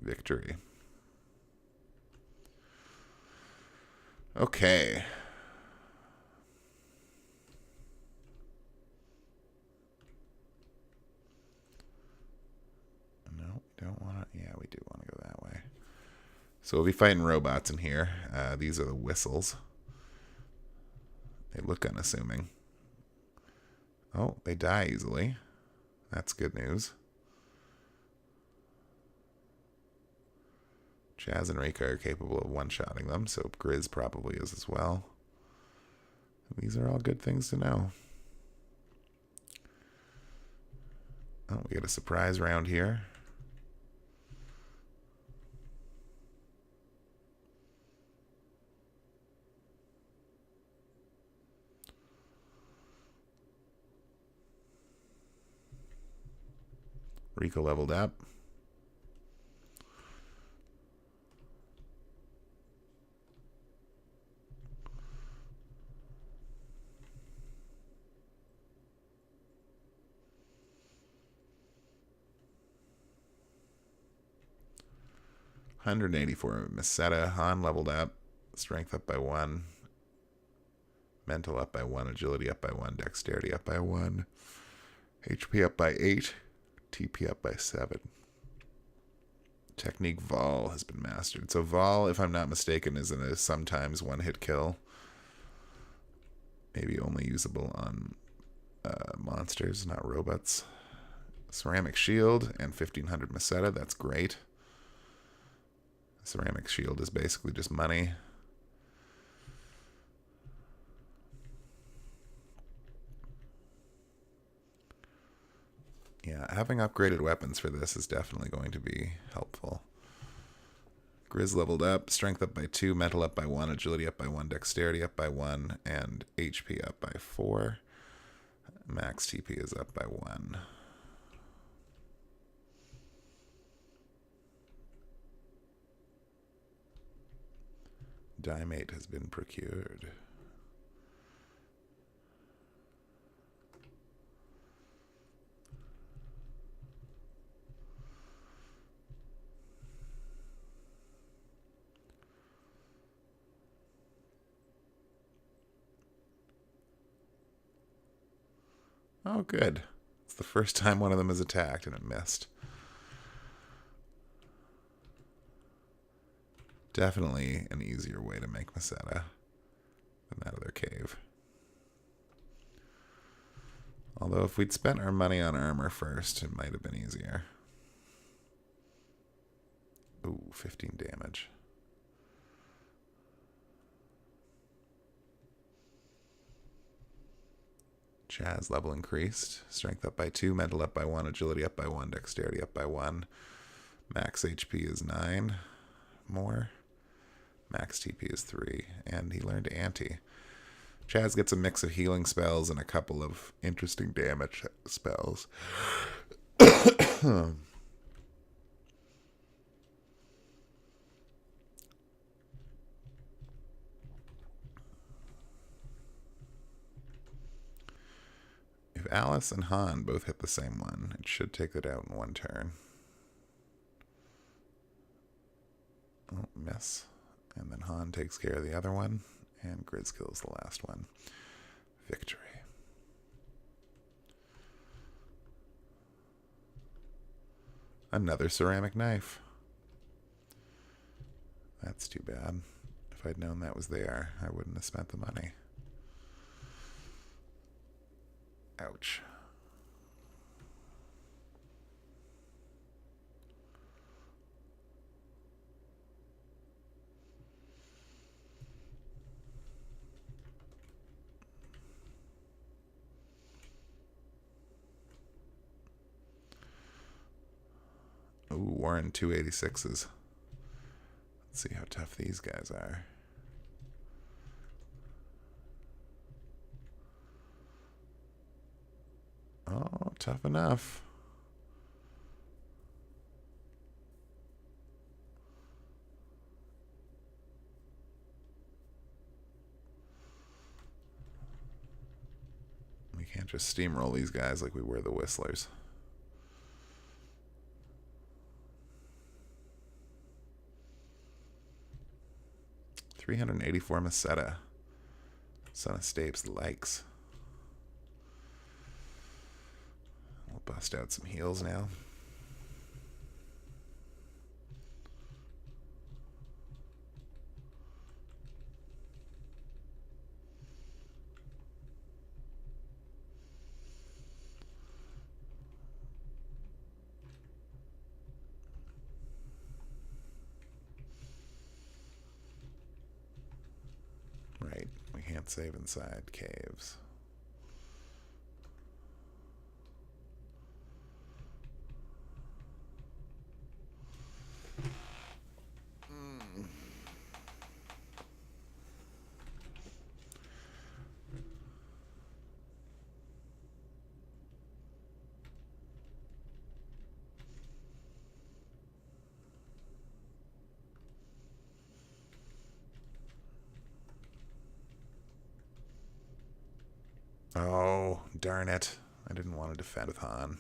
Victory. Okay. No, we don't want to. Yeah, we do want to go that way. So we'll be fighting robots in here. These are the whistles. They look unassuming. Oh, they die easily. That's good news. Chaz and Rika are capable of one-shotting them, so Grizz probably is as well. These are all good things to know. Oh, we get a surprise round here. Rika leveled up. $184 Meseta. Han leveled up. Strength up by 1. Mental up by 1. Agility up by 1. Dexterity up by 1. HP up by 8. TP up by 7. Technique Vol has been mastered. So Vol, if I'm not mistaken, is a sometimes one-hit kill. Maybe only usable on monsters, not robots. Ceramic Shield and 1500 Meseta. That's great. Ceramic Shield is basically just money. Yeah, having upgraded weapons for this is definitely going to be helpful. Grizz leveled up, strength up by 2, mental up by 1, agility up by 1, dexterity up by 1, and HP up by 4. Max TP is up by 1. Dimate has been procured. Oh, good. It's the first time one of them is attacked and it missed. Definitely an easier way to make Meseta than out of their cave. Although if we'd spent our money on armor first, it might have been easier. Ooh, 15 damage. Chaz level increased. Strength up by 2, mental up by 1, agility up by 1, dexterity up by 1. Max HP is 9 more. Max TP is 3. And he learned Anti. Chaz gets a mix of healing spells and a couple of interesting damage spells. If Alice and Han both hit the same one, it should take it out in one turn. Oh, miss. And then Han takes care of the other one, and Grizz kills the last one. Victory. Another ceramic knife. That's too bad. If I'd known that was there, I wouldn't have spent the money. Ouch. Ooh, Warren 286s. Let's see how tough these guys are. Oh, tough enough. We can't just steamroll these guys like we were the Whistlers. $384 Meseta. Son of Stapes likes. We'll bust out some heals now. Right, we can't save inside caves. Oh, darn it. I didn't want to defend with Han.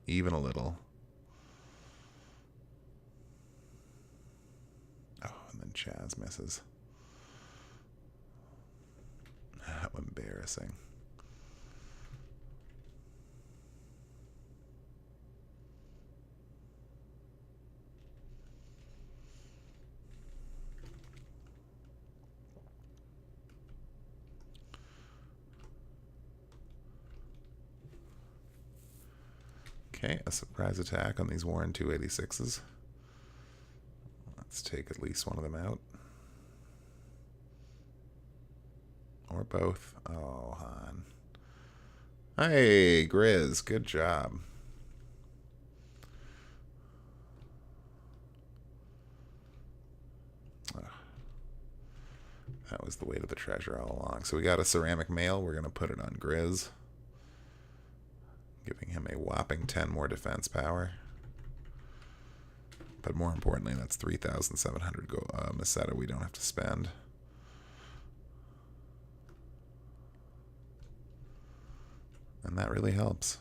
Even a little. Oh, and then Chaz misses. How embarrassing. Okay, a surprise attack on these Warren 286s. Let's take at least one of them out. Or both. Oh, Han. Hey, Grizz, good job. Ugh. That was the weight of the treasure all along. So we got a ceramic mail. We're going to put it on Grizz, giving him a whopping 10 more defense power. But more importantly, that's 3,700 Meseta we don't have to spend. And that really helps.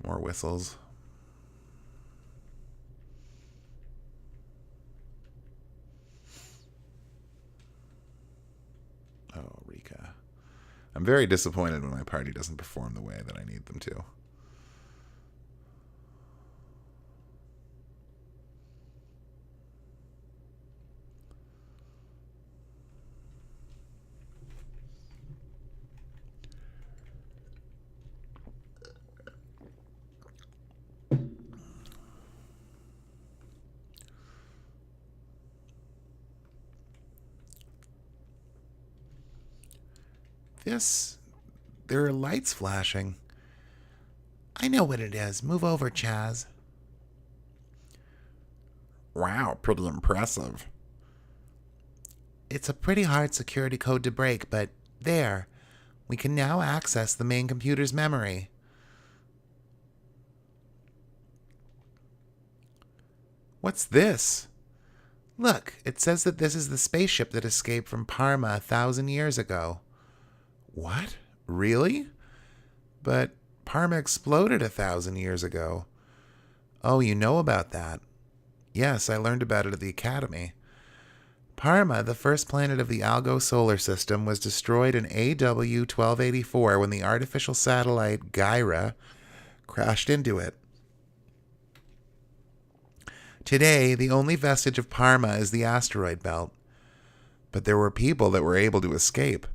More whistles. I'm very disappointed when my party doesn't perform the way that I need them to. There are lights flashing. I know what it is. Move over, Chaz. Wow, pretty impressive. It's a pretty hard security code to break, but there. We can now access the main computer's memory. What's this? Look, it says that this is the spaceship that escaped from Parma 1,000 years ago. What? Really? But Parma exploded 1,000 years ago. Oh, you know about that? Yes, I learned about it at the Academy. Parma, the first planet of the Algo Solar System, was destroyed in AW 1284 when the artificial satellite Gyra crashed into it. Today, the only vestige of Parma is the asteroid belt. But there were people that were able to escape.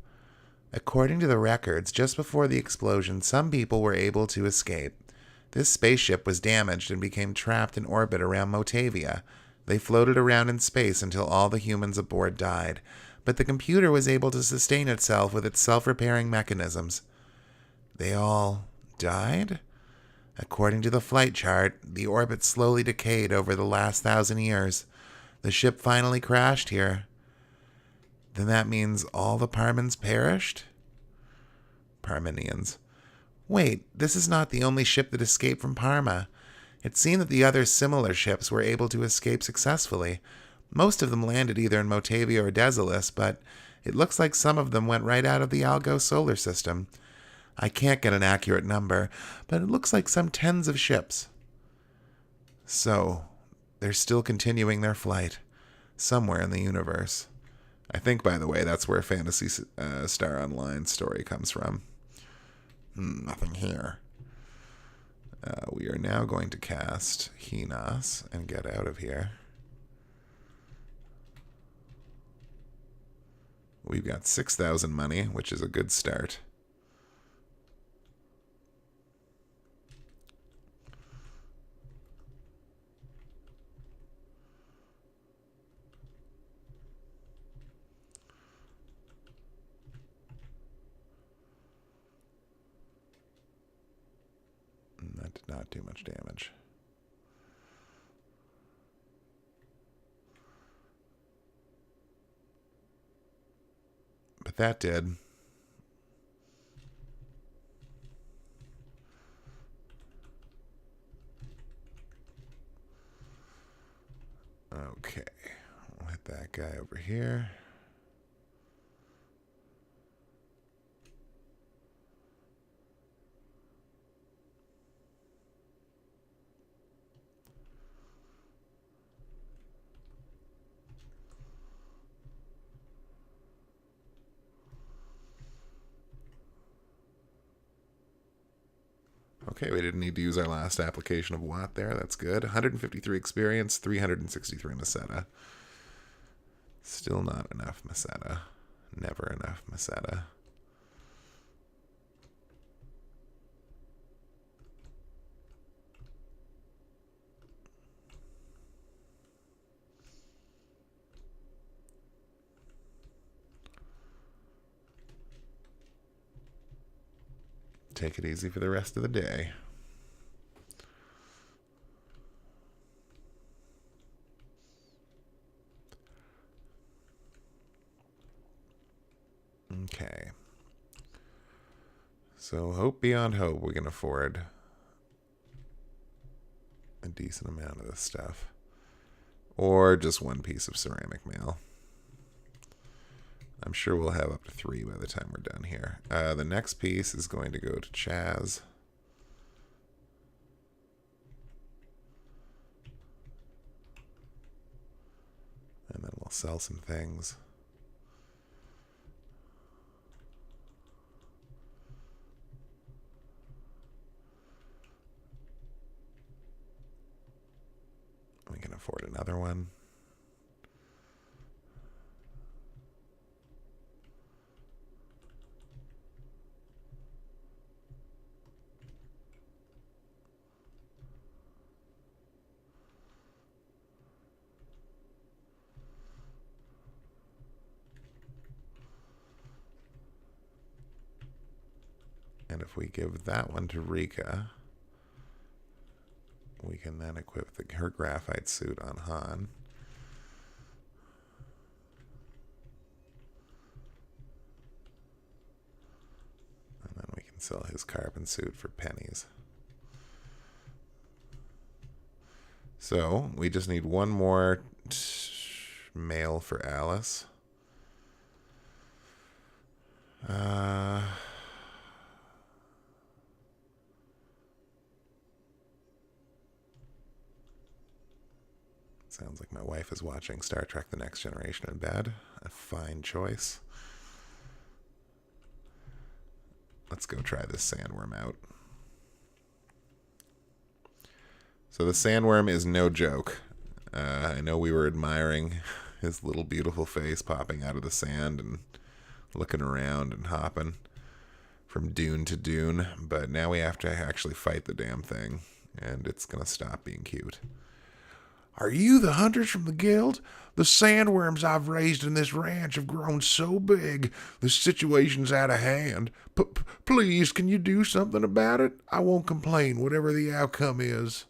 According to the records, just before the explosion, some people were able to escape. This spaceship was damaged and became trapped in orbit around Motavia. They floated around in space until all the humans aboard died, but the computer was able to sustain itself with its self-repairing mechanisms. They all died? According to the flight chart, the orbit slowly decayed over the last 1,000 years. The ship finally crashed here. Then that means all the Parmans perished? Parmenians. Wait, this is not the only ship that escaped from Parma. It seemed that the other similar ships were able to escape successfully. Most of them landed either in Motavia or Dezolis, but it looks like some of them went right out of the Algo Solar System. I can't get an accurate number, but it looks like some tens of ships. So, they're still continuing their flight, somewhere in the universe. I think, by the way, that's where Phantasy Star Online's story comes from. Nothing here. We are now going to cast Hinas and get out of here. We've got 6,000 money, which is a good start. That did not do much damage. But that did. Okay. We'll hit that guy over here. Okay, we didn't need to use our last application of Watt there. That's good. 153 experience, 363 Meseta. Still not enough Meseta. Never enough Meseta. Take it easy for the rest of the day. Okay. So hope beyond hope we can afford a decent amount of this stuff. Or just one piece of ceramic mail. I'm sure we'll have up to 3 by the time we're done here. The next piece is going to go to Chaz. And then we'll sell some things. We can afford another one. And if we give that one to Rika, we can then equip her graphite suit on Han. And then we can sell his carbon suit for pennies. So we just need one more male for Alice. Sounds like my wife is watching Star Trek The Next Generation in bed. A fine choice. Let's go try this sandworm out. So the sandworm is no joke. I know we were admiring his little beautiful face popping out of the sand and looking around and hopping from dune to dune, but now we have to actually fight the damn thing, and it's going to stop being cute. Are you the hunters from the guild? The sandworms I've raised in this ranch have grown so big, the situation's out of hand. Please, can you do something about it? I won't complain, whatever the outcome is.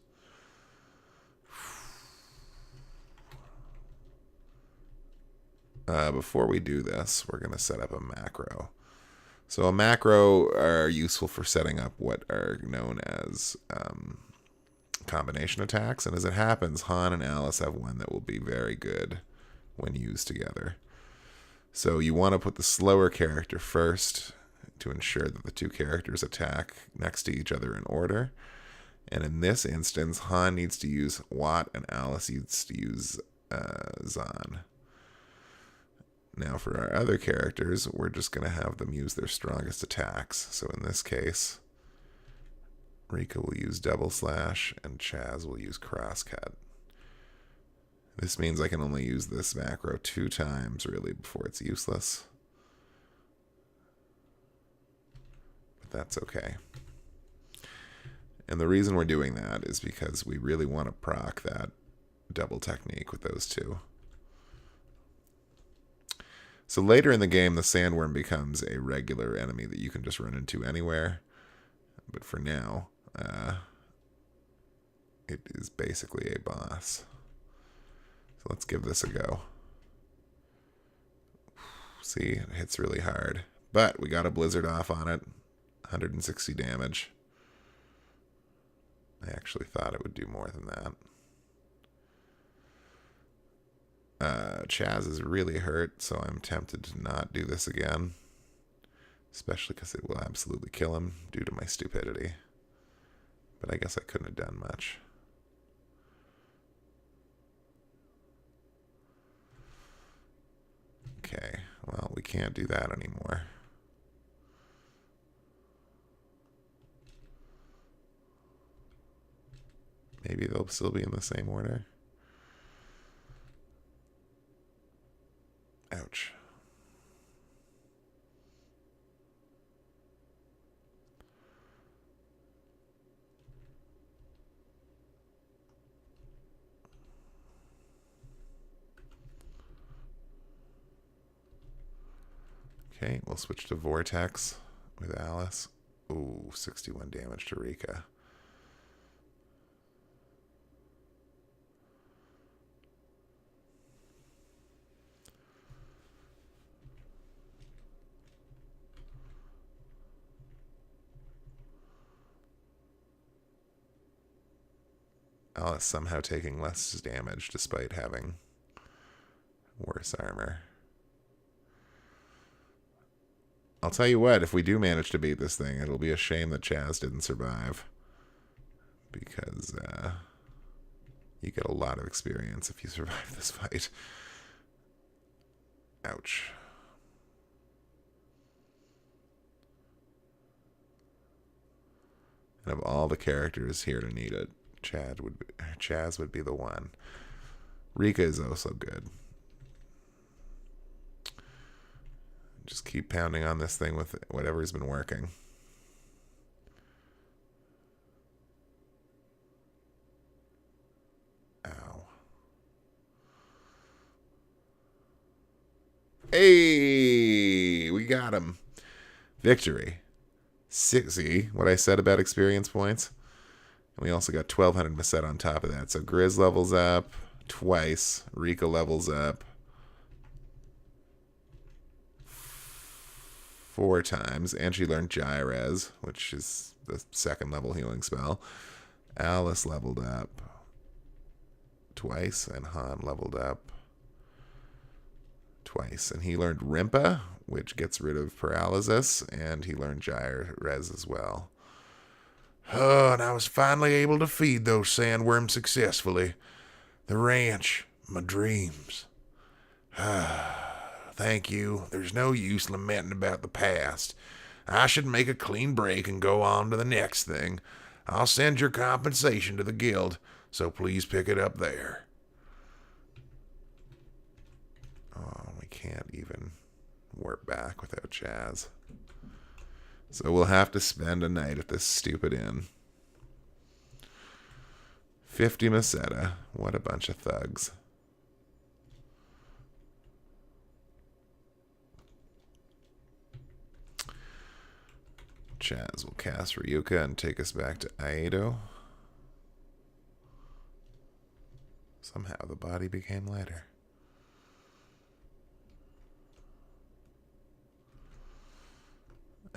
Before we do this, we're going to set up a macro. So a macro are useful for setting up what are known as combination attacks, and as it happens, Han and Alice have one that will be very good when used together. So you want to put the slower character first to ensure that the two characters attack next to each other in order. And in this instance, Han needs to use Watt and Alice needs to use Zahn. Now for our other characters, we're just going to have them use their strongest attacks. So in this case, Rika will use double slash and Chaz will use crosscut. This means I can only use this macro 2 times really before it's useless. But that's okay. And the reason we're doing that is because we really want to proc that double technique with those two. So later in the game, the sandworm becomes a regular enemy that you can just run into anywhere. But for now, it is basically a boss. So let's give this a go. See, it hits really hard. But we got a blizzard off on it. 160 damage. I actually thought it would do more than that. Chaz is really hurt, so I'm tempted to not do this again. Especially because it will absolutely kill him due to my stupidity. But I guess I couldn't have done much. Okay, well, we can't do that anymore. Maybe they'll still be in the same order. Ouch. Okay, we'll switch to Vortex with Alice. Ooh, 61 damage to Rika. Alice somehow taking less damage despite having worse armor. I'll tell you what, if we do manage to beat this thing, it'll be a shame that Chaz didn't survive. Because you get a lot of experience if you survive this fight. Ouch. And of all the characters here to need it, Chaz would be the one. Rika is also good. Just keep pounding on this thing with whatever's been working. Ow. Hey, we got him. Victory. See what I said about experience points? And we also got 1,200 Maset on top of that. So Grizz levels up twice. Rika levels up 4 times. And she learned Jrpg, which is the 2nd level healing spell. Alice leveled up twice. And Han leveled up twice. And he learned Rimpa, which gets rid of paralysis. And he learned Jrpg as well. Oh, and I was finally able to feed those sandworms successfully. The ranch, my dreams. Thank you. There's no use lamenting about the past. I should make a clean break and go on to the next thing. I'll send your compensation to the guild, so please pick it up there. Oh, we can't even warp back without Chaz. So we'll have to spend a night at this stupid inn. 50 Maseta. What a bunch of thugs. Chaz will cast Ryuka and take us back to Aido. Somehow the body became lighter.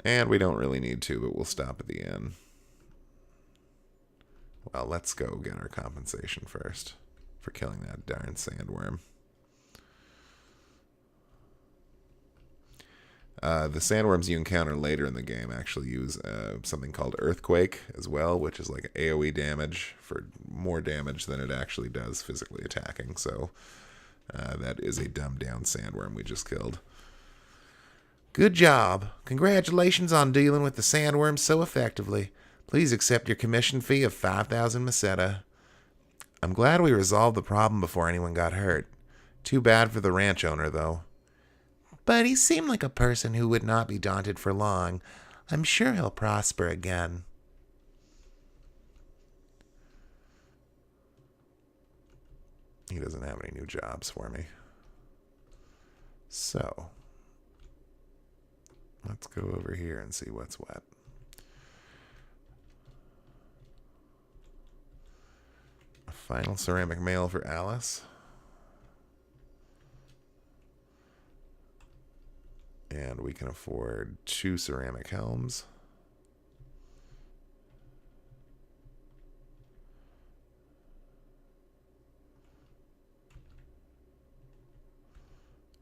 And we don't really need to, but we'll stop at the inn. Well, let's go get our compensation first for killing that darn sandworm. The sandworms you encounter later in the game actually use something called Earthquake as well, which is like AoE damage for more damage than it actually does physically attacking. So that is a dumbed down sandworm we just killed. Good job. Congratulations on dealing with the sandworms so effectively. Please accept your commission fee of 5,000 Maseta. I'm glad we resolved the problem before anyone got hurt. Too bad for the ranch owner, though. But he seemed like a person who would not be daunted for long. I'm sure he'll prosper again. He doesn't have any new jobs for me. So, let's go over here and see what's what. A final ceramic mail for Alice. And we can afford 2 ceramic helms.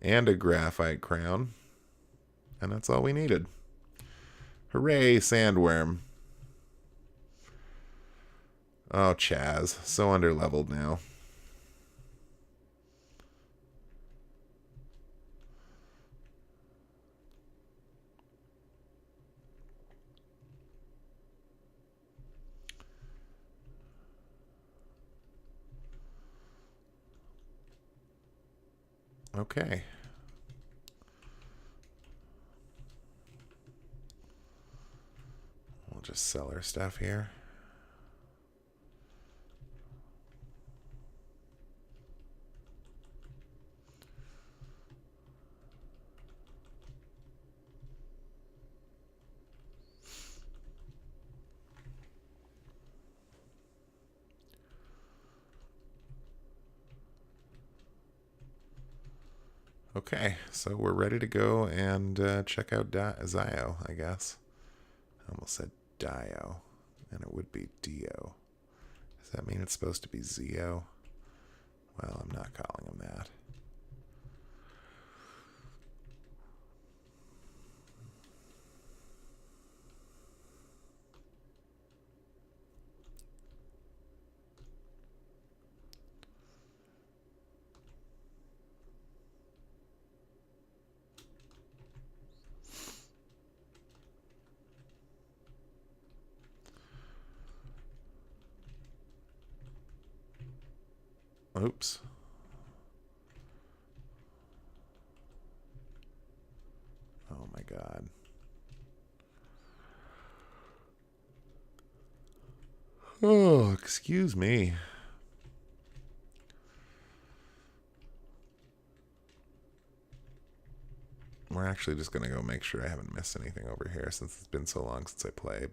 And a graphite crown. And that's all we needed. Hooray, sandworm. Oh, Chaz. So underleveled now. Okay. We'll just sell our stuff here. Okay, so we're ready to go and check out Zio, I guess. I almost said Dio, and it would be Dio. Does that mean it's supposed to be Zio? Well, I'm not calling him that. Oops. Oh my god. Oh, excuse me. We're actually just going to go make sure I haven't missed anything over here since it's been so long since I played.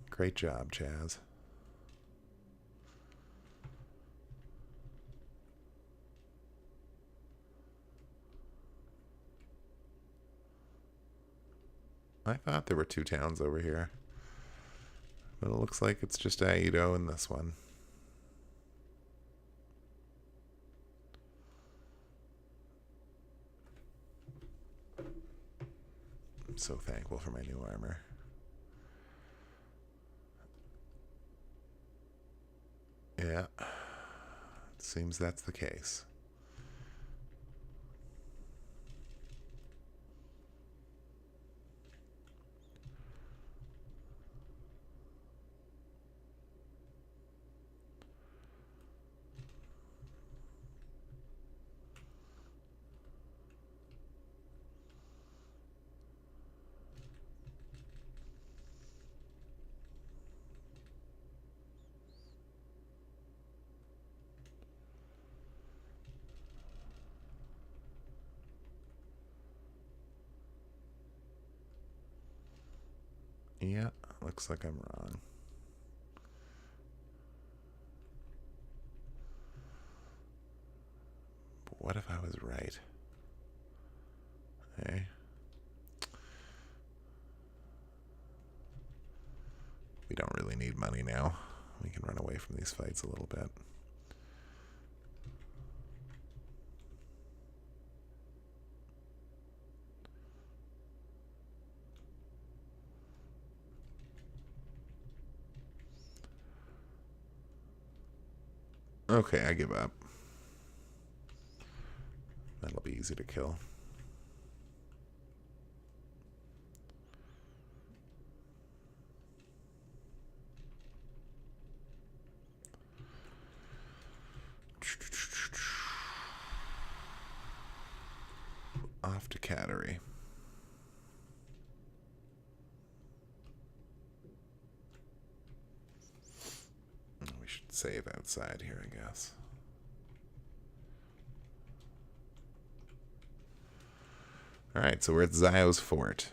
Great job, Chaz. I thought there were 2 towns over here. But it looks like it's just Aido in this one. I'm so thankful for my new armor. Yeah. It seems that's the case. Yeah, looks like I'm wrong. But what if I was right? Hey? We don't really need money now. We can run away from these fights a little bit. Okay, I give up. That'll be easy to kill. Off to Cattery. We should save outside here, I guess. Alright, so we're at Zio's fort.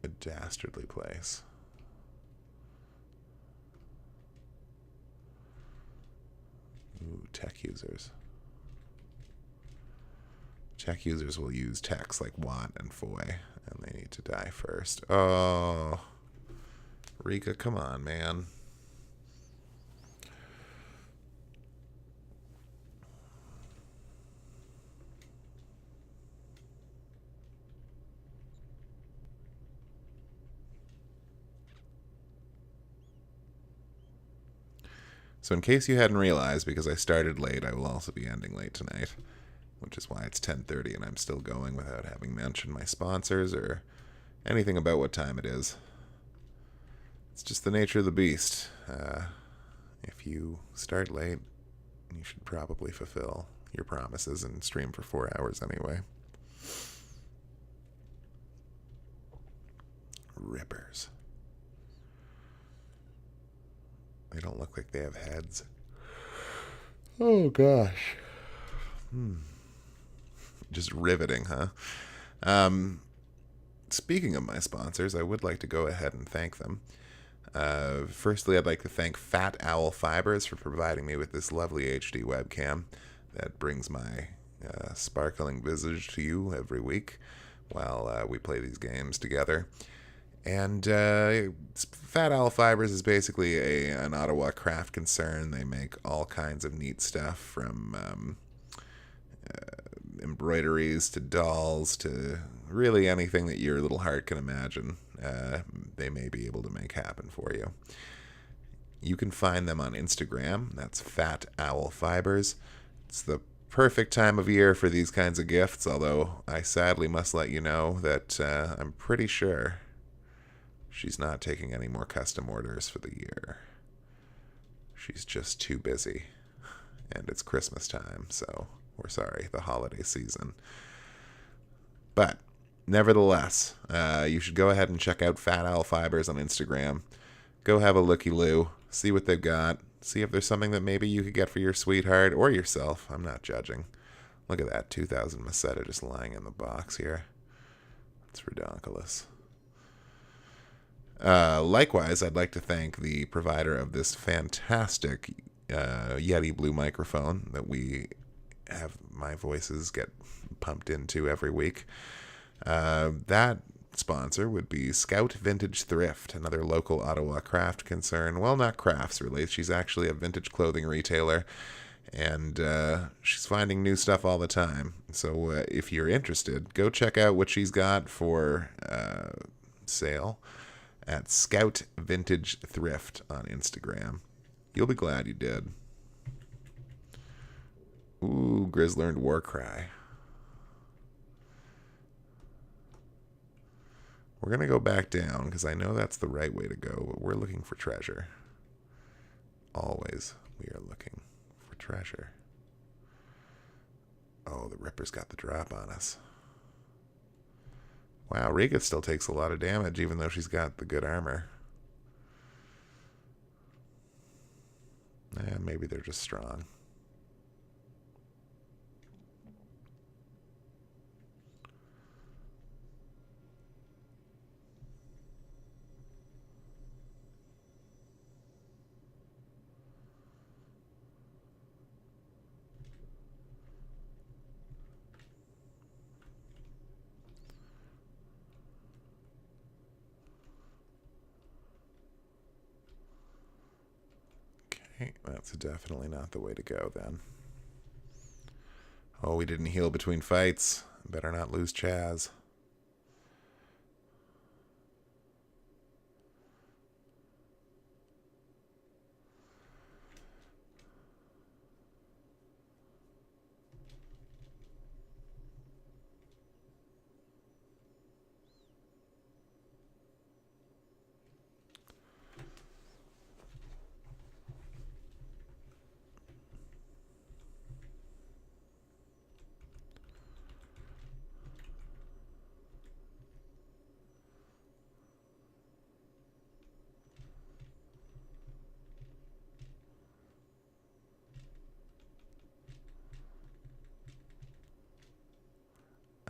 A dastardly place. Ooh, tech users. Tech users will use techs like Watt and Foy, and they need to die first. Oh, Rika, come on, man. So in case you hadn't realized, because I started late, I will also be ending late tonight, which is why it's 10:30 and I'm still going without having mentioned my sponsors or anything about what time it is. It's just the nature of the beast. If you start late, you should probably fulfill your promises and stream for 4 hours anyway. Rippers. They don't look like they have heads. Oh, gosh. Just riveting, huh? Speaking of my sponsors, I would like to go ahead and thank them. Firstly, I'd like to thank Fat Owl Fibres for providing me with this lovely HD webcam that brings my sparkling visage to you every week while we play these games together. And Fat Owl Fibres is basically an Ottawa craft concern. They make all kinds of neat stuff from embroideries to dolls to really anything that your little heart can imagine. They may be able to make happen for you. You can find them on Instagram. That's Fat Owl Fibres. It's the perfect time of year for these kinds of gifts, although I sadly must let you know that I'm pretty sure she's not taking any more custom orders for the year. She's just too busy. And it's Christmas time, so we're sorry, the holiday season. But nevertheless, you should go ahead and check out Fat Owl Fibres on Instagram. Go have a looky-loo, see what they've got, see if there's something that maybe you could get for your sweetheart or yourself. I'm not judging. Look at that 2000 Meseta just lying in the box here. It's redonkulous. Likewise, I'd like to thank the provider of this fantastic Yeti Blue microphone that we have my voices get pumped into every week. That sponsor would be Scout Vintage Thrift, another local Ottawa craft concern. Well, not crafts, really. She's actually a vintage clothing retailer, and she's finding new stuff all the time. So if you're interested, go check out what she's got for sale at Scout Vintage Thrift on Instagram. You'll be glad you did. Ooh, Grizz learned Warcry. We're going to go back down, because I know that's the right way to go, but we're looking for treasure. Always, we are looking for treasure. Oh, the Ripper's got the drop on us. Wow, Rika still takes a lot of damage, even though she's got the good armor. Maybe they're just strong. Okay, that's definitely not the way to go then. Oh, we didn't heal between fights. Better not lose Chaz.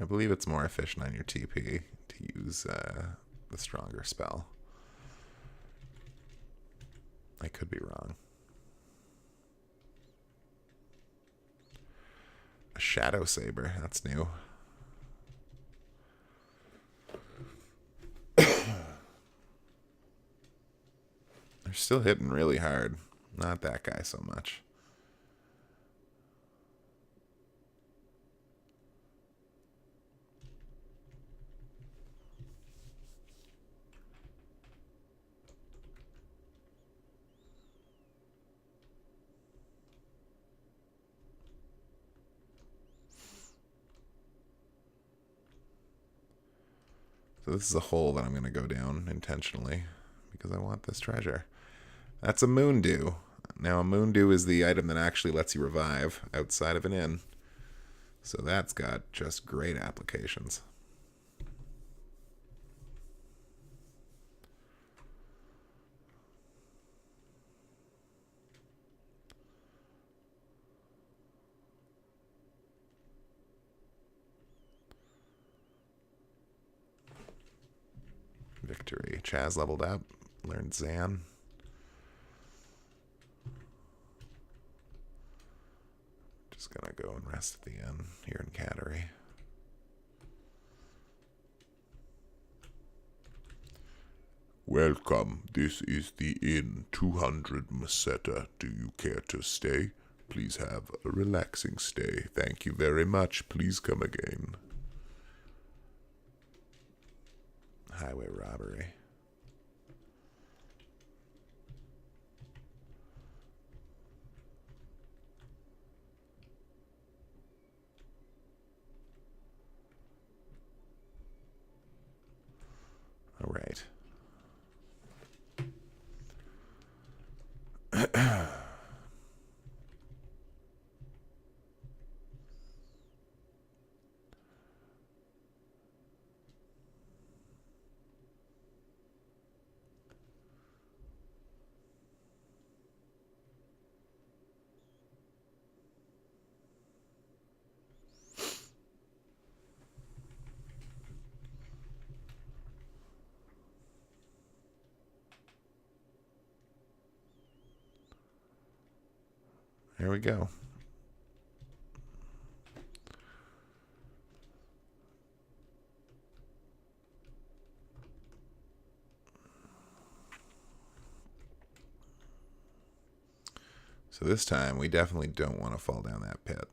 I believe it's more efficient on your TP to use the stronger spell. I could be wrong. A Shadow Saber, that's new. They're still hitting really hard. Not that guy so much. So this is a hole that I'm going to go down intentionally because I want this treasure. That's a Moondew. Now a Moondew is the item that actually lets you revive outside of an inn. So that's got just great applications. Victory. Chaz leveled up. Learned Zan. Just gonna go and rest at the inn here in Cattery. Welcome. This is the inn 200 Meseta. Do you care to stay? Please have a relaxing stay. Thank you very much. Please come again. Highway robbery. right. There we go. So this time, we definitely don't want to fall down that pit.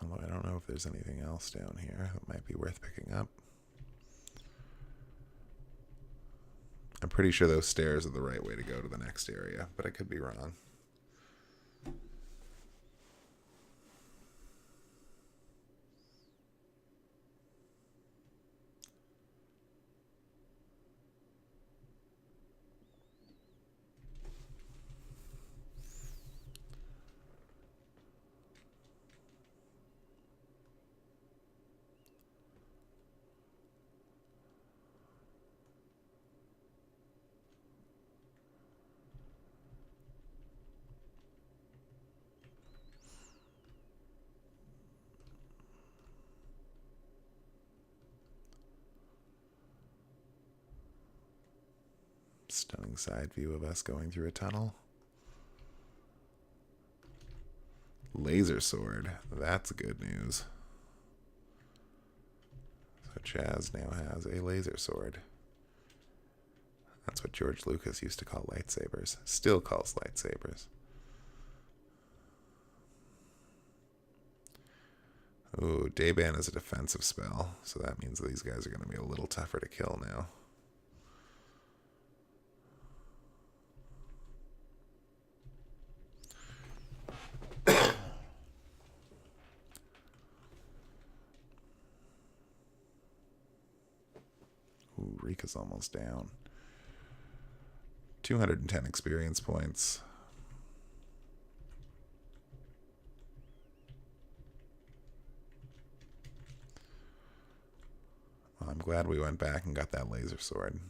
Although I don't know if there's anything else down here that might be worth picking up. I'm pretty sure those stairs are the right way to go to the next area, but I could be wrong. Stunning side view of us going through a tunnel. Laser sword. That's good news. So Chaz now has a laser sword. That's what George Lucas used to call lightsabers. Still calls lightsabers. Ooh, Dayban is a defensive spell, so that means these guys are going to be a little tougher to kill now. Ooh, Rika's almost down. 210 experience points. Well, I'm glad we went back and got that laser sword.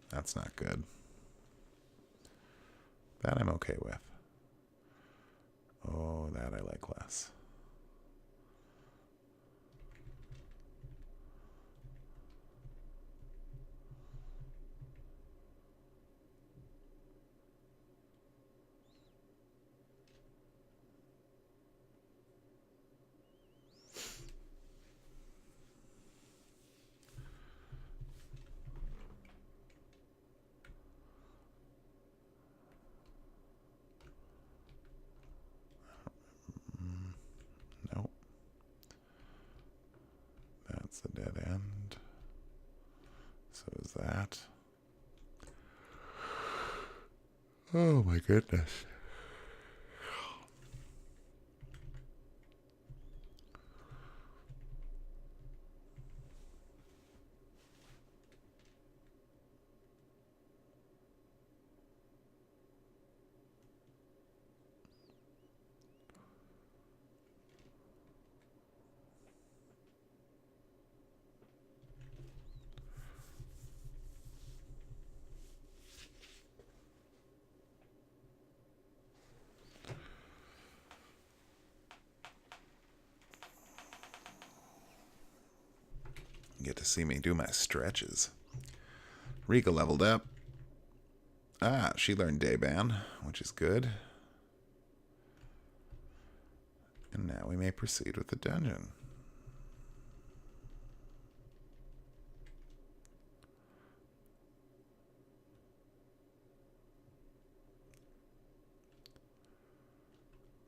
That's not good. That I'm okay with. Oh, that I like less. Nope. That's a dead end. So is that. Oh my goodness. Get to see me do my stretches. Rika leveled up. Ah, she learned Dayban, which is good. And now we may proceed with the dungeon.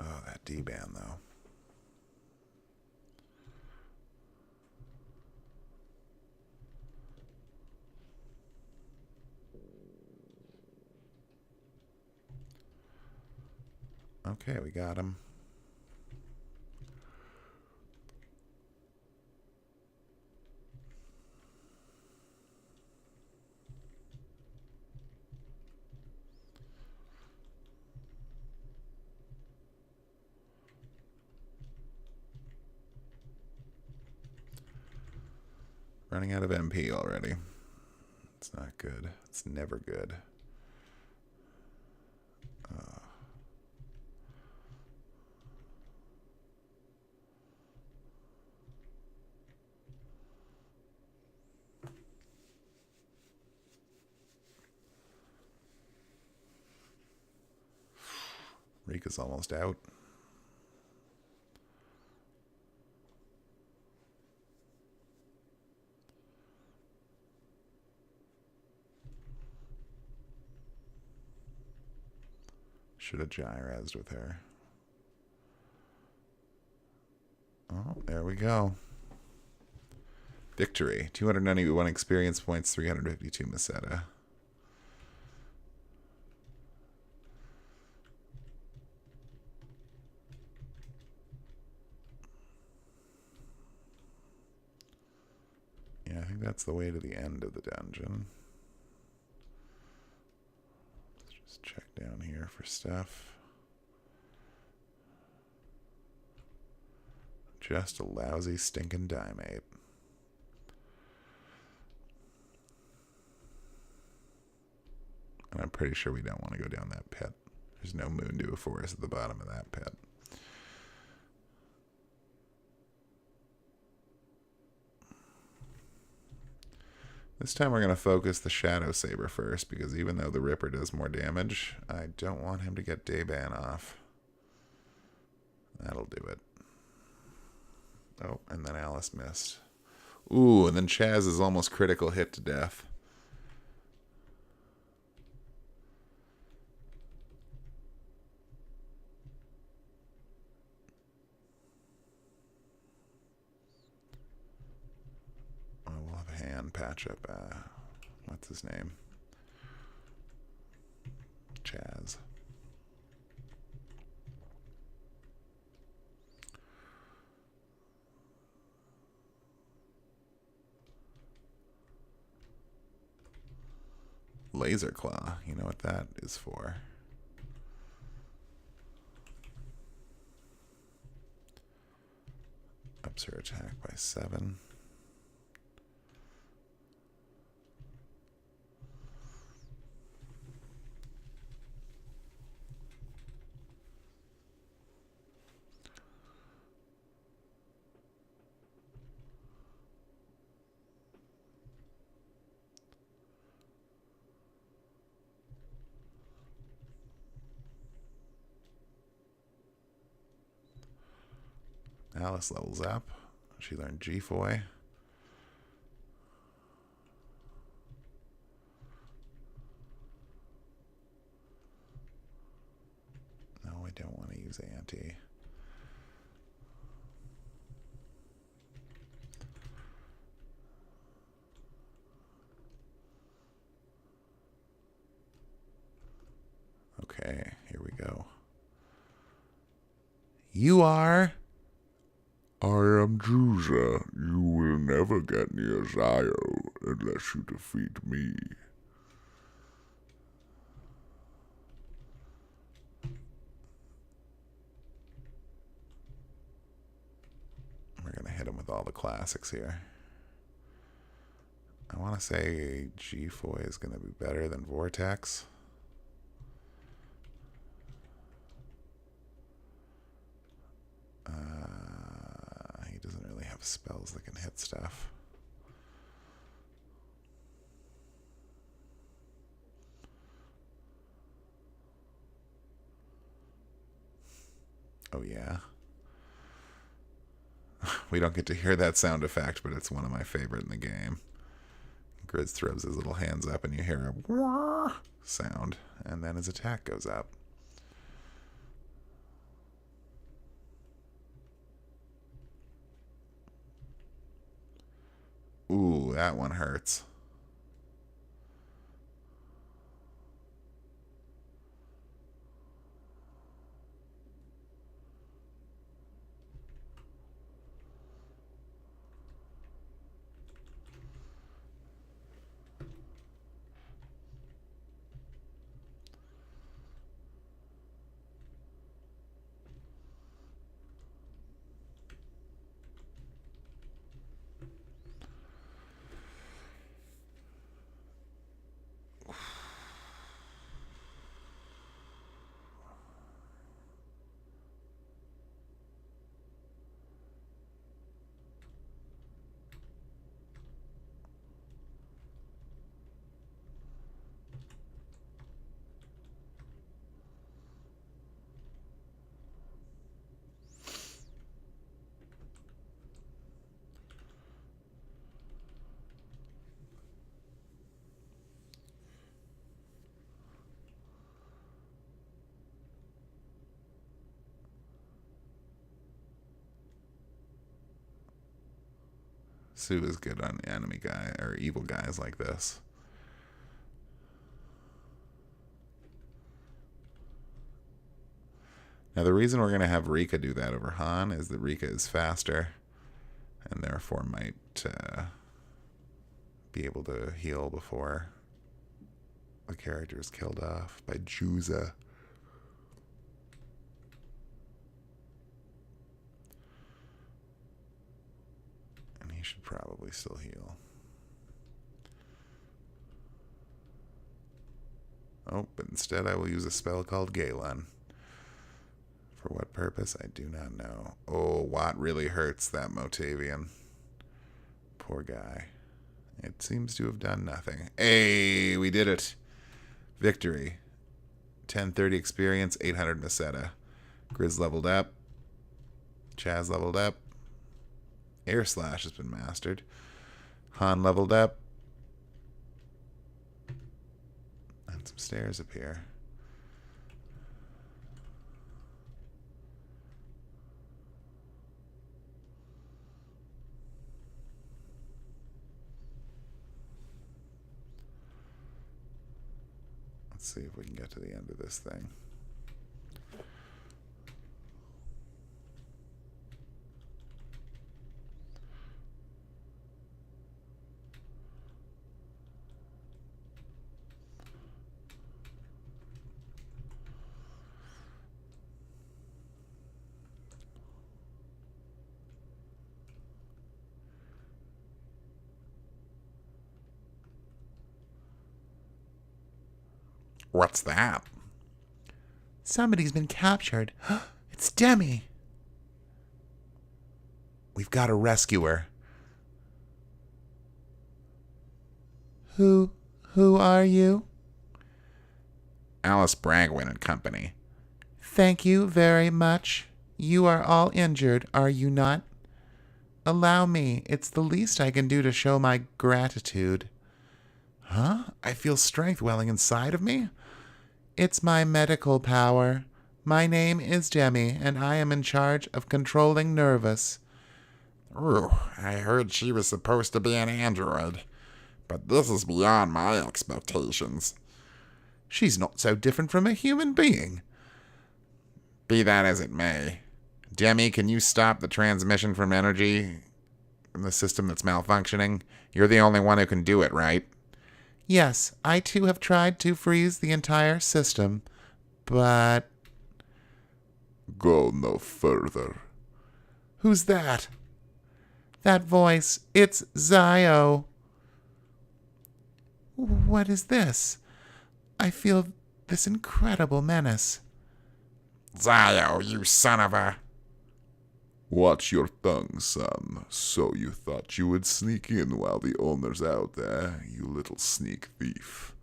Oh, that D-band, though. Okay, we got him. Running out of MP already. It's not good. It's never good. Rika's almost out. Should have gyrazzed with her. Oh, there we go. Victory. 291 experience points, 352 Meseta. Yeah, I think that's the way to the end of the dungeon. Let's just check down here for stuff. Just a lousy stinking diamate. And I'm pretty sure we don't want to go down that pit. There's no moondew forest at the bottom of that pit. This time we're going to focus the Shadow Saber first, because even though the Ripper does more damage, I don't want him to get Dayban off. That'll do it. Oh, and then Alice missed. Ooh, and then Chaz is almost critical hit to death. Oh, we'll have a hand patch up. What's his name? Chaz. Laser Claw. You know what that is for. Ups her attack by 7. Alice levels up. She learned G-Foy. No, I don't want to use Anti. Okay, here we go. You are... I am Juza. You will never get near Zio unless you defeat me. We're going to hit him with all the classics here. I want to say G-Foy is going to be better than Vortex. He doesn't really have spells that can hit stuff. Oh, yeah. We don't get to hear that sound effect, but it's one of my favorite in the game. Grizz throws his little hands up and you hear a wah sound, and then his attack goes up. Ooh, that one hurts. Sue is good on enemy guy or evil guys like this. Now the reason we're going to have Rika do that over Han is that Rika is faster and therefore might be able to heal before the character is killed off by Juza. He should probably still heal. Oh, but instead I will use a spell called Galen. For what purpose, I do not know. Oh, Watt really hurts that Motavian. Poor guy. It seems to have done nothing. Hey, we did it. Victory. 1030 experience, 800 Meseta. Grizz leveled up. Chaz leveled up. Air Slash has been mastered. Han leveled up. And some stairs appear. Let's see if we can get to the end of this thing. What's that? Somebody's been captured. It's Demi. We've got to rescue her. Who are you? Alice Bragwin and Company. Thank you very much. You are all injured, are you not? Allow me. It's the least I can do to show my gratitude. Huh? I feel strength welling inside of me? It's my medical power. My name is Demi, and I am in charge of controlling Nervous. Ooh, I heard she was supposed to be an android, but this is beyond my expectations. She's not so different from a human being. Be that as it may. Demi, can you stop the transmission from energy in the system that's malfunctioning? You're the only one who can do it, right? Yes, I too have tried to freeze the entire system, but... Go no further. Who's that? That voice, it's Zio. What is this? I feel this incredible menace. Zio, you son of a... Watch your tongue, son. So you thought you would sneak in while the owner's out there, you little sneak thief.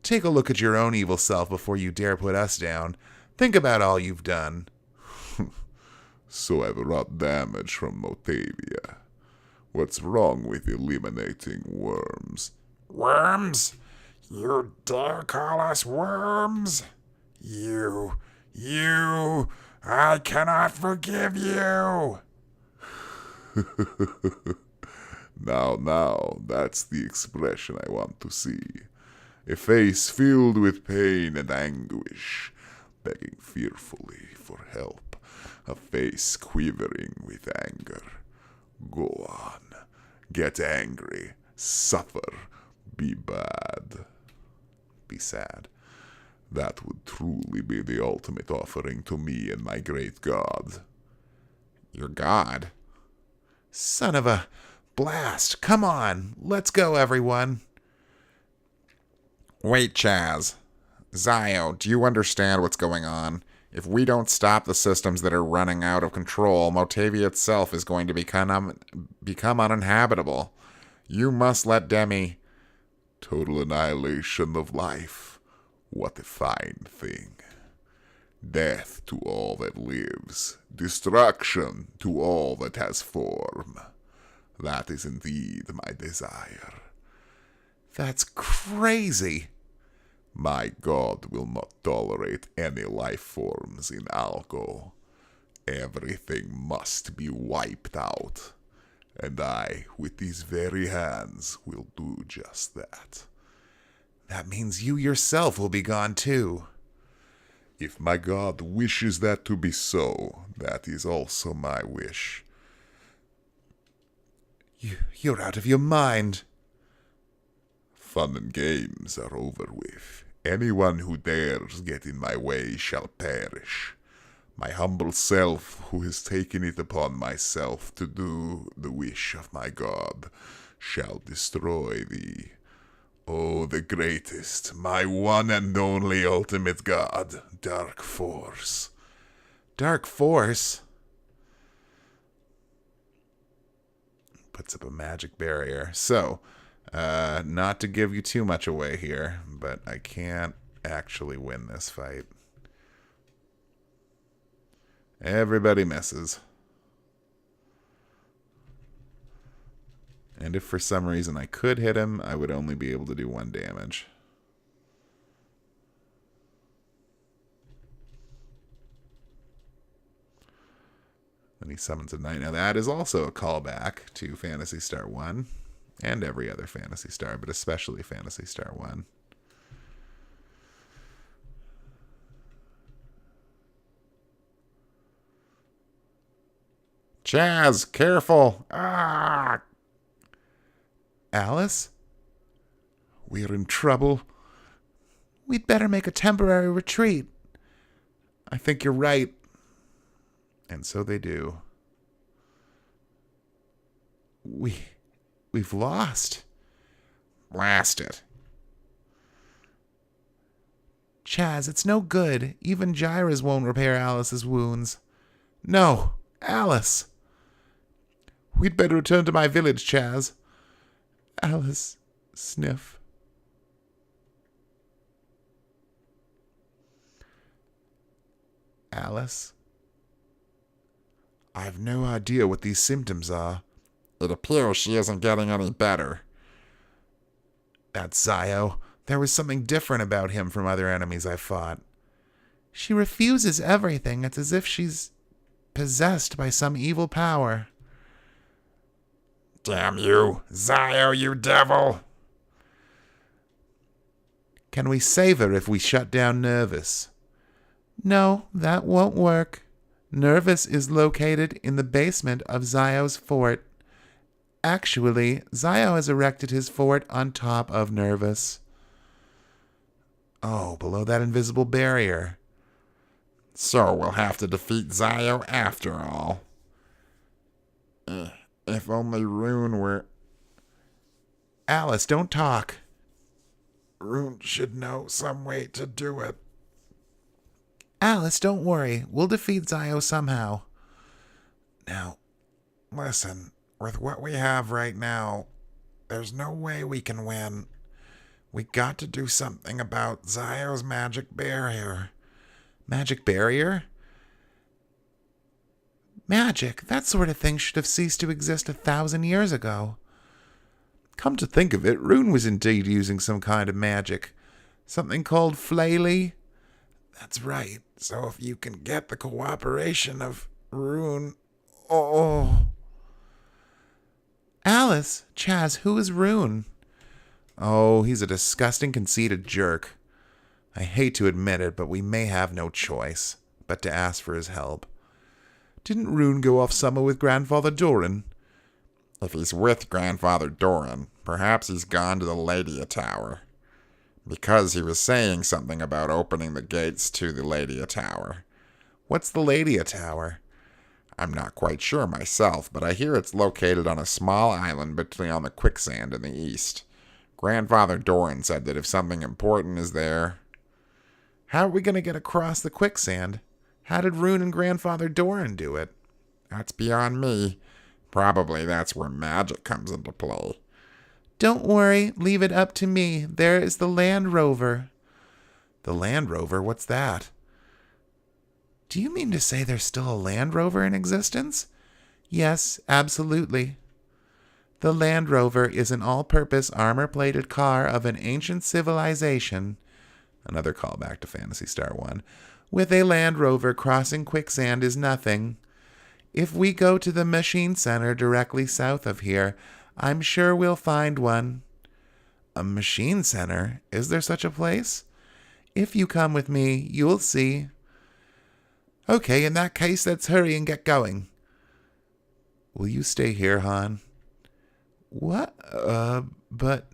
Take a look at your own evil self before you dare put us down. Think about all you've done. So I've wrought damage from Motavia. What's wrong with eliminating worms? Worms? You dare call us worms? You, I cannot forgive you. Now, that's the expression I want to see. A face filled with pain and anguish, begging fearfully for help. A face quivering with anger. Go on. Get angry. Suffer. Be bad. Be sad. That would truly be the ultimate offering to me and my great god. Your god? Son of a blast. Come on. Let's go, everyone. Wait, Chaz. Zio, do you understand what's going on? If we don't stop the systems that are running out of control, Motavia itself is going to become uninhabitable. You must let Demi... Total annihilation of life. What a fine thing. Death to all that lives. Destruction to all that has form. That is indeed my desire. That's crazy. My god will not tolerate any life forms in Algo. Everything must be wiped out. And I, with these very hands, will do just that. That means you yourself will be gone too. If my god wishes that to be so, that is also my wish. You're out of your mind. Fun and games are over with. Anyone who dares get in my way shall perish. My humble self, who has taken it upon myself to do the wish of my god, shall destroy thee. Oh, the greatest, my one and only ultimate god, Dark Force. Dark Force? Puts up a magic barrier. So, not to give you too much away here, but I can't actually win this fight. Everybody misses. And if for some reason I could hit him, I would only be able to do 1 damage. Then he summons a knight. Now that is also a callback to Phantasy Star 1 and every other Phantasy Star, but especially Phantasy Star 1. Chaz, careful! Ah! Alice? We're in trouble. We'd better make a temporary retreat. I think you're right. And so they do. We've lost. Blast it. Chaz, it's no good. Even gyras won't repair Alice's wounds. No, Alice. We'd better return to my village, Chaz. Alice, sniff. Alice? I've no idea what these symptoms are. It appears she isn't getting any better. That's Zio. There was something different about him from other enemies I fought. She refuses everything. It's as if she's possessed by some evil power. Damn you, Zio, you devil! Can we save her if we shut down Nervous? No, that won't work. Nervous is located in the basement of Zio's fort. Actually, Zio has erected his fort on top of Nervous. Oh, below that invisible barrier. So we'll have to defeat Zio after all. If only Rune were... Alice, don't talk. Rune should know some way to do it. Alice, don't worry. We'll defeat Zio somehow. Now, listen, with what we have right now, there's no way we can win. We got to do something about Zio's magic barrier. Magic barrier? Magic, that sort of thing should have ceased to exist 1,000 years ago. Come to think of it, Rune was indeed using some kind of magic. Something called flaily. That's right. So if you can get the cooperation of Rune... Oh... Alice, Chaz, who is Rune? Oh, he's a disgusting, conceited jerk. I hate to admit it, but we may have no choice but to ask for his help. Didn't Rune go off summer with Grandfather Doran? If he's with Grandfather Doran, perhaps he's gone to the Ladia Tower. Because he was saying something about opening the gates to the Ladia Tower. What's the Ladia Tower? I'm not quite sure myself, but I hear it's located on a small island between on the quicksand in the east. Grandfather Doran said that if something important is there... How are we going to get across the quicksand? How did Rune and Grandfather Doran do it? That's beyond me. Probably that's where magic comes into play. Don't worry, leave it up to me. There is the Land Rover. The Land Rover? What's that? Do you mean to say there's still a Land Rover in existence? Yes, absolutely. The Land Rover is an all-purpose armor-plated car of an ancient civilization. Another callback to Phantasy Star 1. With a Land Rover, crossing quicksand is nothing. If we go to the Machine Center directly south of here, I'm sure we'll find one. A Machine Center? Is there such a place? If you come with me, you'll see. Okay, in that case, let's hurry and get going. Will you stay here, Han? What? But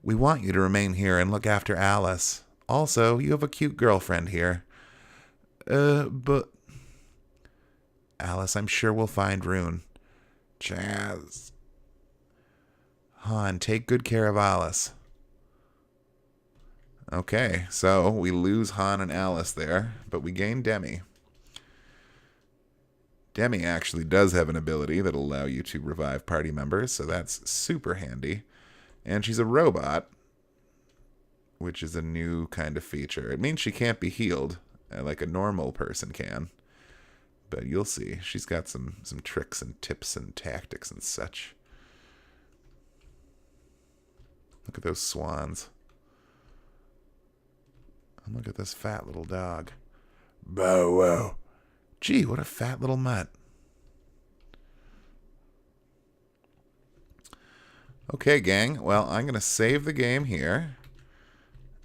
we want you to remain here and look after Alice. Also, you have a cute girlfriend here. But... Alice, I'm sure we'll find Rune. Chaz. Han, take good care of Alice. Okay, so we lose Han and Alice there, but we gain Demi. Demi actually does have an ability that'll allow you to revive party members, so that's super handy. And she's a robot, which is a new kind of feature. It means she can't be healed like a normal person can. But you'll see. She's got some tricks and tips and tactics and such. Look at those swans. And look at this fat little dog. Bow wow. Gee, what a fat little mutt. Okay, gang. Well, I'm going to save the game here.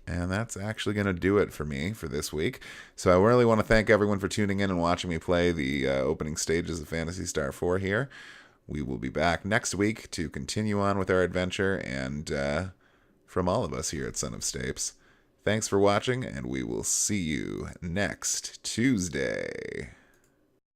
And that's actually going to do it for me for this week. So I really want to thank everyone for tuning in and watching me play the opening stages of Phantasy Star IV here. We will be back next week to continue on with our adventure, and from all of us here at Son of Stapes, thanks for watching, and we will see you next Tuesday.